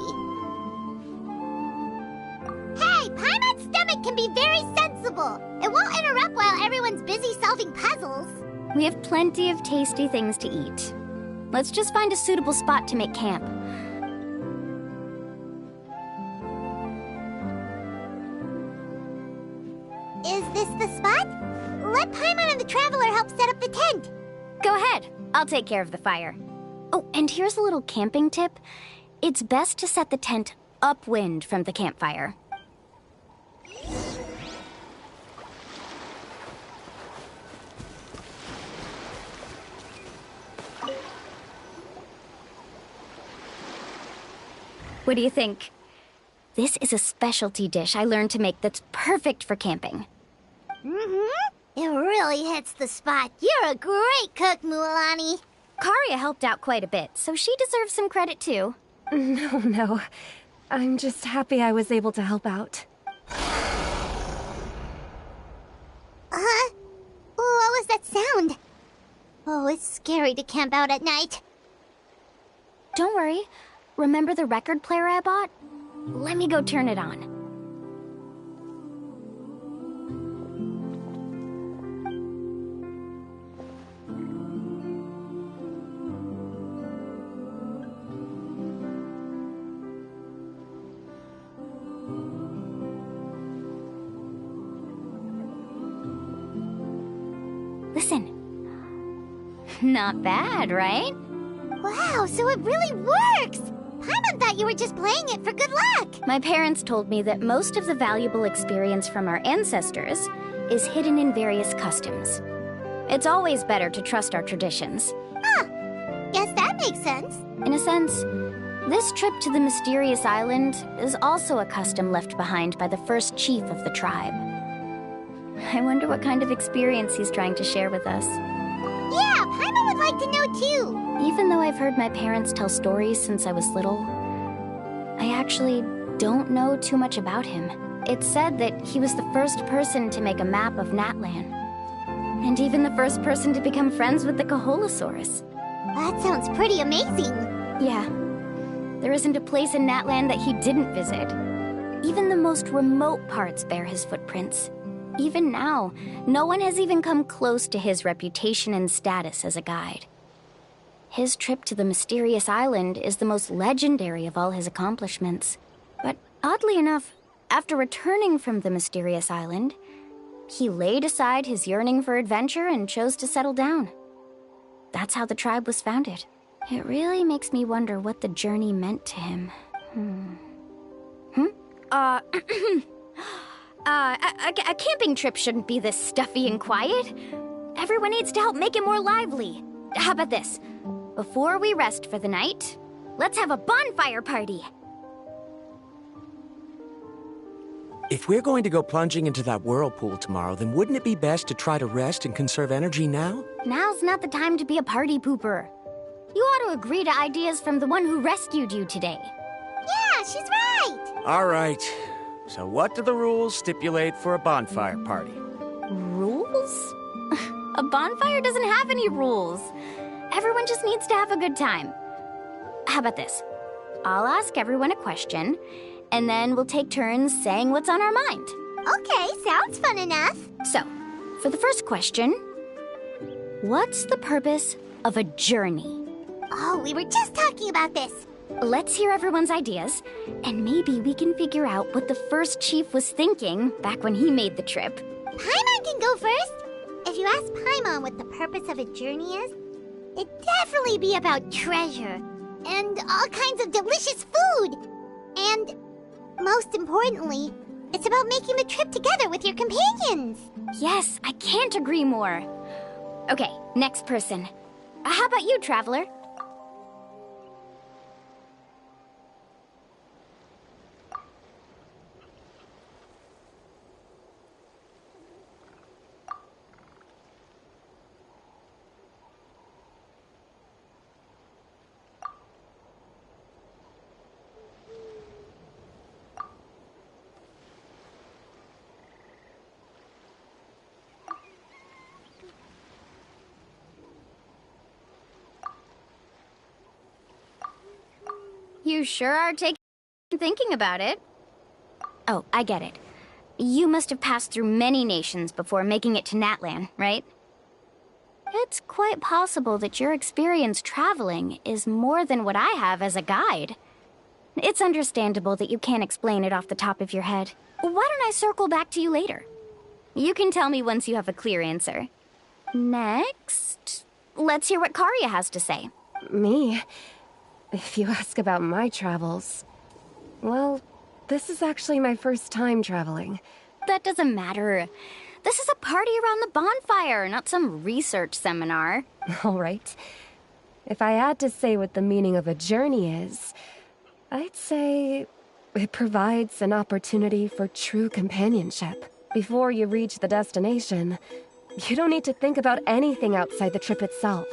Hey, Paimon's stomach can be very sensible. It won't interrupt while everyone's busy solving puzzles. We have plenty of tasty things to eat. Let's just find a suitable spot to make camp. Is this the spot? Let Paimon and the Traveler help set up the tent. Go ahead. I'll take care of the fire. Oh, and here's a little camping tip. It's best to set the tent upwind from the campfire. What do you think? This is a specialty dish I learned to make that's perfect for camping. Mm-hmm. It really hits the spot. You're a great cook, Mualani. Karia helped out quite a bit, so she deserves some credit too. No. I'm just happy I was able to help out. What was that sound? Oh, it's scary to camp out at night. Don't worry. Remember the record player I bought? Let me go turn it on. Listen. Not bad, right? Wow, so it really works! Paimon thought you were just playing it for good luck! My parents told me that most of the valuable experience from our ancestors is hidden in various customs. It's always better to trust our traditions. Guess that makes sense. In a sense, this trip to the mysterious island is also a custom left behind by the first chief of the tribe. I wonder what kind of experience he's trying to share with us. Yeah, Paimon would like to know too. Even though I've heard my parents tell stories since I was little, I actually don't know too much about him. It's said that he was the first person to make a map of Natlan. And even the first person to become friends with the Kaholasaurus. That sounds pretty amazing. Yeah. There isn't a place in Natlan that he didn't visit. Even the most remote parts bear his footprints. Even now, no one has even come close to his reputation and status as a guide. His trip to the mysterious island is the most legendary of all his accomplishments. But oddly enough, after returning from the mysterious island, he laid aside his yearning for adventure and chose to settle down. That's how the tribe was founded. It really makes me wonder what the journey meant to him. A camping trip shouldn't be this stuffy and quiet. Everyone needs to help make it more lively. How about this? Before we rest for the night, let's have a bonfire party. If we're going to go plunging into that whirlpool tomorrow, then wouldn't it be best to try to rest and conserve energy now? Now's not the time to be a party pooper. You ought to agree to ideas from the one who rescued you today. Yeah, she's right! All right. So what do the rules stipulate for a bonfire party? Rules? A bonfire doesn't have any rules. Everyone just needs to have a good time. How about this? I'll ask everyone a question, and then we'll take turns saying what's on our mind. Okay, sounds fun enough. So, for the first question, what's the purpose of a journey? Oh, we were just talking about this. Let's hear everyone's ideas, and maybe we can figure out what the first chief was thinking back when he made the trip. Paimon can go first. If you ask Paimon what the purpose of a journey is, it'd definitely be about treasure and all kinds of delicious food. And most importantly, it's about making the trip together with your companions. Yes, I can't agree more. Okay, next person. How about you, Traveler? You sure are thinking about it. Oh, I get it. You must have passed through many nations before making it to Natlan, right? It's quite possible that your experience traveling is more than what I have as a guide. It's understandable that you can't explain it off the top of your head. Why don't I circle back to you later? You can tell me once you have a clear answer. Next, let's hear what Karya has to say. Me? If you ask about my travels... Well, this is actually my first time traveling. That doesn't matter. This is a party around the bonfire, not some research seminar. All right. If I had to say what the meaning of a journey is, I'd say it provides an opportunity for true companionship. Before you reach the destination, you don't need to think about anything outside the trip itself.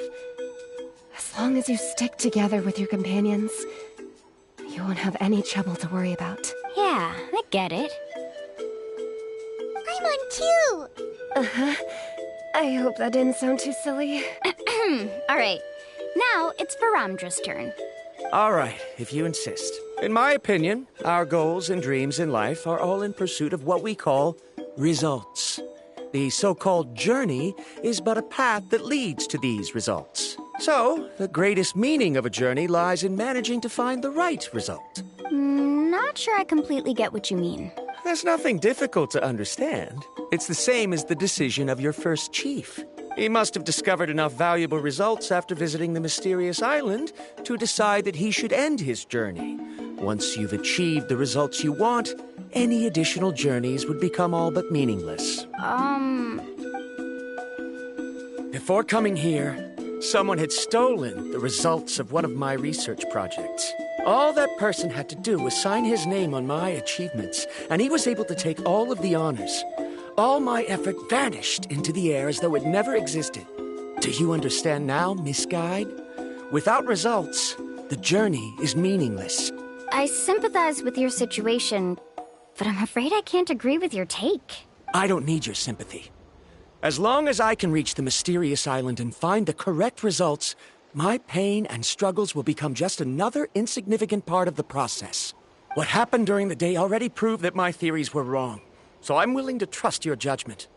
As long as you stick together with your companions, you won't have any trouble to worry about. Yeah, I get it. I'm on too! Uh-huh. I hope that didn't sound too silly. Alright, now it's Varamdra's turn. All right, if you insist. In my opinion, our goals and dreams in life are all in pursuit of what we call results. The so-called journey is but a path that leads to these results. So, the greatest meaning of a journey lies in managing to find the right result. Not sure I completely get what you mean. There's nothing difficult to understand. It's the same as the decision of your first chief. He must have discovered enough valuable results after visiting the mysterious island to decide that he should end his journey. Once you've achieved the results you want, any additional journeys would become all but meaningless. Before coming here, someone had stolen the results of one of my research projects. All that person had to do was sign his name on my achievements, and he was able to take all of the honors. All my effort vanished into the air as though it never existed. Do you understand now, Miss Guide? Without results, the journey is meaningless. I sympathize with your situation, but I'm afraid I can't agree with your take. I don't need your sympathy. As long as I can reach the mysterious island and find the correct results, my pain and struggles will become just another insignificant part of the process. What happened during the day already proved that my theories were wrong, so I'm willing to trust your judgment.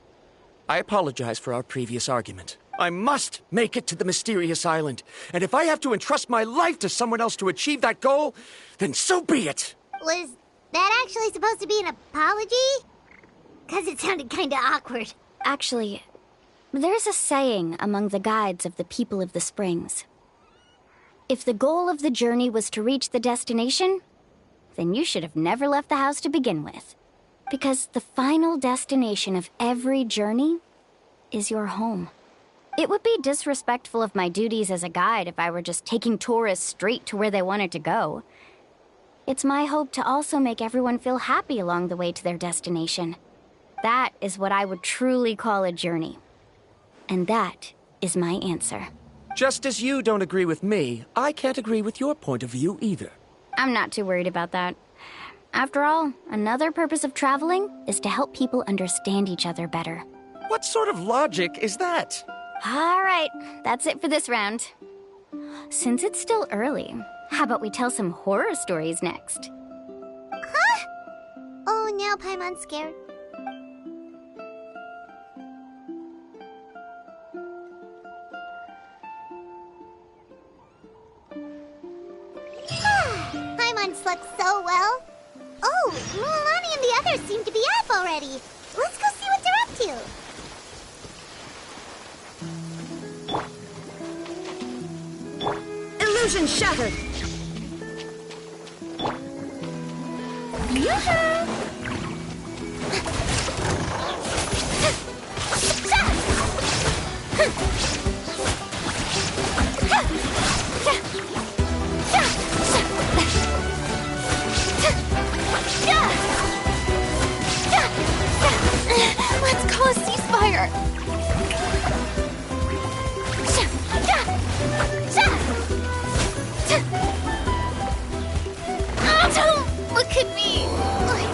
I apologize for our previous argument. I must make it to the mysterious island, and if I have to entrust my life to someone else to achieve that goal, then so be it! Was that actually supposed to be an apology? 'Cause it sounded kinda awkward. Actually, there's a saying among the guides of the people of the springs. If the goal of the journey was to reach the destination, then you should have never left the house to begin with. Because the final destination of every journey is your home. It would be disrespectful of my duties as a guide if I were just taking tourists straight to where they wanted to go. It's my hope to also make everyone feel happy along the way to their destination. That is what I would truly call a journey. And that is my answer. Just as you don't agree with me, I can't agree with your point of view either. I'm not too worried about that. After all, another purpose of traveling is to help people understand each other better. What sort of logic is that? All right, that's it for this round. Since it's still early, how about we tell some horror stories next? Huh? Oh, now Paimon's scared. Paimon slept so well. Oh, Mualani and the others seem to be up already. Let's go see what they're up to. Illusion shattered! Let's call a ceasefire! Don't look at me like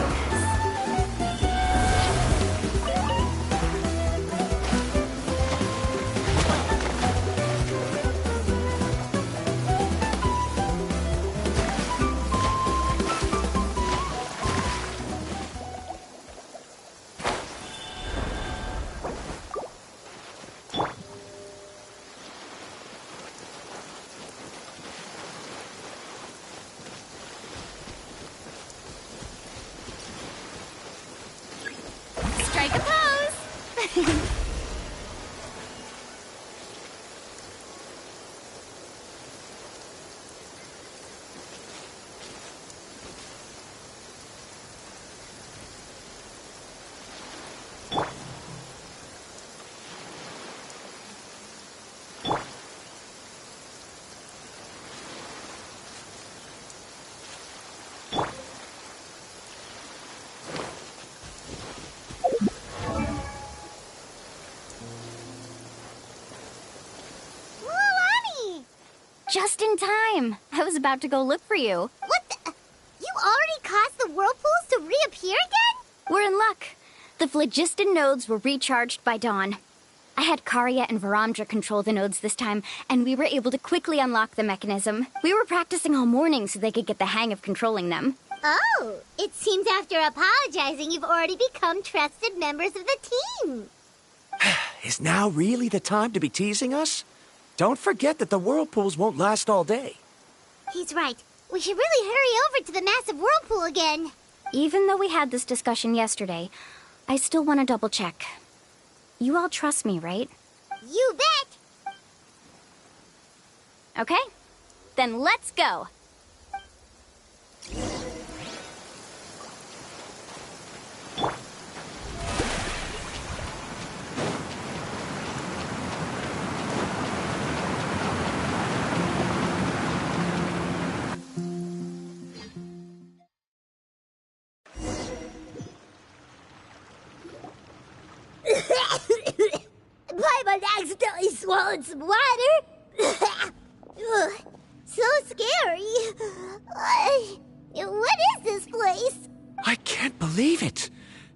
strike a pose! Just in time. I was about to go look for you. What the? You already caused the whirlpools to reappear again? We're in luck. The phlogiston nodes were recharged by dawn. I had Karya and Varamdra control the nodes this time, and we were able to quickly unlock the mechanism. We were practicing all morning so they could get the hang of controlling them. Oh, it seems after apologizing, you've already become trusted members of the team. Is now really the time to be teasing us? Don't forget that the whirlpools won't last all day. He's right. We should really hurry over to the massive whirlpool again. Even though we had this discussion yesterday, I still want to double check. You all trust me, right? You bet! Okay, then let's go. Paimon accidentally swallowed some water. So scary. What is this place? I can't believe it.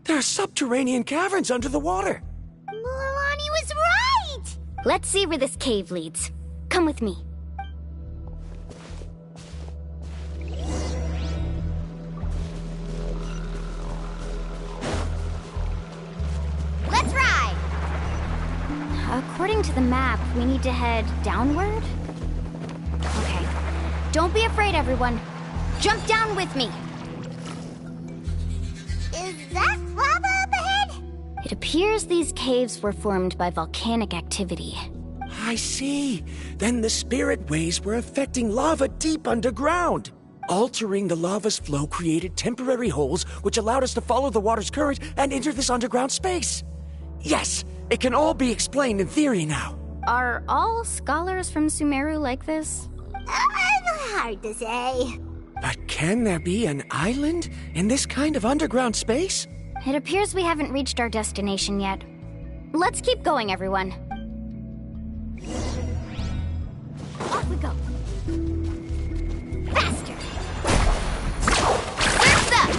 There are subterranean caverns under the water. Mualani was right. Let's see where this cave leads. Come with me. Let's ride. According to the map, we need to head downward? Okay. Don't be afraid, everyone. Jump down with me. Is that lava up ahead? It appears these caves were formed by volcanic activity. I see. Then the spirit waves were affecting lava deep underground. Altering the lava's flow created temporary holes which allowed us to follow the water's current and enter this underground space. Yes, it can all be explained in theory now. Are all scholars from Sumeru like this? Hard to say. But can there be an island in this kind of underground space? It appears we haven't reached our destination yet. Let's keep going, everyone. Off we go. Faster! Surf's up!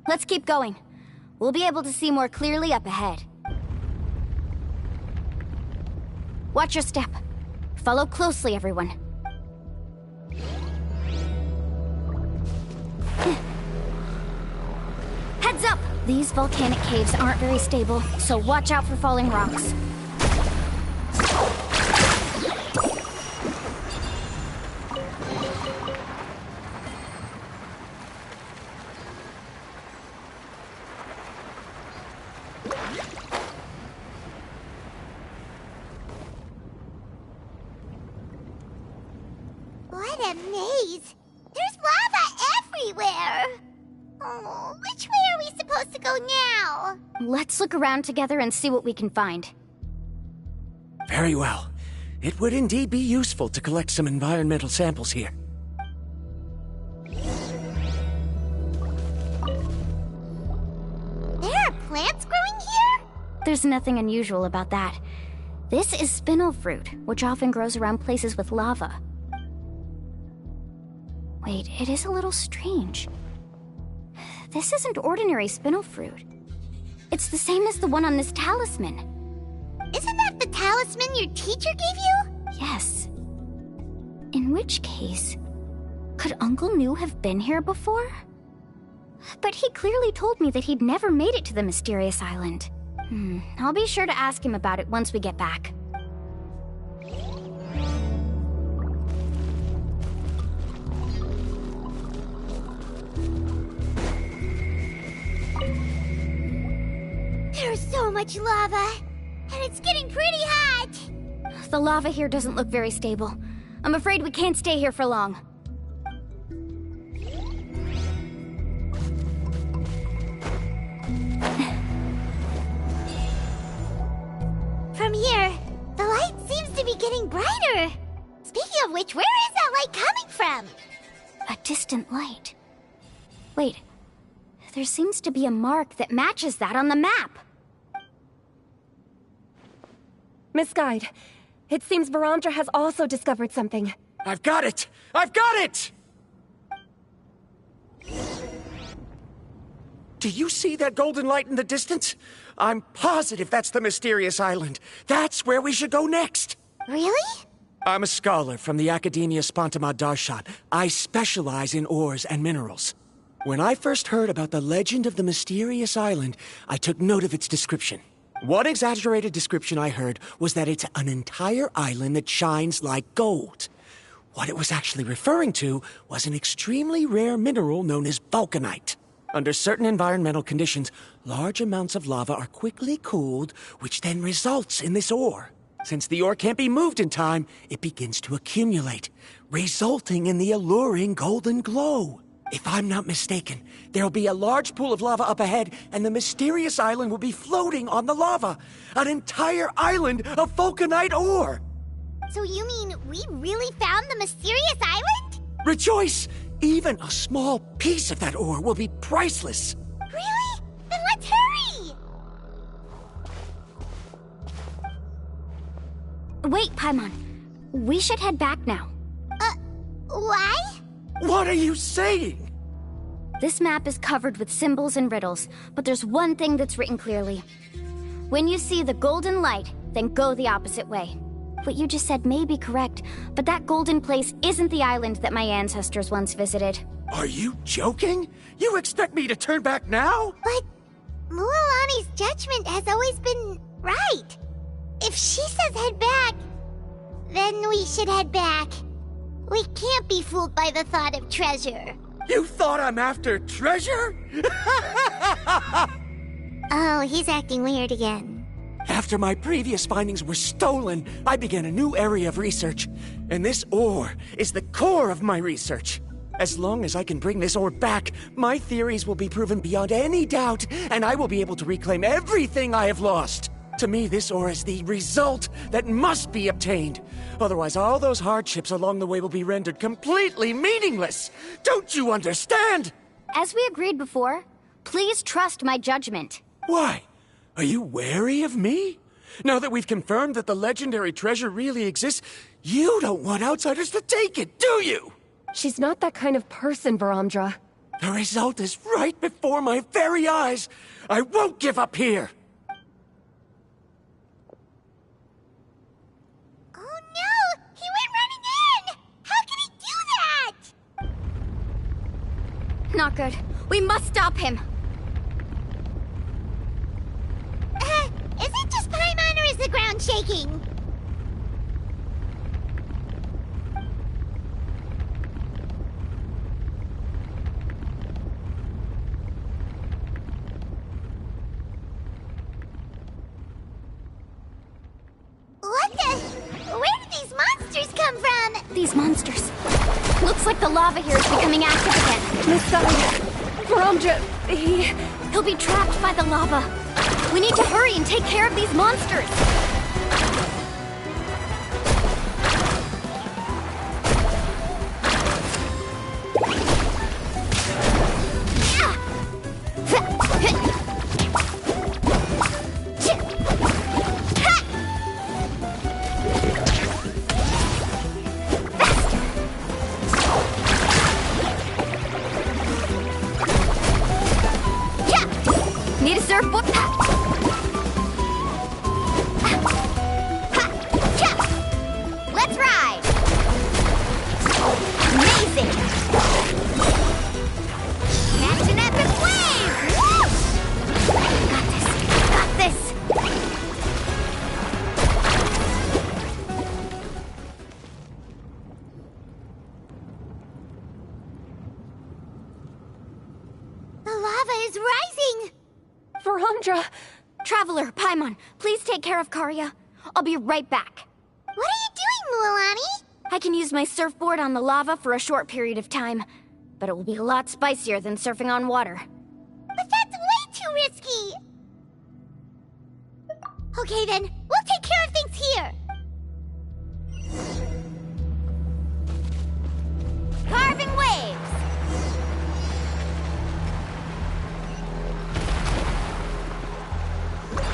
Let's keep going. We'll be able to see more clearly up ahead. Watch your step. Follow closely, everyone. Heads up! These volcanic caves aren't very stable, so watch out for falling rocks. What a maze! There's lava everywhere! Oh, which way are we supposed to go now? Let's look around together and see what we can find. Very well. It would indeed be useful to collect some environmental samples here. There are plants growing here? There's nothing unusual about that. This is spinel fruit, which often grows around places with lava. Wait, it is a little strange. This isn't ordinary spinel fruit. It's the same as the one on this talisman. Isn't that the talisman your teacher gave you? Yes. In which case, could Uncle New have been here before? But he clearly told me that he'd never made it to the mysterious island. I'll be sure to ask him about it once we get back. There's so much lava, and it's getting pretty hot. The lava here doesn't look very stable. I'm afraid we can't stay here for long. From here, the light seems to be getting brighter. Speaking of which, where is that light coming from? A distant light. Wait, there seems to be a mark that matches that on the map. Miss Guide, it seems Varamdra has also discovered something. I've got it! I've got it! Do you see that golden light in the distance? I'm positive that's the mysterious island. That's where we should go next. Really? I'm a scholar from the Academia Spontamad Darshan. I specialize in ores and minerals. When I first heard about the legend of the mysterious island, I took note of its description. One exaggerated description I heard was that it's an entire island that shines like gold. What it was actually referring to was an extremely rare mineral known as vulcanite. Under certain environmental conditions, large amounts of lava are quickly cooled, which then results in this ore. Since the ore can't be moved in time, it begins to accumulate, resulting in the alluring golden glow. If I'm not mistaken, there'll be a large pool of lava up ahead, and the mysterious island will be floating on the lava. An entire island of vulcanite ore! So you mean we really found the mysterious island? Rejoice! Even a small piece of that ore will be priceless. Really? Then let's hurry! Wait, Paimon. We should head back now. Why? What are you saying? This map is covered with symbols and riddles, but there's one thing that's written clearly. When you see the golden light, then go the opposite way. What you just said may be correct, but that golden place isn't the island that my ancestors once visited. Are you joking? You expect me to turn back now? But Mualani's judgment has always been right. If she says head back, then we should head back. We can't be fooled by the thought of treasure. You thought I'm after treasure? Oh, he's acting weird again. After my previous findings were stolen, I began a new area of research. And this ore is the core of my research. As long as I can bring this ore back, my theories will be proven beyond any doubt, and I will be able to reclaim everything I have lost. To me, this ore is the result that must be obtained. Otherwise, all those hardships along the way will be rendered completely meaningless. Don't you understand? As we agreed before, please trust my judgment. Why? Are you wary of me? Now that we've confirmed that the legendary treasure really exists, you don't want outsiders to take it, do you? She's not that kind of person, Varamdra. The result is right before my very eyes. I won't give up here. Oh no! He went running in! How can he do that? Not good. We must stop him. Is it just Paimon or is the ground shaking? What the? Where did these monsters come from? These monsters. Looks like the lava here is becoming active again. Meztli, Varamdra, He'll be trapped by the lava. We need to hurry and take care of these monsters. Need a surfboard. Let's ride. Amazing. Catch an epic wave. Woo! Got this. The lava is rising! Varamdra! Traveler, Paimon, please take care of Karya. I'll be right back. What are you doing, Mualani? I can use my surfboard on the lava for a short period of time, but it will be a lot spicier than surfing on water. But that's way too risky! Okay then, we'll take care of things here! Carving waves!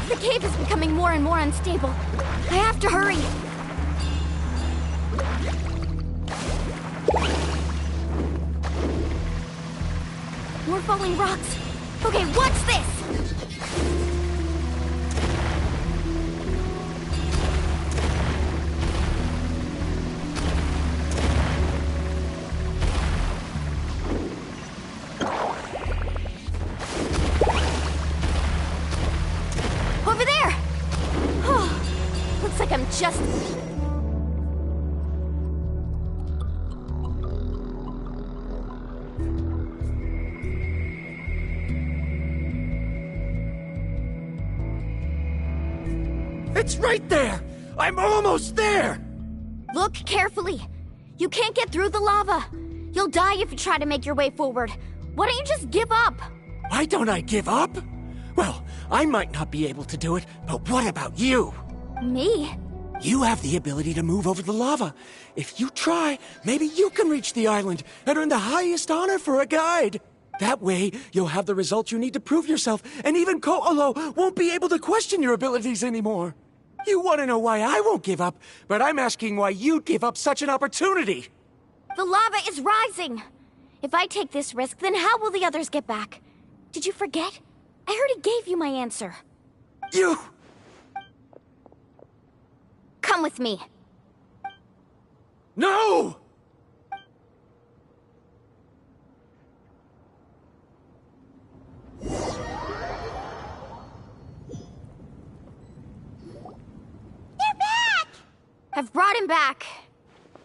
The cave is becoming more and more unstable. I have to hurry. More falling rocks. Okay, watch this! Over there! Oh, looks like I'm just... It's right there! I'm almost there! Look carefully. You can't get through the lava. You'll die if you try to make your way forward. Why don't you just give up? Why don't I give up? Well, I might not be able to do it, but what about you? Me? You have the ability to move over the lava. If you try, maybe you can reach the island and earn the highest honor for a guide. That way, you'll have the results you need to prove yourself, and even Ko'olo won't be able to question your abilities anymore. You want to know why I won't give up, but I'm asking why you'd give up such an opportunity. The lava is rising. If I take this risk, then how will the others get back? Did you forget? I already gave you my answer. You... Come with me. No! I've brought him back.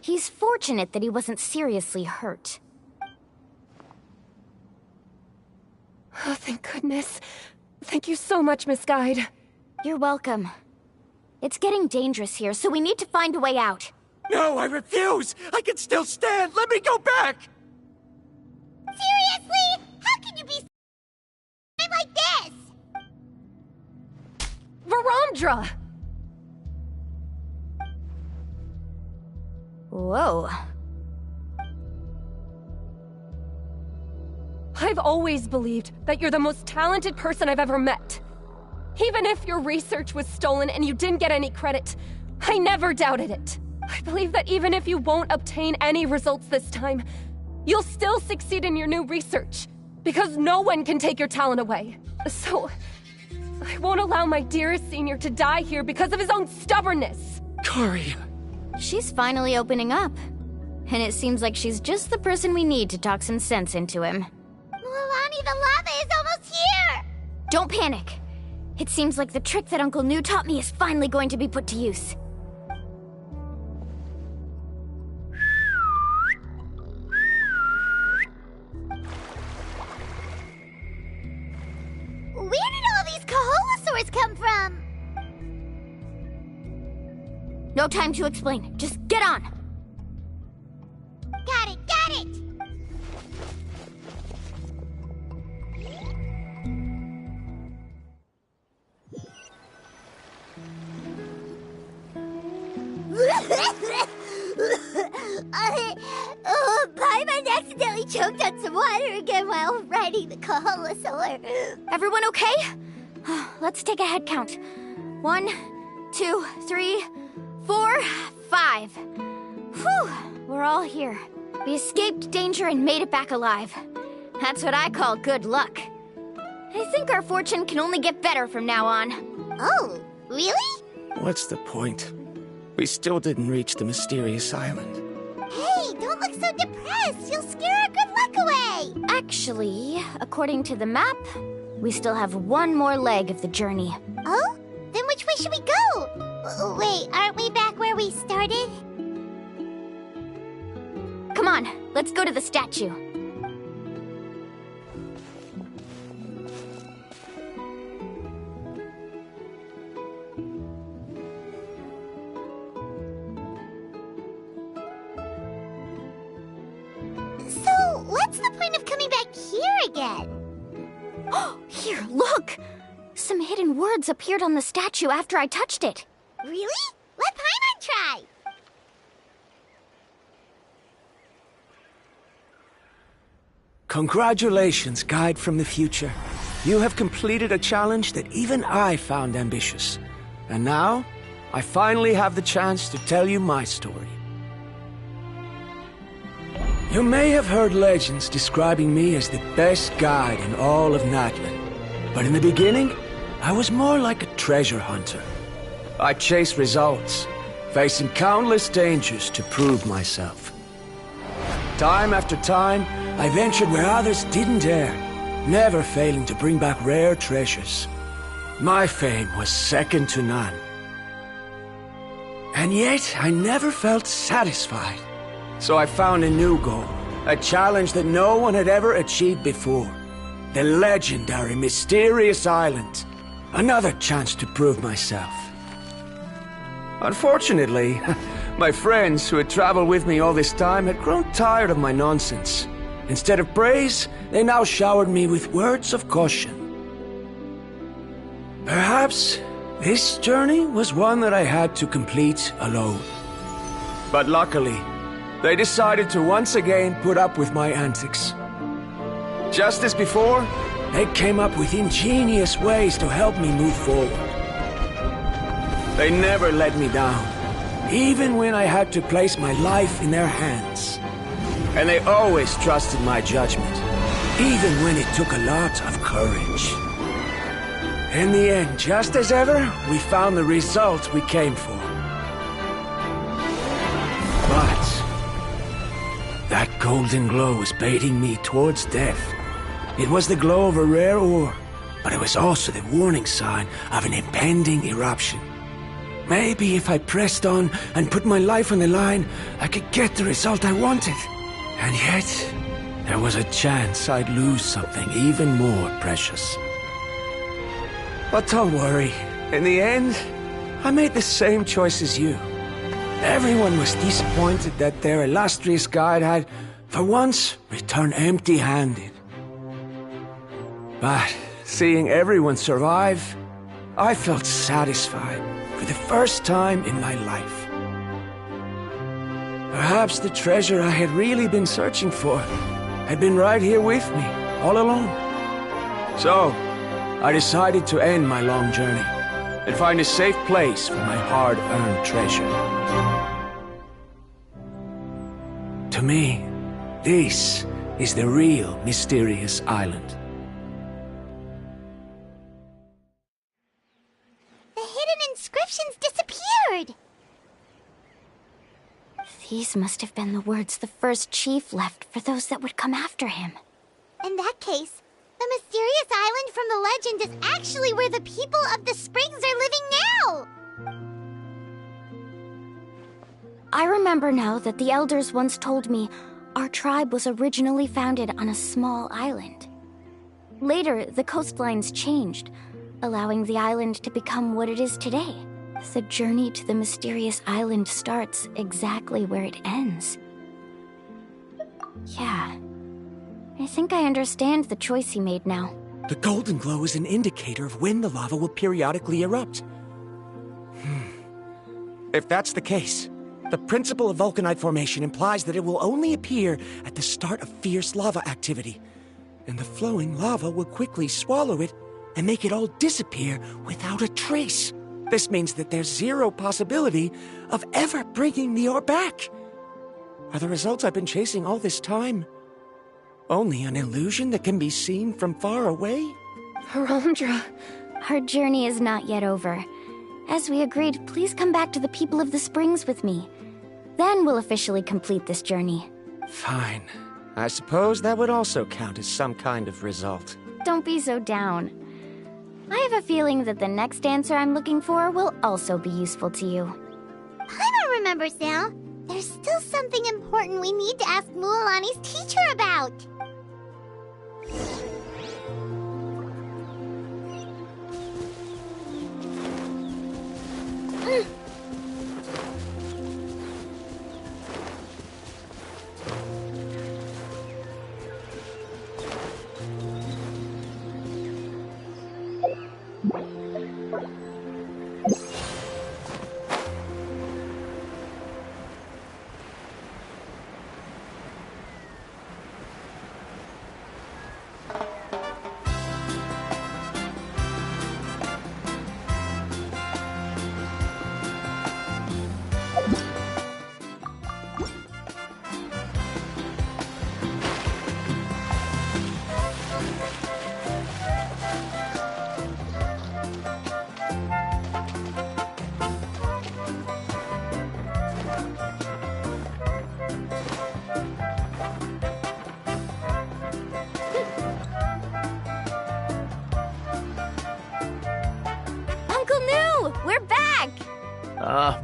He's fortunate that he wasn't seriously hurt. Oh, thank goodness. Thank you so much, Miss Guide. You're welcome. It's getting dangerous here, so we need to find a way out. No, I refuse! I can still stand! Let me go back! Seriously? How can you be like this? Varamdra! Whoa. I've always believed that you're the most talented person I've ever met. Even if your research was stolen and you didn't get any credit, I never doubted it. I believe that even if you won't obtain any results this time, you'll still succeed in your new research. Because no one can take your talent away. So, I won't allow my dearest senior to die here because of his own stubbornness. Kari. She's finally opening up. And it seems like she's just the person we need to talk some sense into him. Mualani, the lava is almost here! Don't panic. It seems like the trick that Uncle Nu taught me is finally going to be put to use. Where did all these Kaholosaurs come from? No time to explain. Just get on! Got it! Paimon accidentally choked on some water again while riding the Kaholosaur. Everyone okay? Let's take a head count. 1, 2, 3, 4, 5. Whew, we're all here. We escaped danger and made it back alive. That's what I call good luck. I think our fortune can only get better from now on. Oh, really? What's the point? We still didn't reach the mysterious island. Hey, don't look so depressed. You'll scare our good luck away. Actually, according to the map, we still have one more leg of the journey. Oh? Then which way should we go? Wait, aren't we back where we started? Come on, let's go to the statue. So, what's the point of coming back here again? Here, look! Some hidden words appeared on the statue after I touched it. Really? Let Paimon try! Congratulations, guide from the future. You have completed a challenge that even I found ambitious. And now, I finally have the chance to tell you my story. You may have heard legends describing me as the best guide in all of Natlan. But in the beginning, I was more like a treasure hunter. I chased results, facing countless dangers to prove myself. Time after time, I ventured where others didn't dare, never failing to bring back rare treasures. My fame was second to none. And yet, I never felt satisfied. So I found a new goal, a challenge that no one had ever achieved before. The legendary Mysterious Island. Another chance to prove myself. Unfortunately, my friends who had traveled with me all this time had grown tired of my nonsense. Instead of praise, they now showered me with words of caution. Perhaps this journey was one that I had to complete alone. But luckily, they decided to once again put up with my antics. Just as before, they came up with ingenious ways to help me move forward. They never let me down, even when I had to place my life in their hands. And they always trusted my judgment, even when it took a lot of courage. In the end, just as ever, we found the result we came for. But that golden glow was baiting me towards death. It was the glow of a rare ore, but it was also the warning sign of an impending eruption. Maybe if I pressed on and put my life on the line, I could get the result I wanted. And yet, there was a chance I'd lose something even more precious. But don't worry. In the end, I made the same choice as you. Everyone was disappointed that their illustrious guide had, for once, returned empty-handed. But seeing everyone survive, I felt satisfied for the first time in my life. Perhaps the treasure I had really been searching for had been right here with me, all along. So, I decided to end my long journey and find a safe place for my hard-earned treasure. To me, This is the real mysterious island. The hidden inscriptions disappeared! These must have been the words the first chief left for those that would come after him. In that case, the mysterious island from the legend is actually where the people of the springs are living now! I remember now that the elders once told me our tribe was originally founded on a small island. Later, the coastlines changed, allowing the island to become what it is today. The journey to the mysterious island starts exactly where it ends. Yeah. I think I understand the choice he made now. The golden glow is an indicator of when the lava will periodically erupt. If that's the case, the principle of vulcanite formation implies that it will only appear at the start of fierce lava activity, and the flowing lava will quickly swallow it and make it all disappear without a trace. This means that there's zero possibility of ever bringing the ore back. Are the results I've been chasing all this time only an illusion that can be seen from far away? Verandra. Our journey is not yet over. As we agreed, please come back to the people of the springs with me. Then we'll officially complete this journey. Fine. I suppose that would also count as some kind of result. Don't be so down. I have a feeling that the next answer I'm looking for will also be useful to you. Paimon remembers now. There's still something important we need to ask Mualani's teacher about.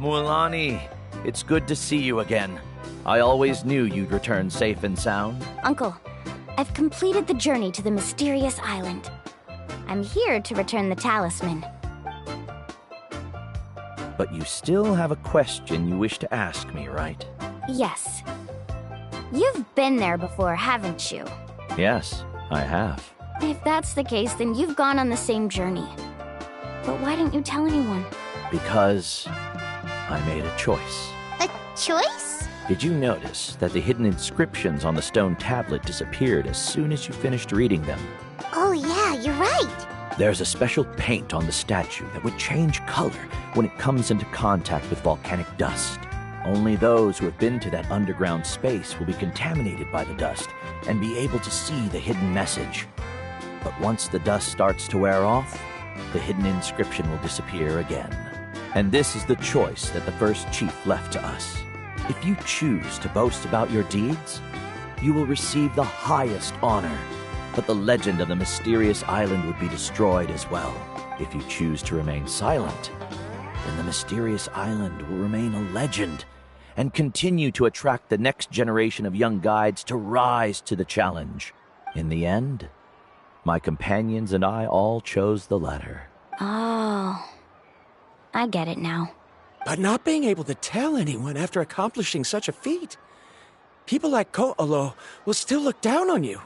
Mualani, it's good to see you again. I always knew you'd return safe and sound. Uncle, I've completed the journey to the mysterious island. I'm here to return the talisman. But you still have a question you wish to ask me, right? Yes. You've been there before, haven't you? Yes, I have. If that's the case, then you've gone on the same journey. But why didn't you tell anyone? Because I made a choice. A choice? Did you notice that the hidden inscriptions on the stone tablet disappeared as soon as you finished reading them? Oh yeah, you're right. There's a special paint on the statue that would change color when it comes into contact with volcanic dust. Only those who have been to that underground space will be contaminated by the dust and be able to see the hidden message. But once the dust starts to wear off, the hidden inscription will disappear again. And this is the choice that the first chief left to us. If you choose to boast about your deeds, you will receive the highest honor. But the legend of the mysterious island would be destroyed as well. If you choose to remain silent, then the mysterious island will remain a legend and continue to attract the next generation of young guides to rise to the challenge. In the end, my companions and I all chose the latter. Oh, I get it now. But not being able to tell anyone after accomplishing such a feat, people like Ko'olo will still look down on you.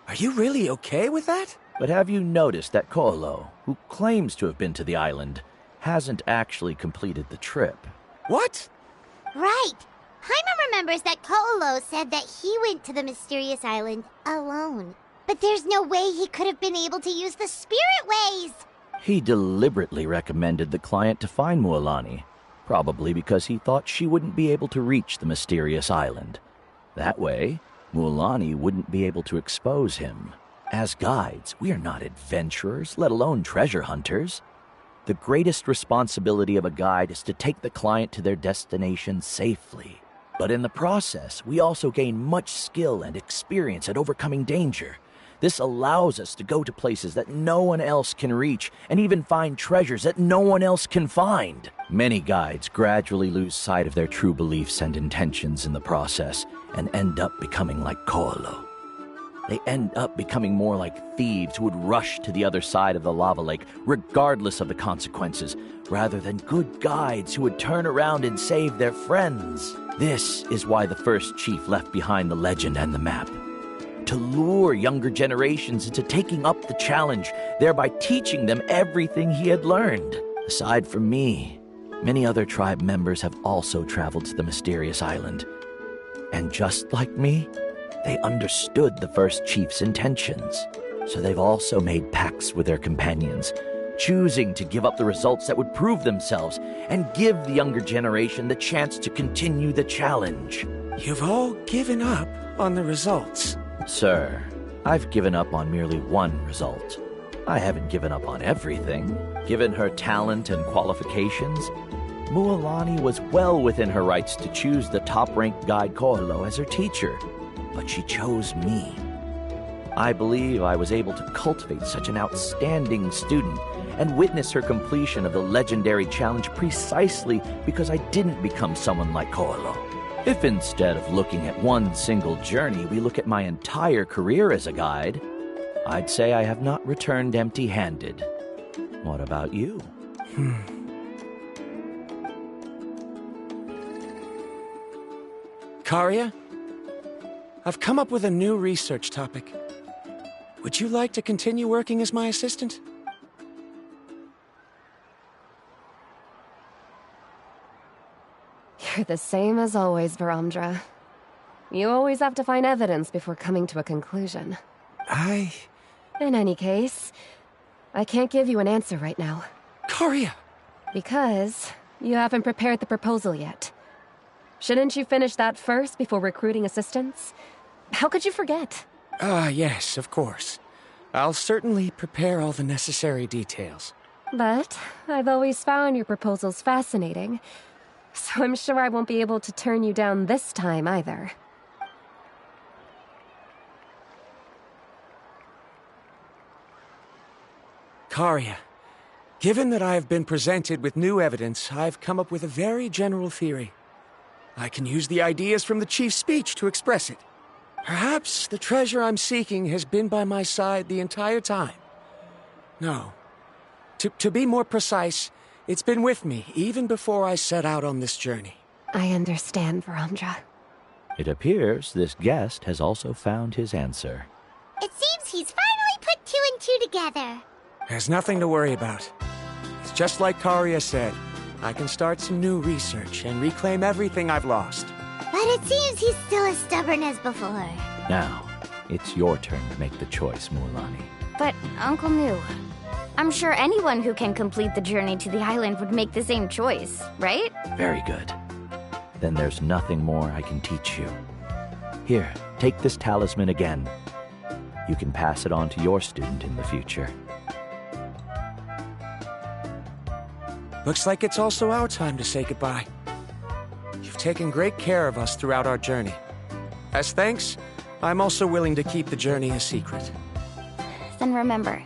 Are you really okay with that? But have you noticed that Ko'olo, who claims to have been to the island, hasn't actually completed the trip? What? Right. Paimon remembers that Ko'olo said that he went to the mysterious island alone. But there's no way he could have been able to use the spirit ways! He deliberately recommended the client to find Mualani, probably because he thought she wouldn't be able to reach the mysterious island. That way, Mualani wouldn't be able to expose him. As guides, we are not adventurers, let alone treasure hunters. The greatest responsibility of a guide is to take the client to their destination safely. But in the process, we also gain much skill and experience at overcoming danger. This allows us to go to places that no one else can reach, and even find treasures that no one else can find. Many guides gradually lose sight of their true beliefs and intentions in the process, and end up becoming like Koalo. They end up becoming more like thieves who would rush to the other side of the lava lake, regardless of the consequences, rather than good guides who would turn around and save their friends. This is why the first chief left behind the legend and the map. To lure younger generations into taking up the challenge, thereby teaching them everything he had learned. Aside from me, many other tribe members have also traveled to the mysterious island. And just like me, they understood the first chief's intentions. So they've also made pacts with their companions, choosing to give up the results that would prove themselves and give the younger generation the chance to continue the challenge. You've all given up on the results. Sir, I've given up on merely one result. I haven't given up on everything. Given her talent and qualifications, Mualani was well within her rights to choose the top-ranked guide Koalo as her teacher. But she chose me. I believe I was able to cultivate such an outstanding student and witness her completion of the legendary challenge precisely because I didn't become someone like Koalo. If instead of looking at one single journey, we look at my entire career as a guide, I'd say I have not returned empty-handed. What about you? Karia, I've come up with a new research topic. Would you like to continue working as my assistant? You're the same as always, Varamdra. You always have to find evidence before coming to a conclusion. In any case, I can't give you an answer right now. Karia! Because you haven't prepared the proposal yet. Shouldn't you finish that first before recruiting assistants? How could you forget? Yes, of course. I'll certainly prepare all the necessary details. But I've always found your proposals fascinating, so I'm sure I won't be able to turn you down this time either. Karia, given that I have been presented with new evidence, I've come up with a very general theory. I can use the ideas from the chief's speech to express it. Perhaps the treasure I'm seeking has been by my side the entire time. No. To be more precise, it's been with me even before I set out on this journey. I understand, Varamdra. It appears this guest has also found his answer. It seems he's finally put two and two together. There's nothing to worry about. It's just like Karia said. I can start some new research and reclaim everything I've lost. But it seems he's still as stubborn as before. Now, it's your turn to make the choice, Mualani. But, Uncle Mu, I'm sure anyone who can complete the journey to the island would make the same choice, right? Very good. Then there's nothing more I can teach you. Here, take this talisman again. You can pass it on to your student in the future. Looks like it's also our time to say goodbye. You've taken great care of us throughout our journey. As thanks, I'm also willing to keep the journey a secret. Then remember,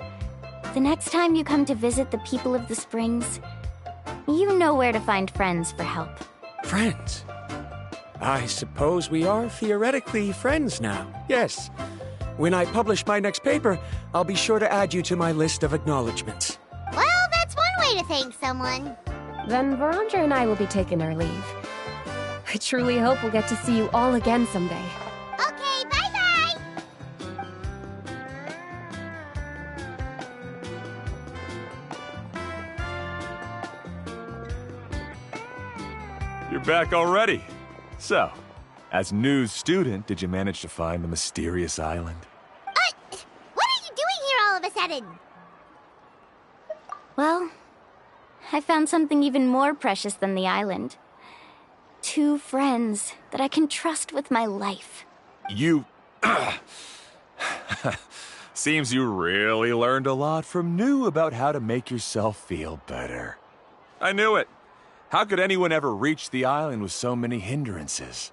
the next time you come to visit the people of the springs, you know where to find friends for help. Friends? I suppose we are theoretically friends now, yes. When I publish my next paper, I'll be sure to add you to my list of acknowledgements. Well, that's one way to thank someone. Then Varamdra and I will be taking our leave. I truly hope we'll get to see you all again someday. Okay, bye-bye! You're back already. So, as new student, did you manage to find the mysterious island? What are you doing here all of a sudden? Well, I found something even more precious than the island. 2 friends that I can trust with my life. You Seems you really learned a lot from New about how to make yourself feel better. I knew it. How could anyone ever reach the island with so many hindrances?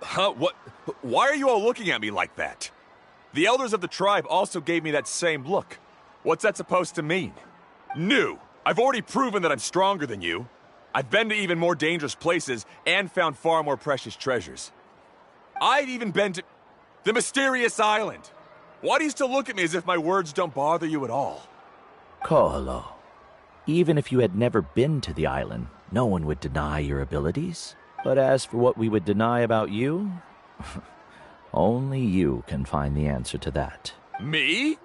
Huh? What? Why are you all looking at me like that? The elders of the tribe also gave me that same look. What's that supposed to mean? New! I've already proven that I'm stronger than you. I've been to even more dangerous places and found far more precious treasures. I've even been to the mysterious island. Why do you still look at me as if my words don't bother you at all? Koholo, even if you had never been to the island, no one would deny your abilities. But as for what we would deny about you, only you can find the answer to that. Me?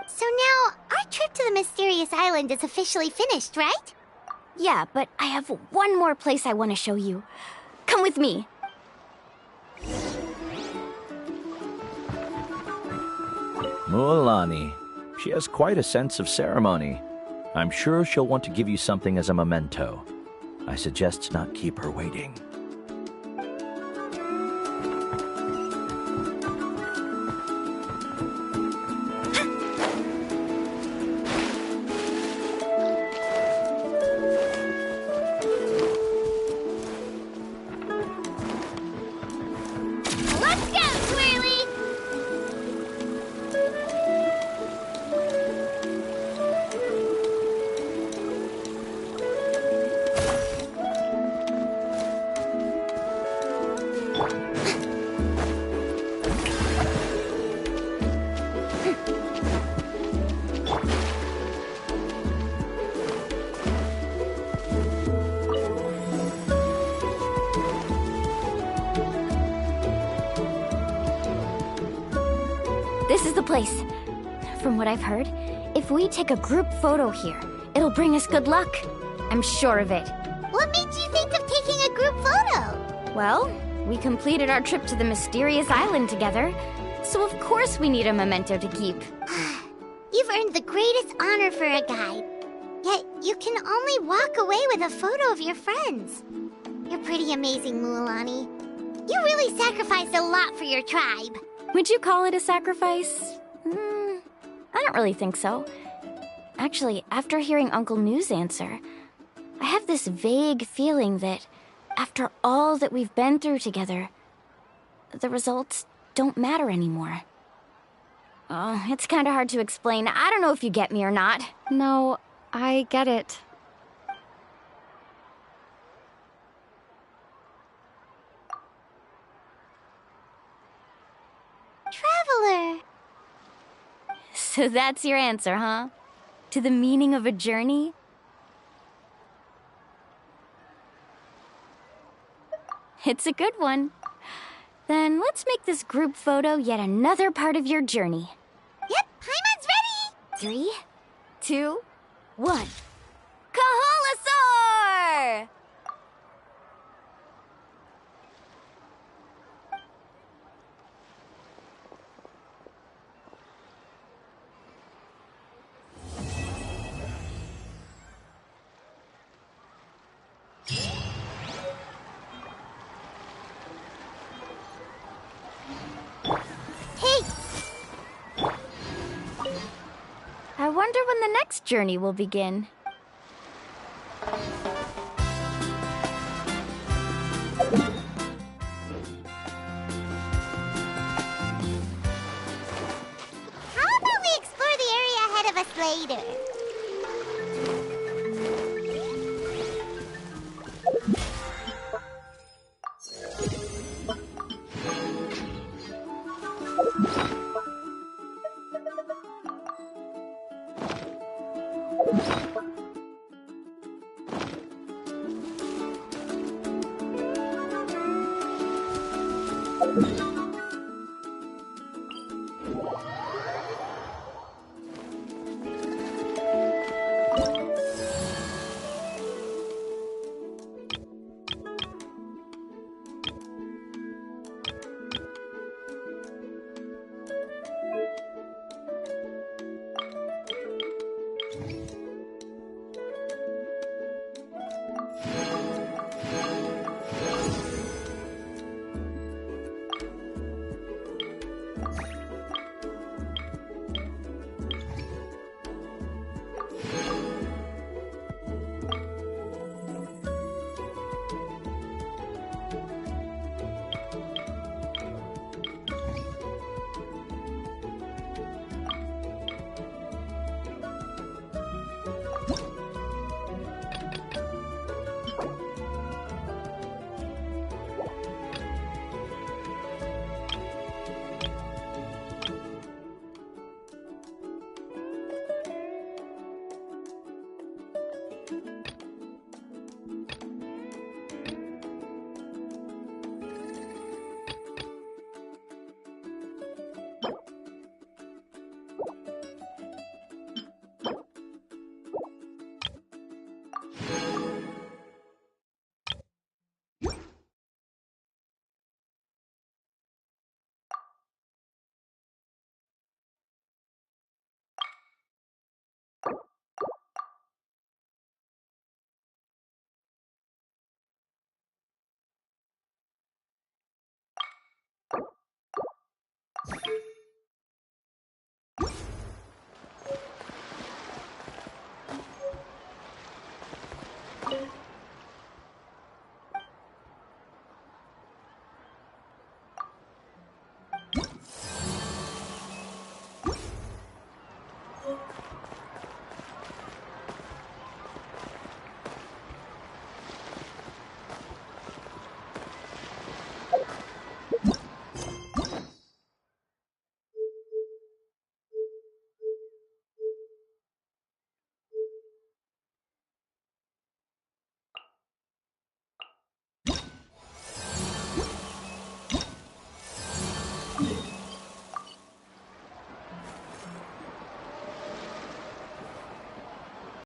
So now, our trip to the mysterious island is officially finished, right? Yeah, but I have one more place I want to show you. Come with me. Mualani. She has quite a sense of ceremony. I'm sure she'll want to give you something as a memento. I suggest to not keep her waiting. Let's go, Swirly! This is the place. From what I've heard, if we take a group photo here, it'll bring us good luck. I'm sure of it. What made you think of taking a group photo? Well, we completed our trip to the mysterious island together, so of course we need a memento to keep. You've earned the greatest honor for a guide. Yet, you can only walk away with a photo of your friends. You're pretty amazing, Mualani. You really sacrificed a lot for your tribe. Would you call it a sacrifice? I don't really think so. Actually, after hearing Uncle New's answer, I have this vague feeling that after all that we've been through together, the results don't matter anymore. Oh, it's kind of hard to explain. I don't know if you get me or not. No, I get it. Traveler! So that's your answer, huh? To the meaning of a journey? It's a good one. Then let's make this group photo yet another part of your journey. Yep, Paimon's ready! 3, 2, 1. Kaholasaur! I wonder when the next journey will begin. How about we explore the area ahead of us later?